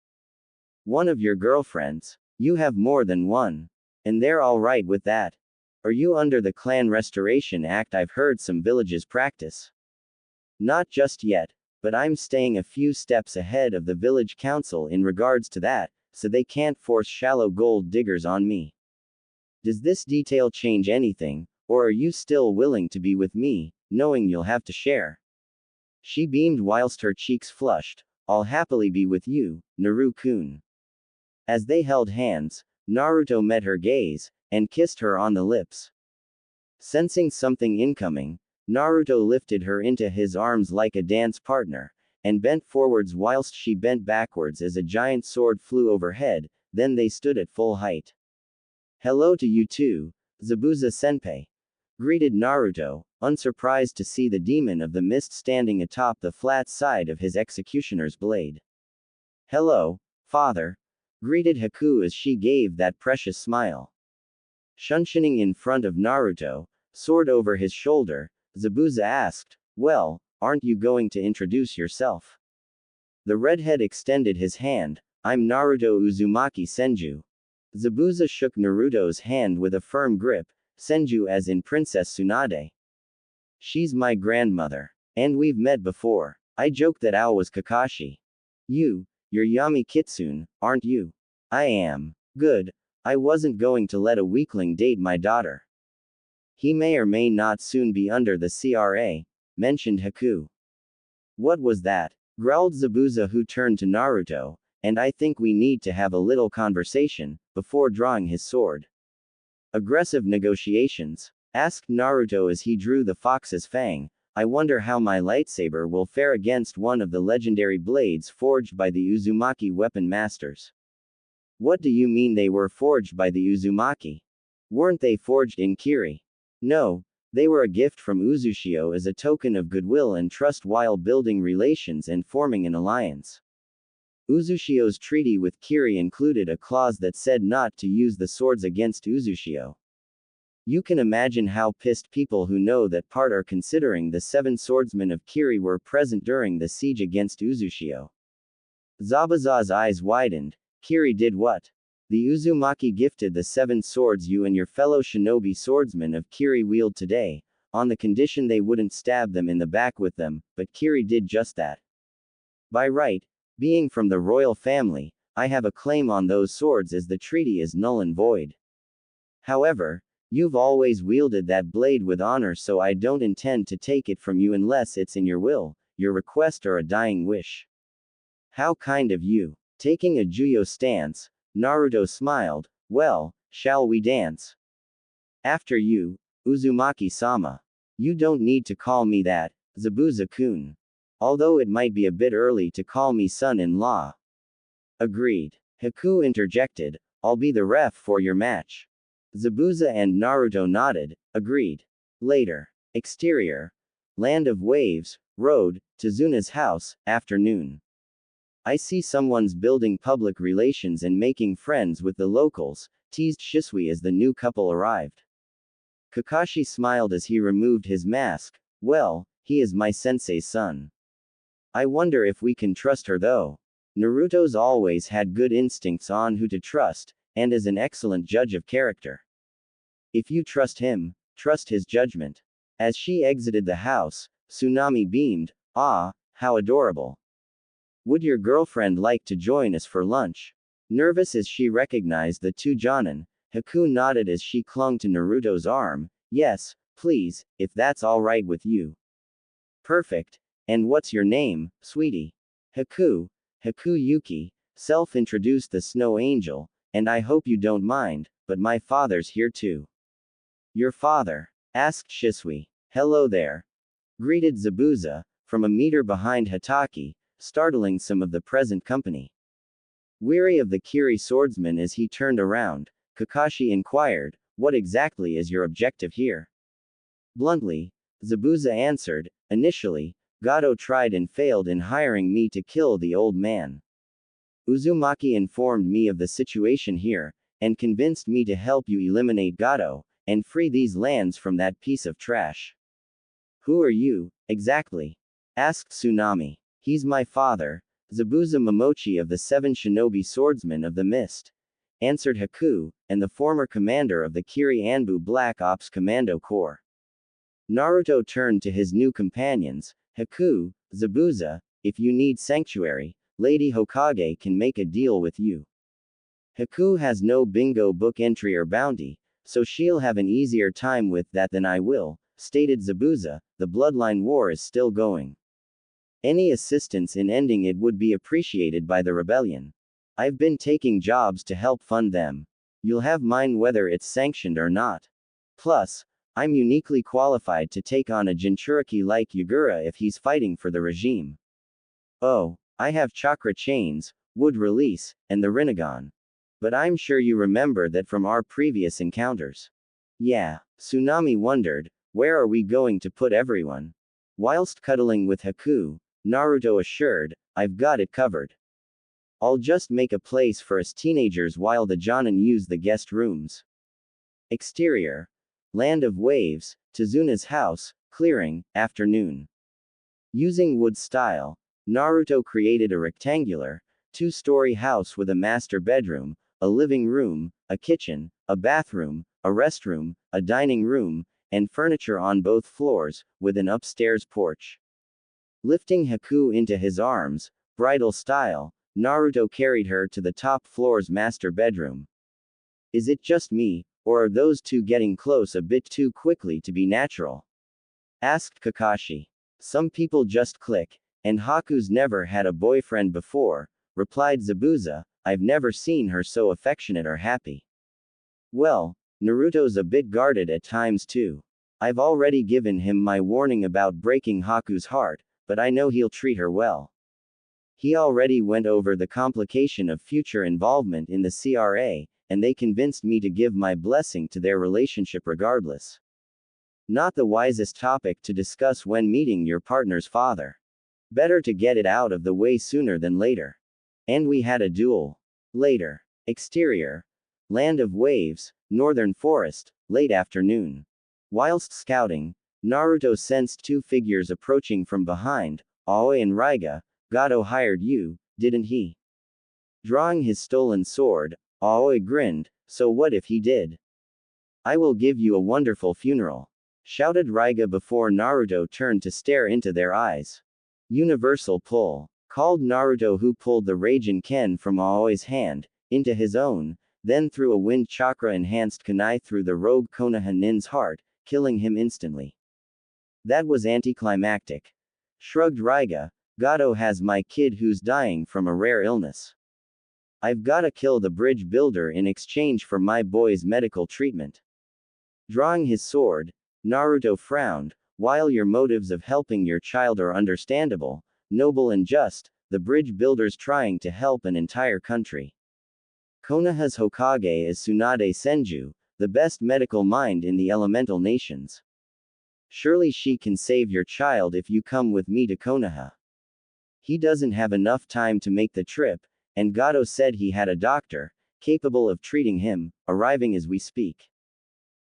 One of your girlfriends? You have more than one. And they're alright with that. Are you under the Clan Restoration Act I've heard some villages practice? Not just yet, but I'm staying a few steps ahead of the village council in regards to that, so they can't force shallow gold diggers on me. Does this detail change anything, or are you still willing to be with me, knowing you'll have to share? She beamed whilst her cheeks flushed. I'll happily be with you, Naru-kun. As they held hands, Naruto met her gaze, and kissed her on the lips. Sensing something incoming, Naruto lifted her into his arms like a dance partner, and bent forwards whilst she bent backwards as a giant sword flew overhead, then they stood at full height. Hello to you too, Zabuza-senpai, greeted Naruto, unsurprised to see the demon of the mist standing atop the flat side of his executioner's blade. Hello, father, greeted Haku as she gave that precious smile. Shunshining in front of Naruto, sword over his shoulder, Zabuza asked, well, aren't you going to introduce yourself? The redhead extended his hand, I'm Naruto Uzumaki Senju. Zabuza shook Naruto's hand with a firm grip, Senju as in Princess Tsunade. She's my grandmother. And we've met before. I joked that Ao was Kakashi. You're Yami Kitsune, aren't you? I am. Good. I wasn't going to let a weakling date my daughter. He may or may not soon be under the CRA, mentioned Haku. What was that? Growled Zabuza, who turned to Naruto, and I think we need to have a little conversation, before drawing his sword. Aggressive negotiations. Asked Naruto as he drew the fox's fang. I wonder how my lightsaber will fare against one of the legendary blades forged by the Uzumaki weapon masters. What do you mean they were forged by the Uzumaki? Weren't they forged in Kiri? No, they were a gift from Uzushio as a token of goodwill and trust while building relations and forming an alliance. Uzushio's treaty with Kiri included a clause that said not to use the swords against Uzushio. You can imagine how pissed people who know that part are considering the 7 swordsmen of Kiri were present during the siege against Uzushio. Zabuza's eyes widened. Kiri did what? The Uzumaki gifted the 7 swords you and your fellow shinobi swordsmen of Kiri wield today, on the condition they wouldn't stab them in the back with them, but Kiri did just that. By right, being from the royal family, I have a claim on those swords as the treaty is null and void. However, you've always wielded that blade with honor, so I don't intend to take it from you unless it's in your will, your request, or a dying wish. How kind of you. Taking a Juyo stance, Naruto smiled. Well, shall we dance? After you, Uzumaki-sama. You don't need to call me that, Zabuza-kun. Although it might be a bit early to call me son-in-law. Agreed. Haku interjected. I'll be the ref for your match. Zabuza and Naruto nodded. Agreed. Later. Exterior. Land of Waves, Road, Tazuna's house, afternoon. I see someone's building public relations and making friends with the locals, teased Shisui as the new couple arrived. Kakashi smiled as he removed his mask. Well, he is my sensei's son. I wonder if we can trust her though. Naruto's always had good instincts on who to trust, and is an excellent judge of character. If you trust him, trust his judgment. As she exited the house, Tsunami beamed. Ah, how adorable. Would your girlfriend like to join us for lunch? Nervous as she recognized the 2 Jonin, Haku nodded as she clung to Naruto's arm. Yes, please, if that's alright with you. Perfect. And what's your name, sweetie? Haku Yuki, self-introduced the Snow Angel, and I hope you don't mind, but my father's here too. Your father? Asked Shisui. Hello there. Greeted Zabuza, from a meter behind Hataki, startling some of the present company. Weary of the Kiri swordsman as he turned around, Kakashi inquired, what exactly is your objective here? Bluntly, Zabuza answered, initially, Gato tried and failed in hiring me to kill the old man. Uzumaki informed me of the situation here, and convinced me to help you eliminate Gato, and free these lands from that piece of trash. Who are you, exactly? Asked Tsunami. He's my father, Zabuza Momochi of the 7 Shinobi Swordsmen of the Mist, answered Haku, and the former commander of the Kiri ANBU Black Ops Commando Corps. Naruto turned to his new companions. Haku, Zabuza, if you need sanctuary, Lady Hokage can make a deal with you. Haku has no bingo book entry or bounty, so she'll have an easier time with that than I will, stated Zabuza. The bloodline war is still going. Any assistance in ending it would be appreciated by the rebellion. I've been taking jobs to help fund them. You'll have mine whether it's sanctioned or not. Plus, I'm uniquely qualified to take on a Jinchuriki like Yagura if he's fighting for the regime. Oh, I have chakra chains, wood release, and the Rinnegan. But I'm sure you remember that from our previous encounters. Yeah, Tsunami wondered, where are we going to put everyone? Whilst cuddling with Haku, Naruto assured, I've got it covered. I'll just make a place for us teenagers while the Jonin use the guest rooms. Exterior. Land of Waves, Tazuna's house, clearing, afternoon. Using wood style, Naruto created a rectangular, 2-story house with a master bedroom, a living room, a kitchen, a bathroom, a restroom, a dining room, and furniture on both floors, with an upstairs porch. Lifting Haku into his arms, bridal style, Naruto carried her to the top floor's master bedroom. Is it just me, or are those 2 getting close a bit too quickly to be natural? Asked Kakashi. Some people just click, and Haku's never had a boyfriend before, replied Zabuza. I've never seen her so affectionate or happy. Well, Naruto's a bit guarded at times too. I've already given him my warning about breaking Haku's heart, but I know he'll treat her well. He already went over the complication of future involvement in the CRA, and they convinced me to give my blessing to their relationship regardless. Not the wisest topic to discuss when meeting your partner's father. Better to get it out of the way sooner than later. And we had a duel. Later. Exterior. Land of Waves, Northern Forest, late afternoon. Whilst scouting, Naruto sensed two figures approaching from behind. Aoi and Raiga. Gato hired you, didn't he? Drawing his stolen sword, Aoi grinned, so what if he did? I will give you a wonderful funeral, shouted Raiga before Naruto turned to stare into their eyes. Universal pull, called Naruto, who pulled the Raijin Ken from Aoi's hand, into his own, then threw a wind chakra enhanced kunai through the rogue Konoha nin's heart, killing him instantly. That was anticlimactic. Shrugged Raiga. Gato has my kid who's dying from a rare illness. I've gotta kill the bridge builder in exchange for my boy's medical treatment. Drawing his sword, Naruto frowned. While your motives of helping your child are understandable, noble and just, the bridge builder's trying to help an entire country. Konoha's Hokage is Tsunade Senju, the best medical mind in the elemental nations. Surely she can save your child if you come with me to Konoha. He doesn't have enough time to make the trip, and Gato said he had a doctor, capable of treating him, arriving as we speak.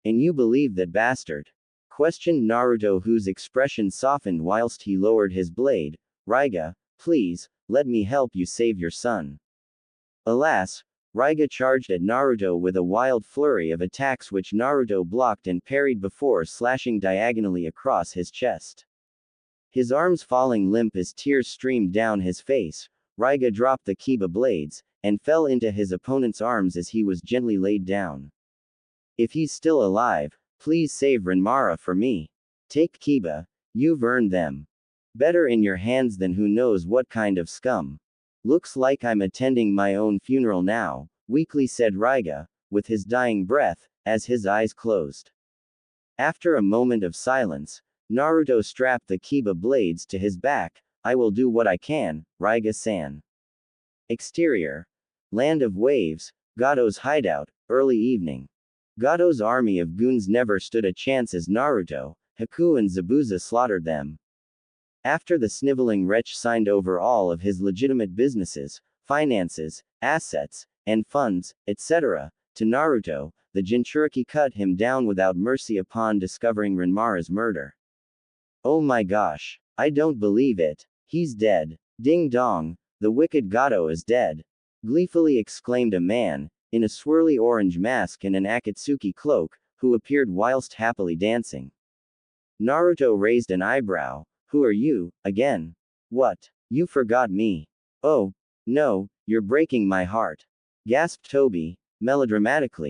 And you believe that bastard? Questioned Naruto, whose expression softened whilst he lowered his blade. Raiga, please, let me help you save your son. Alas, Raiga charged at Naruto with a wild flurry of attacks which Naruto blocked and parried before slashing diagonally across his chest. His arms falling limp as tears streamed down his face, Raiga dropped the Kiba blades, and fell into his opponent's arms as he was gently laid down. If he's still alive, please save Renmara for me. Take Kiba, you've earned them. Better in your hands than who knows what kind of scum. Looks like I'm attending my own funeral now, weakly said Raiga, with his dying breath, as his eyes closed. After a moment of silence, Naruto strapped the Kiba blades to his back. I will do what I can, Raiga-san. Exterior. Land of Waves, Gato's hideout, early evening. Gato's army of goons never stood a chance as Naruto, Haku and Zabuza slaughtered them. After the sniveling wretch signed over all of his legitimate businesses, finances, assets, and funds, etc., to Naruto, the Jinchuriki cut him down without mercy upon discovering Renmara's murder. Oh my gosh. I don't believe it. He's dead. Ding dong, the wicked Gato is dead. Gleefully exclaimed a man, in a swirly orange mask and an Akatsuki cloak, who appeared whilst happily dancing. Naruto raised an eyebrow. Who are you, again? What? You forgot me. Oh, no, you're breaking my heart. Gasped Toby, melodramatically.